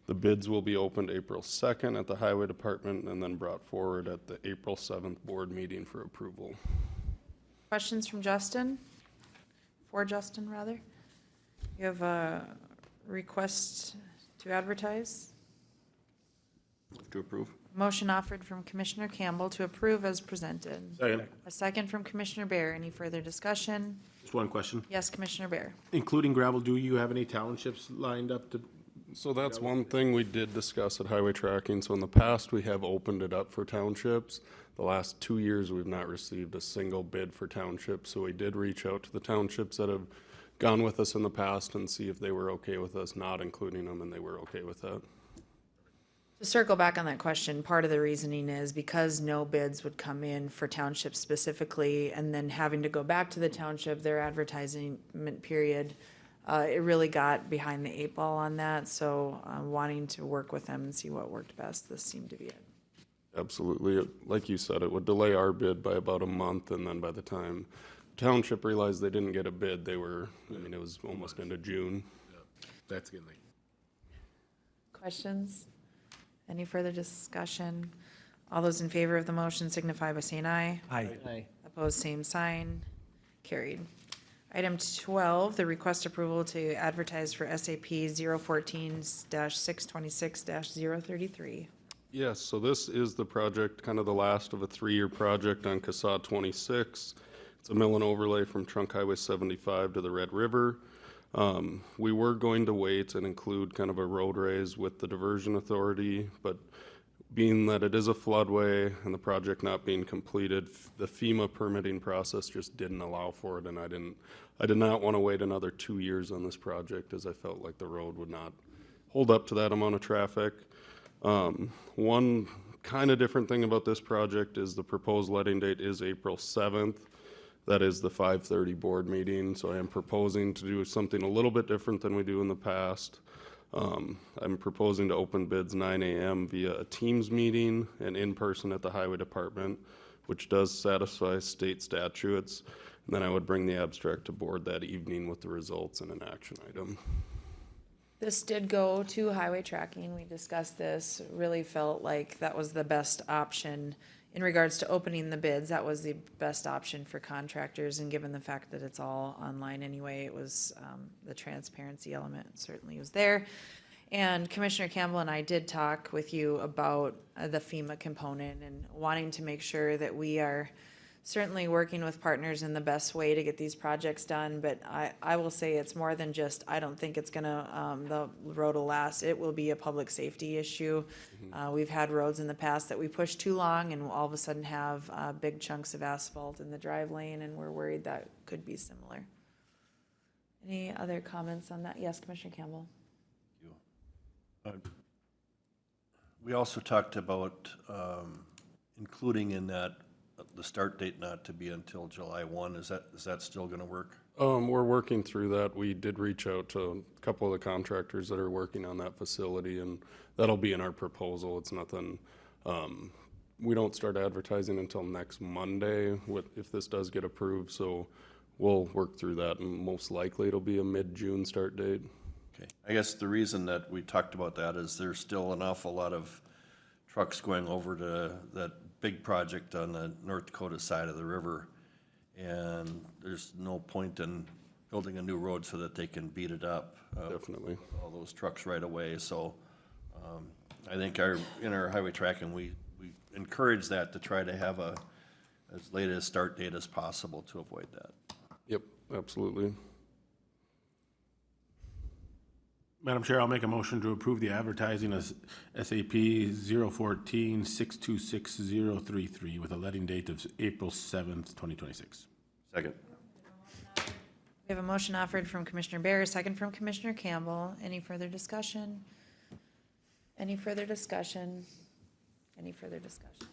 The bids will be opened April 2nd at the Highway Department and then brought forward at the April 7th board meeting for approval. Questions from Justin? For Justin, rather? You have a request to advertise? To approve. Motion offered from Commissioner Campbell to approve as presented. Second. A second from Commissioner Bear. Any further discussion? Just one question. Yes, Commissioner Bear. Including gravel, do you have any townships lined up to? So that's one thing we did discuss at Highway Tracking. So in the past, we have opened it up for townships. The last 2 years, we've not received a single bid for townships. So we did reach out to the townships that have gone with us in the past and see if they were okay with us not including them, and they were okay with that. To circle back on that question, part of the reasoning is because no bids would come in for townships specifically, and then having to go back to the township, their advertising period, it really got behind the 8 ball on that. So wanting to work with them and see what worked best, this seemed to be it. Absolutely. Like you said, it would delay our bid by about a month, and then by the time township realized they didn't get a bid, it was almost into June. That's good. Questions? Any further discussion? All those in favor of the motion signify by saying aye. Aye. Aye. Opposed, same sign. Carried. Item 12, the request approval to advertise for SAP 014-626-033. Yes, so this is the project, kind of the last of a 3-year project on CASA 26. It's a mill and overlay from Trunk Highway 75 to the Red River. We were going to wait and include kind of a road raise with the diversion authority, but being that it is a floodway and the project not being completed, the FEMA permitting process just didn't allow for it, and I did not want to wait another 2 years on this project, as I felt like the road would not hold up to that amount of traffic. One kind of different thing about this project is the proposed letting date is April 7th. That is the 5:30 board meeting, so I am proposing to do something a little bit different than we do in the past. I'm proposing to open bids 9 a.m. via a Teams meeting and in person at the Highway Department, which does satisfy state statutes. And then I would bring the abstract to board that evening with the results and an action item. This did go to highway tracking. We discussed this, really felt like that was the best option in regards to opening the bids. That was the best option for contractors, and given the fact that it's all online anyway, it was the transparency element certainly was there. And Commissioner Campbell and I did talk with you about the FEMA component and wanting to make sure that we are certainly working with partners in the best way to get these projects done. But I will say it's more than just, I don't think it's gonna, the road will last. It will be a public safety issue. We've had roads in the past that we push too long and all of a sudden have big chunks of asphalt in the drive lane, and we're worried that could be similar. Any other comments on that? Yes, Commissioner Campbell. We also talked about including in that the start date not to be until July 1. Is that still going to work? We're working through that. We did reach out to a couple of the contractors that are working on that facility, and that'll be in our proposal. It's nothing, we don't start advertising until next Monday if this does get approved, so we'll work through that, and most likely it'll be a mid-June start date. Okay. I guess the reason that we talked about that is there's still an awful lot of trucks going over to that big project on the North Dakota side of the river. And there's no point in building a new road so that they can beat it up. Definitely. All those trucks right away. So I think in our highway tracking, we encourage that to try to have as late a start date as possible to avoid that. Yep, absolutely. Madam Chair, I'll make a motion to approve the advertising as SAP 014-626-033 with a letting date of April 7th, 2026. Second. We have a motion offered from Commissioner Bear, a second from Commissioner Campbell. Any further discussion? Any further discussion? Any further discussion?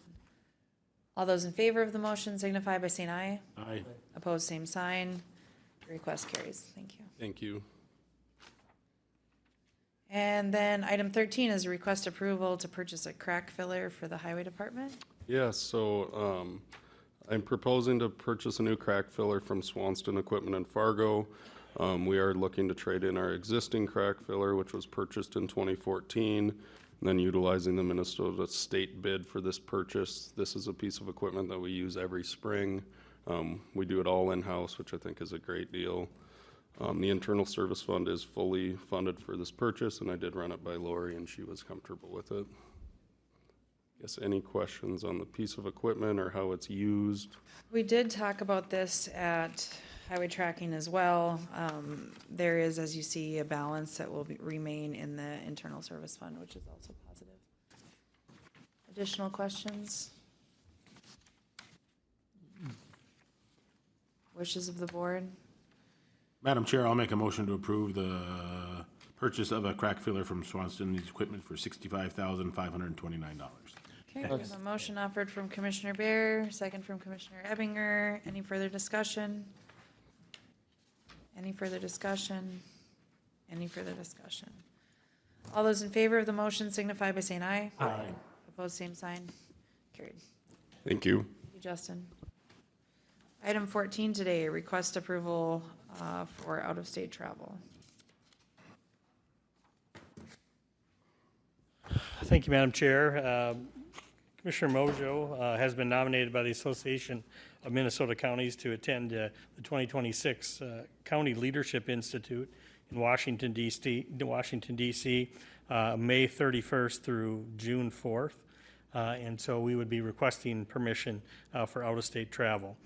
All those in favor of the motion signify by saying aye. Aye. Opposed, same sign. Request carries. Thank you. Thank you. And then item 13 is a request approval to purchase a crack filler for the highway department. Yeah, so I'm proposing to purchase a new crack filler from Swanston Equipment in Fargo. We are looking to trade in our existing crack filler, which was purchased in 2014, and then utilizing the Minnesota state bid for this purchase. This is a piece of equipment that we use every spring. We do it all in-house, which I think is a great deal. The internal service fund is fully funded for this purchase, and I did run it by Lori, and she was comfortable with it. Guess any questions on the piece of equipment or how it's used? We did talk about this at highway tracking as well. There is, as you see, a balance that will remain in the internal service fund, which is also positive. Additional questions? Wishes of the board? Madam Chair, I'll make a motion to approve the purchase of a crack filler from Swanston Equipment for $65,529. Okay, we have a motion offered from Commissioner Bear, second from Commissioner Ebinger. Any further discussion? Any further discussion? Any further discussion? All those in favor of the motion signify by saying aye. Aye. Opposed, same sign. Carried. Thank you. Thank you, Justin. Item 14 today, request approval for out-of-state travel. Thank you, Madam Chair. Commissioner Mongeau has been nominated by the Association of Minnesota Counties to attend the 2026 County Leadership Institute in Washington, D.C., May 31st through June 4th. And so we would be requesting permission for out-of-state travel.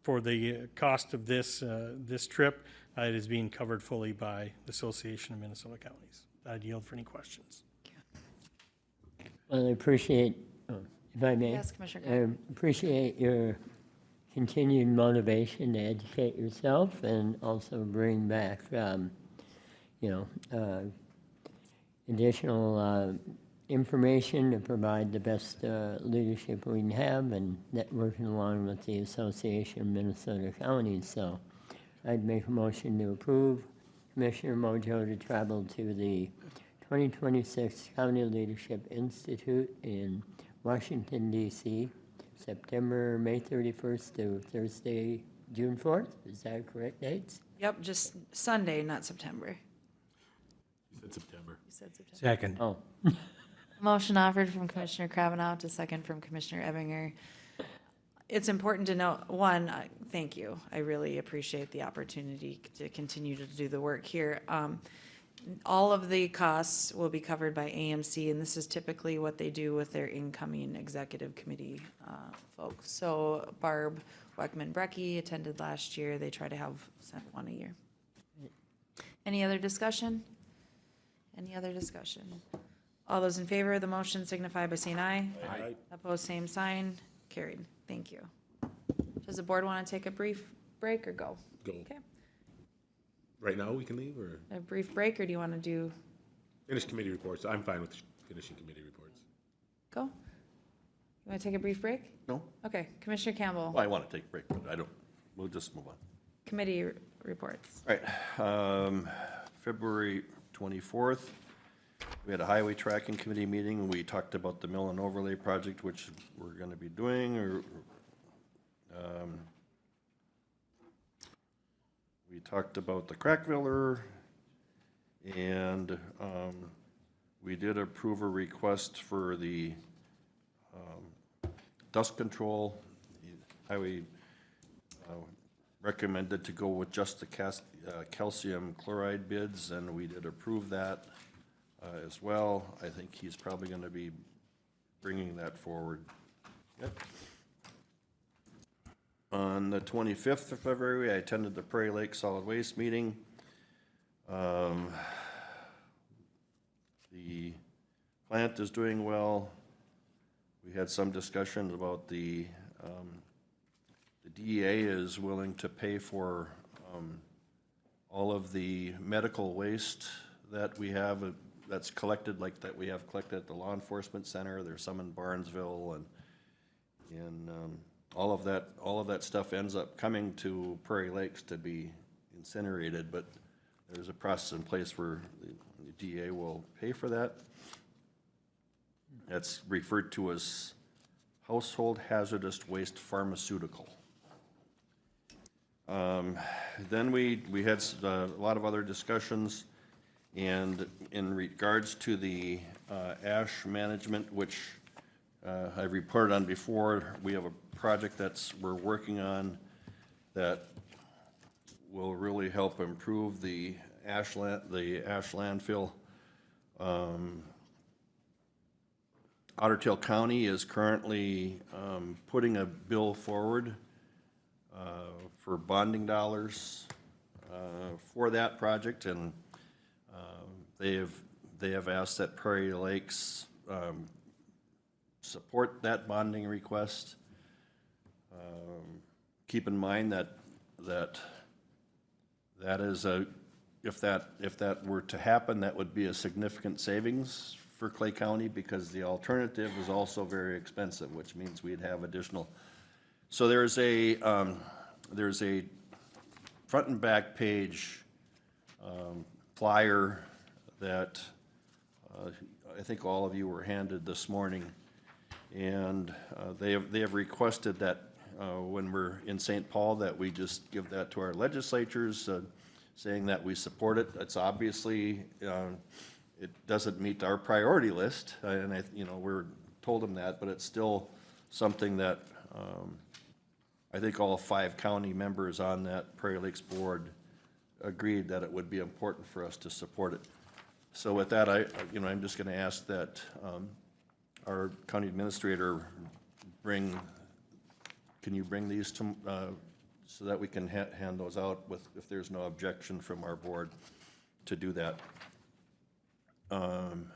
For the cost of this trip, it is being covered fully by the Association of Minnesota Counties. I'd yield for any questions. Well, I appreciate, if I may. Yes, Commissioner I Campbell. appreciate your continued motivation to educate yourself and also bring back, additional information to provide the best leadership we can have, and working along with the Association of Minnesota Counties. So I'd make a motion to approve Commissioner Mongeau to travel to the 2026 County Leadership Institute in Washington, D.C., May 31st to Thursday, June 4th. Is that correct dates? Yep, just Sunday, not September. You said September. You said September. Second. Oh. Motion offered from Commissioner Kravanaugh to second from Commissioner Ebinger. It's important to note, one, thank you. I really appreciate the opportunity to continue to do the work here. All of the costs will be covered by AMC, and this is typically what they do with their incoming executive committee folks. So Barb Weckman-Brecky attended last year. They try to have sent one a year. Any other discussion? Any other discussion? All those in favor of the motion signify by saying aye. Aye. Opposed, same sign. Carried. Thank you. Does the board want to take a brief break or go? Go. Okay. Right now we can leave, or A brief break, or do you want to do, finish committee reports? I'm fine with finishing committee reports. go? You want to take a brief break? No? Okay, Commissioner Campbell. Well, I want to take a break, but we'll just move on. Committee reports. All right, February 24th, we had a highway tracking committee meeting. We talked about the mill and overlay project, which we're gonna be doing, we talked about the Crackfiller, and we did approve a request for the dust control. The highway recommended to go with just the calcium chloride bids, and we did approve that as well. I think he's probably going to be bringing that forward. Yep. On the 25th of February, I attended the Prairie Lake Solid Waste meeting. The plant is doing well. We had some discussion about the DEA is willing to pay for all of the medical waste that we have, that's collected, like that we have collected at the law enforcement center. There's some in Barnesville, and all of that stuff ends up coming to Prairie Lakes to be incinerated, but there's a process in place where the DEA will pay for that. That's referred to as household hazardous waste pharmaceutical. Then we had a lot of other discussions, and in regards to the ash management, which I reported on before, we have a project we're working on that will really help improve the ash landfill. Otter Tail County is currently putting a bill forward for bonding dollars for that project, and they have asked that Prairie Lakes support that bonding request. Keep in mind that is if that were to happen, that would be a significant savings for Clay County, because the alternative is also very expensive, which means we'd have additional. So there's a front and back page flyer that I think all of you were handed this morning, and they have requested that when we're in St. Paul that we just give that to our legislatures, saying that we support it. It's obviously it doesn't meet our priority list, and we're told them that, but it's still something that I think all 5 county members on that Prairie Lakes board agreed that it would be important for us to support it. So with that, I'm just going to ask that our county administrator can you bring these to so that we can hand those out if there's no objection from our board to do that. And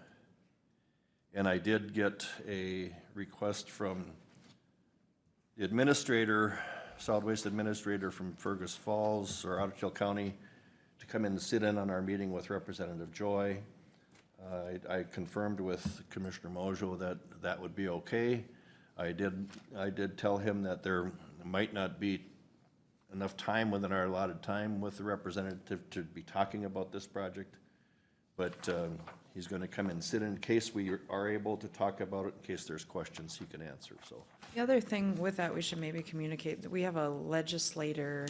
I did get a request from the administrator, solid waste administrator from Fergus Falls or Otter Tail County, to come in and sit in on our meeting with Representative Joy. I confirmed with Commissioner Mongeau that would be okay. I did tell him that there might not be enough time within our allotted time with the representative to be talking about this project, but he's going to come and sit in case we are able to talk about it, in case there's questions he can answer. So The other thing with that, we should maybe communicate that we have a legislator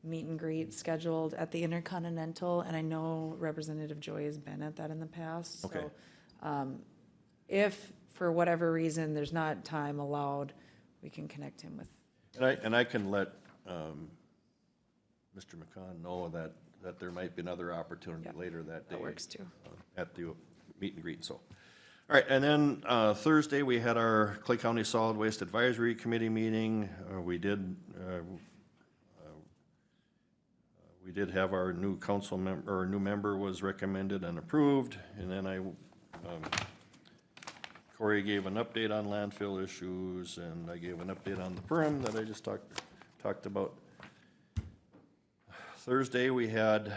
meet and greet scheduled at the Intercontinental, and I know Representative Joy has been at that in the past. Okay. So, if for whatever reason there's not time allowed, we can connect him with. And I can let Mr. McCon know that there might be another opportunity later that day. That works too. At the meet and greet, so. All right, and then Thursday, we had our Clay County Solid Waste Advisory Committee meeting. We did have our new council member, or new member was recommended and approved, and then Corey gave an update on landfill issues, and I gave an update on the perm that I just talked about. Thursday, we had,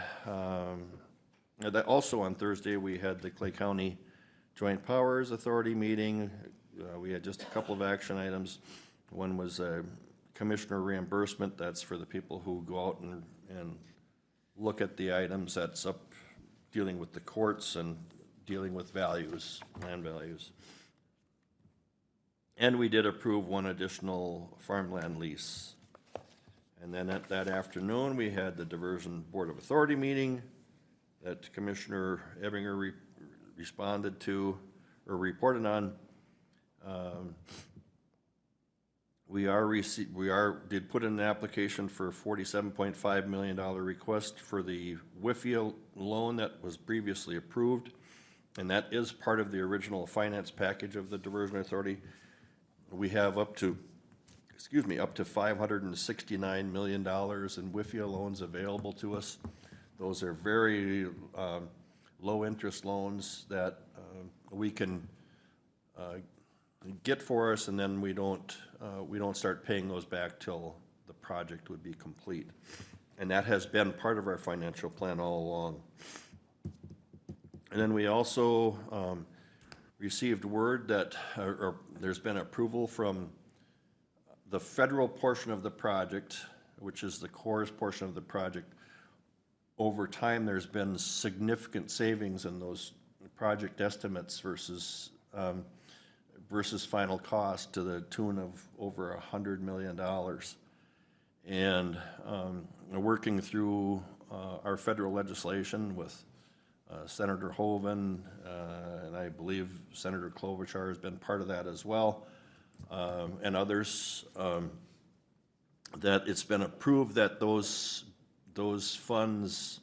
also on Thursday, we had the Clay County Joint Powers Authority meeting. We had just a couple of action items. One was commissioner reimbursement, that's for the people who go out and look at the items. That's up dealing with the courts and dealing with values, land values. And we did approve one additional farmland lease. And then at that afternoon, we had the Diversion Board of Authority meeting that Commissioner Ebinger responded to or reported on. We did put in an application for a $47.5 million request for the WIFIA loan that was previously approved. And that is part of the original finance package of the Diversion Authority. We have up to $569 million in WIFIA loans available to us. Those are very low interest loans that we can get for us, and then we don't start paying those back till the project would be complete. And that has been part of our financial plan all along. And then we also received word that there's been approval from the federal portion of the project, which is the Corps portion of the project. Over time, there's been significant savings in those project estimates versus final cost to the tune of over $100 million. And working through our federal legislation with Senator Hoeven, and I believe Senator Klobuchar has been part of that as well, and others, that it's been approved that those funds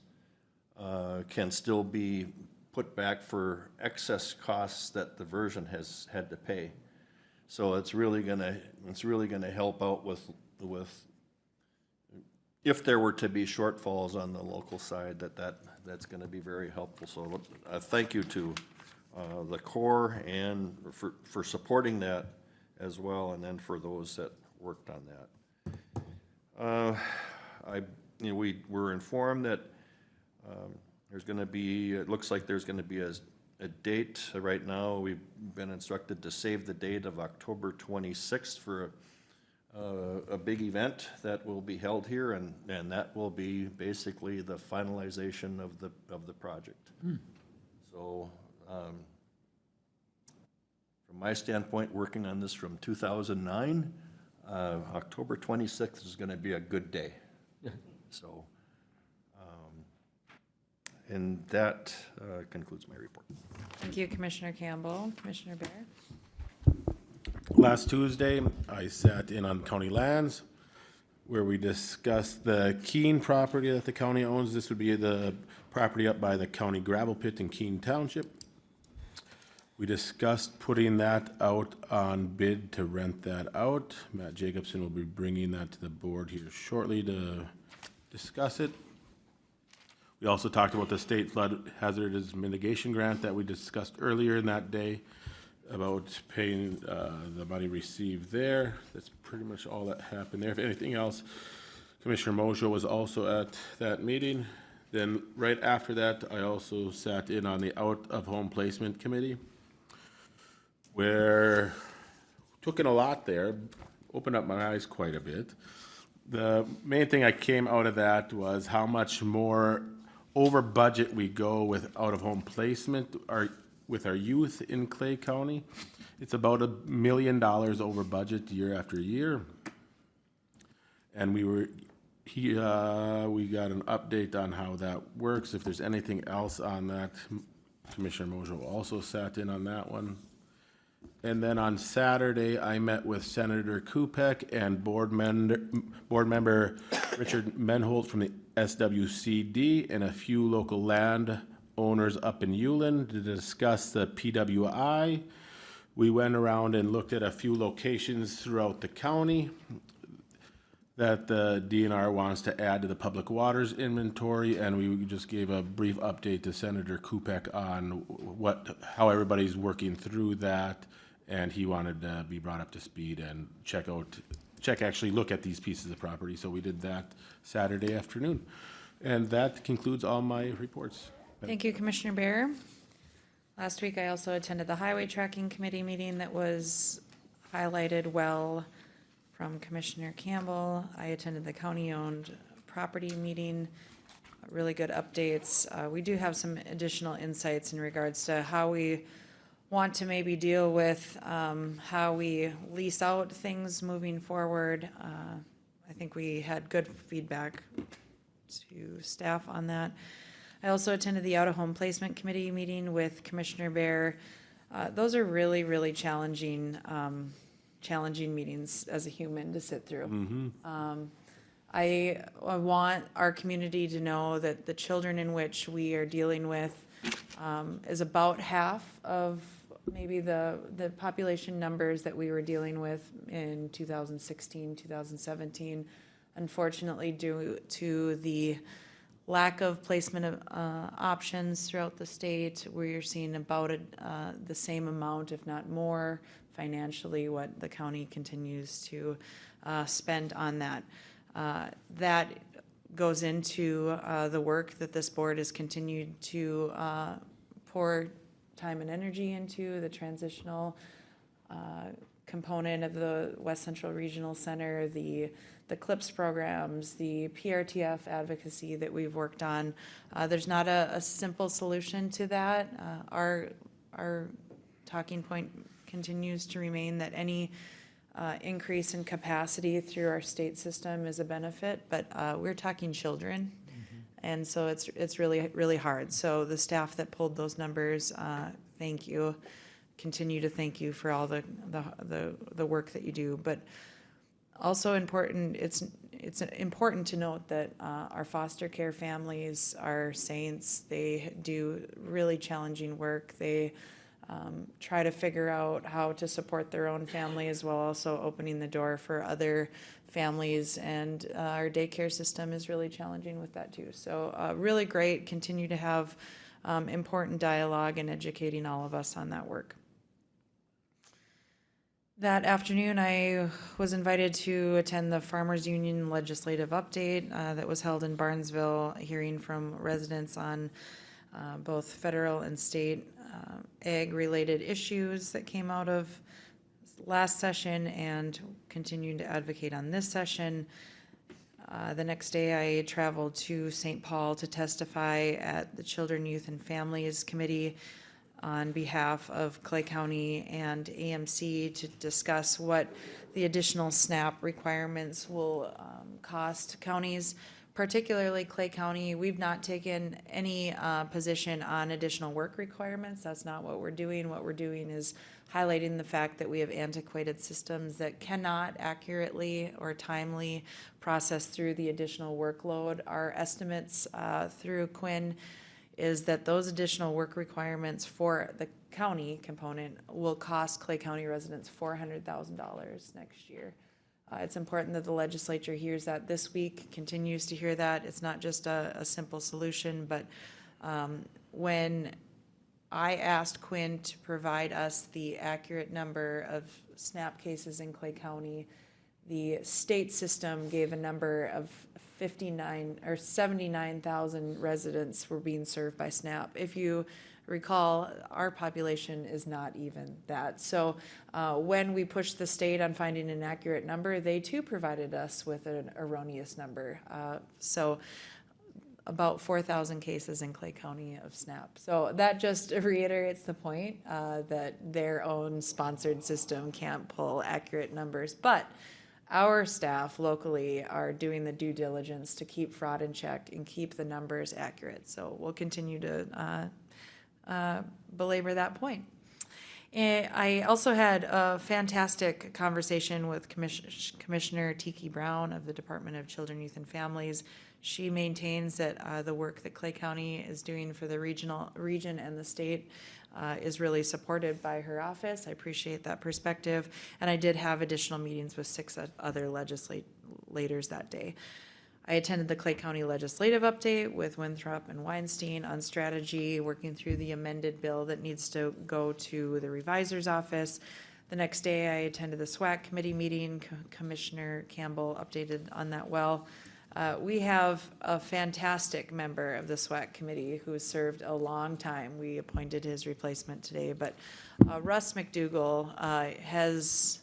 can still be put back for excess costs that the diversion has had to pay. So it's really gonna help out with if there were to be shortfalls on the local side, that's gonna be very helpful. So thank you to the Corps and for supporting that as well, and then for those that worked on that. We were informed that there's going to be, it looks like there's going to be a date. Right now, we've been instructed to save the date of October 26th for a big event that will be held here, and that will be basically the finalization of the project. So from my standpoint, working on this from 2009, October 26th is going to be a good day. So, and that concludes my report. Thank you, Commissioner Campbell. Commissioner Bear? Last Tuesday, I sat in on county lands where we discussed the Keene property that the county owns. This would be the property up by the county gravel pit in Keene Township. We discussed putting that out on bid to rent that out. Matt Jacobson will be bringing that to the board here shortly to discuss it. We also talked about the state flood hazardous mitigation grant that we discussed earlier in that day, about paying the money received there. That's pretty much all that happened there. If anything else, Commissioner Mongeau was also at that meeting. Then right after that, I also sat in on the out-of-home placement committee, where took in a lot there, opened up my eyes quite a bit. The main thing I came out of that was how much more over budget we go with out-of-home placement with our youth in Clay County. It's about $1 million over budget year after year. And we got an update on how that works. If there's anything else on that, Commissioner Mongeau also sat in on that one. And then on Saturday, I met with Senator Kupek and board member Richard Menholt from the SWCD and a few local land owners up in Ulen to discuss the PWI. We went around and looked at a few locations throughout the county that the DNR wants to add to the public waters inventory, and we just gave a brief update to Senator Kupek on how everybody's working through that, and he wanted to be brought up to speed and look at these pieces of property. So we did that Saturday afternoon. And that concludes all my reports. Thank you, Commissioner Bear. Last week, I also attended the Highway Tracking Committee meeting that was highlighted well from Commissioner Campbell. I attended the county-owned property meeting, really good updates. We do have some additional insights in regards to how we want to maybe deal with how we lease out things moving forward. I think we had good feedback to staff on that. I also attended the out-of-home placement committee meeting with Commissioner Bear. Those are really, really challenging meetings as a human to sit through. I want our community to know that the children in which we are dealing with is about half of maybe the population numbers that we were dealing with in 2016, 2017. Unfortunately, due to the lack of placement of options throughout the state, we're seeing about the same amount, if not more, financially, what the county continues to spend on that. That goes into the work that this board has continued to pour time and energy into, the transitional component of the West Central Regional Center, the CLIPS programs, the PRTF advocacy that we've worked on. There's not a simple solution to that. Our talking point continues to remain that any increase in capacity through our state system is a benefit, but we're talking children. And so it's really, really hard. So the staff that pulled those numbers, thank you. Continue to thank you for all the work that you do. But also important, it's important to note that our foster care families are saints. They do really challenging work. They try to figure out how to support their own families while also opening the door for other families, and our daycare system is really challenging with that too. So really great, continue to have important dialogue and educating all of us on that work. That afternoon, I was invited to attend the Farmers Union Legislative Update that was held in Barnesville, hearing from residents on both federal and state ag-related issues that came out of last session and continuing to advocate on this session. The next day, I traveled to St. Paul to testify at the Children, Youth, and Families Committee on behalf of Clay County and AMC to discuss what the additional SNAP requirements will cost counties, particularly Clay County. We've not taken any position on additional work requirements. That's not what we're doing. What we're doing is highlighting the fact that we have antiquated systems that cannot accurately or timely process through the additional workload. Our estimates through Quinn is that those additional work requirements for the county component will cost Clay County residents $400,000 next year. It's important that the legislature hears that this week, continues to hear that. It's not just a simple solution, but when I asked Quinn to provide us the accurate number of SNAP cases in Clay County, the state system gave a number of 79,000 residents were being served by SNAP. If you recall, our population is not even that. So when we pushed the state on finding an accurate number, they too provided us with an erroneous number. So about 4,000 cases in Clay County of SNAP. So that just reiterates the point that their own sponsored system can't pull accurate numbers. But our staff locally are doing the due diligence to keep fraud in check and keep the numbers accurate. So we'll continue to belabor that point. And I also had a fantastic conversation with Commissioner Tiki Brown of the Department of Children, Youth, and Families. She maintains that the work that Clay County is doing for the region and the state is really supported by her office. I appreciate that perspective. And I did have additional meetings with 6 other legislators that day. I attended the Clay County Legislative Update with Winthrop and Weinstein on strategy, working through the amended bill that needs to go to the revisor's office. The next day, I attended the SWAC committee meeting. Commissioner Campbell updated on that well. We have a fantastic member of the SWAC committee who has served a long time. We appointed his replacement today, but Russ McDougall has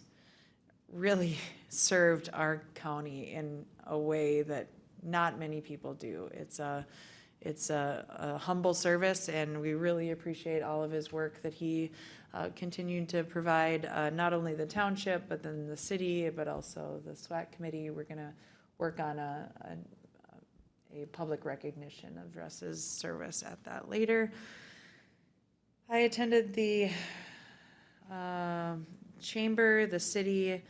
really served our county in a way that not many people do. It's a humble service, and we really appreciate all of his work that he continued to provide, not only the township, but then the city, but also the SWAC committee. We're gonna work on a public recognition of Russ's service at that later. I attended the chamber, the city,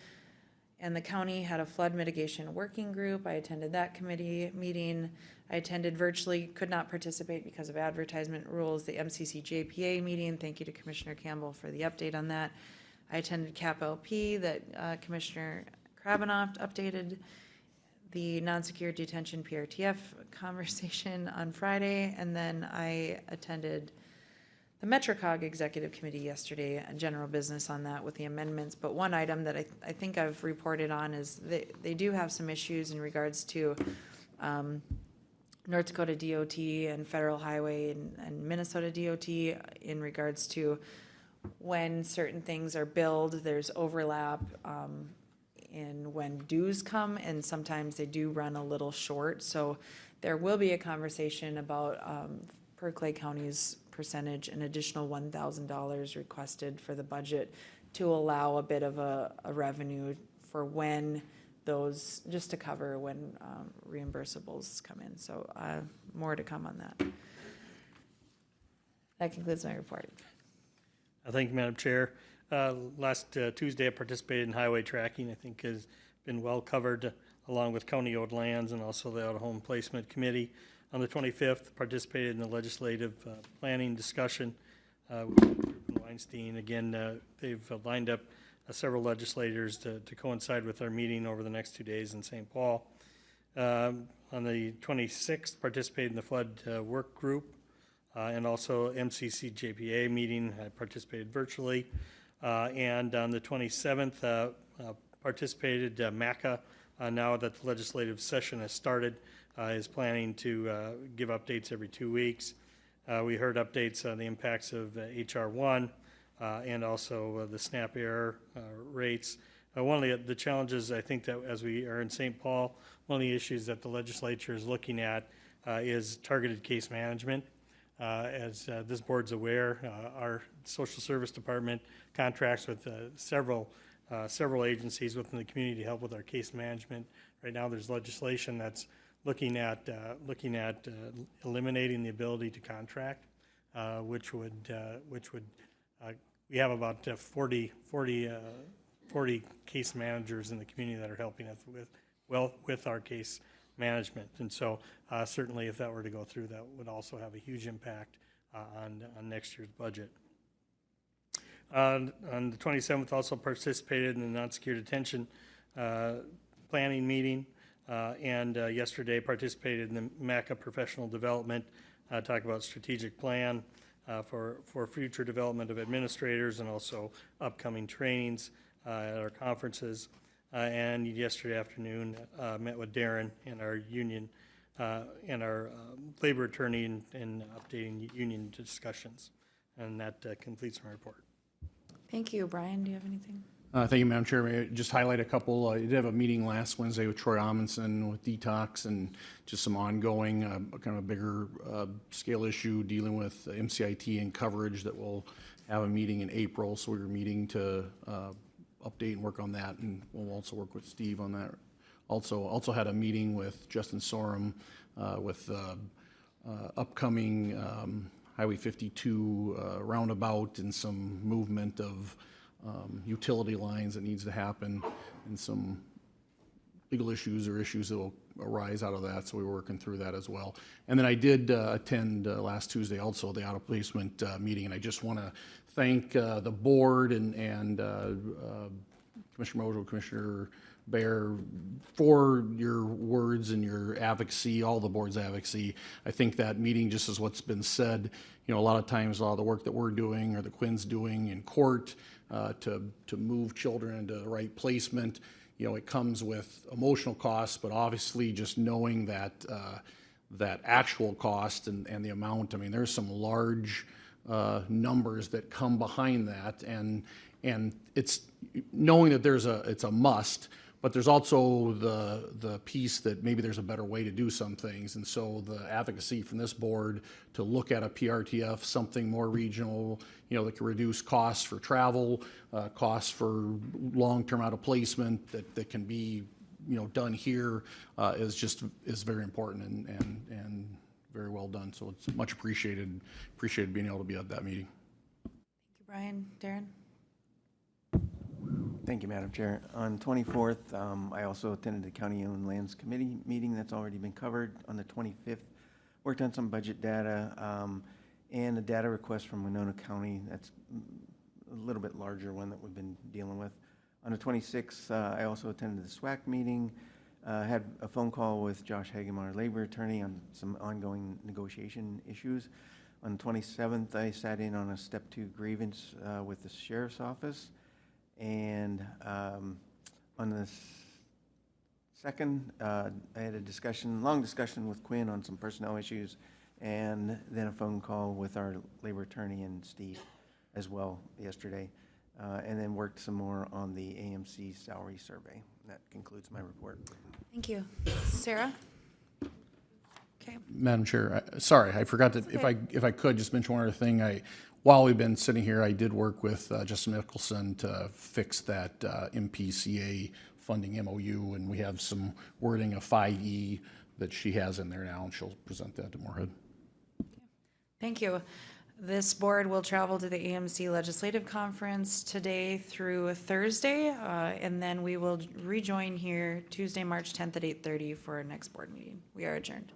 and the county had a flood mitigation working group. I attended that committee meeting. I attended virtually, could not participate because of advertisement rules, the MCC JPA meeting. Thank you to Commissioner Campbell for the update on that. I attended CAP LP that Commissioner Krabenoff updated, the non-secure detention PRTF conversation on Friday, and then I attended the MetroCog Executive Committee yesterday, general business on that with the amendments. But one item that I think I've reported on is they do have some issues in regards to North Dakota DOT and Federal Highway and Minnesota DOT in regards to when certain things are billed, there's overlap in when dues come, and sometimes they do run a little short. So there will be a conversation about per Clay County's percentage, an additional $1,000 requested for the budget to allow a bit of a revenue for when those, just to cover when reimbursables come in. So more to come on that. That concludes my report. Thank you, Madam Chair. Last Tuesday, I participated in highway tracking. I think has been well covered along with County Owned Lands and also the Out-of-Home Placement Committee. On the 25th, participated in the legislative planning discussion with Weinstein. Again, they've lined up several legislators to coincide with our meeting over the next 2 days in St. Paul. On the 26th, participated in the flood work group and also MCC JPA meeting. I participated virtually. And on the 27th, participated MACA. Now that the legislative session has started, is planning to give updates every 2 weeks. We heard updates on the impacts of HR 1 and also the SNAP error rates. One of the challenges, I think, that as we are in St. Paul, one of the issues that the legislature is looking at is targeted case management. As this board's aware, our social service department contracts with several agencies within the community to help with our case management. Right now, there's legislation that's looking at eliminating the ability to contract, which would we have about 40 case managers in the community that are helping us with our case management. And so certainly if that were to go through, that would also have a huge impact on next year's budget. On the 27th, also participated in the non-secure detention planning meeting, and yesterday participated in the MACA professional development, talk about strategic plan for future development of administrators and also upcoming trainings at our conferences. And yesterday afternoon, met with Darren and our union and our labor attorney and updating union discussions. And that completes my report. Thank you. Brian, do you have anything? Thank you, Madam Chair. May I just highlight a couple? I did have a meeting last Wednesday with Troy Amundson with detox and just some ongoing kind of a bigger scale issue dealing with MCIT and coverage that we'll have a meeting in April. So we were meeting to update and work on that, and we'll also work with Steve on that. Also had a meeting with Justin Sorum with upcoming Highway 52 roundabout and some movement of utility lines that needs to happen and some legal issues or issues that will arise out of that. So we're working through that as well. And then I did attend last Tuesday also the out-of placement meeting, and I just want to thank the board and Commissioner Mongeau, Commissioner Bear for your words and your advocacy, all the board's advocacy. I think that meeting, just as what's been said, you know, a lot of times a lot of the work that we're doing or the Quinn's doing in court to move children into the right placement, you know, it comes with emotional costs, but obviously just knowing that that actual cost and the amount, I mean, there's some large numbers that come behind that, and And it's knowing that it's a must, but there's also the piece that maybe there's a better way to do some things. And so the advocacy from this board to look at a PRTF, something more regional, that can reduce costs for travel, costs for long-term out of placement that can be, done here, is very important and very well done. So it's much appreciated being able to be at that meeting. Thank you, Brian. Darren? Thank you, Madam Chair. On 24th, I also attended the County Owned Lands Committee meeting that's already been covered. On the 25th, worked on some budget data and a data request from Winona County. That's a little bit larger one that we've been dealing with. On the 26th, I also attended the SWAC meeting, had a phone call with Josh Hagen, our labor attorney, on some ongoing negotiation issues. On the 27th, I sat in on a step 2 grievance with the sheriff's office. And on the 2nd, I had a long discussion with Quinn on some personnel issues, and then a phone call with our labor attorney and Steve as well yesterday, and then worked some more on the AMC salary survey. That concludes my report. Thank you. Sarah? Okay. Madam Chair, sorry, I forgot that if I could just mention one other thing. While we've been sitting here, I did work with Justin Mickelson to fix that MPCA funding MOU, and we have some wording of 5E that she has in there now, and she'll present that to Moorhead. Thank you. This board will travel to the AMC Legislative Conference today through Thursday, and then we will rejoin here Tuesday, March 10th at 8:30 for our next board meeting. We are adjourned.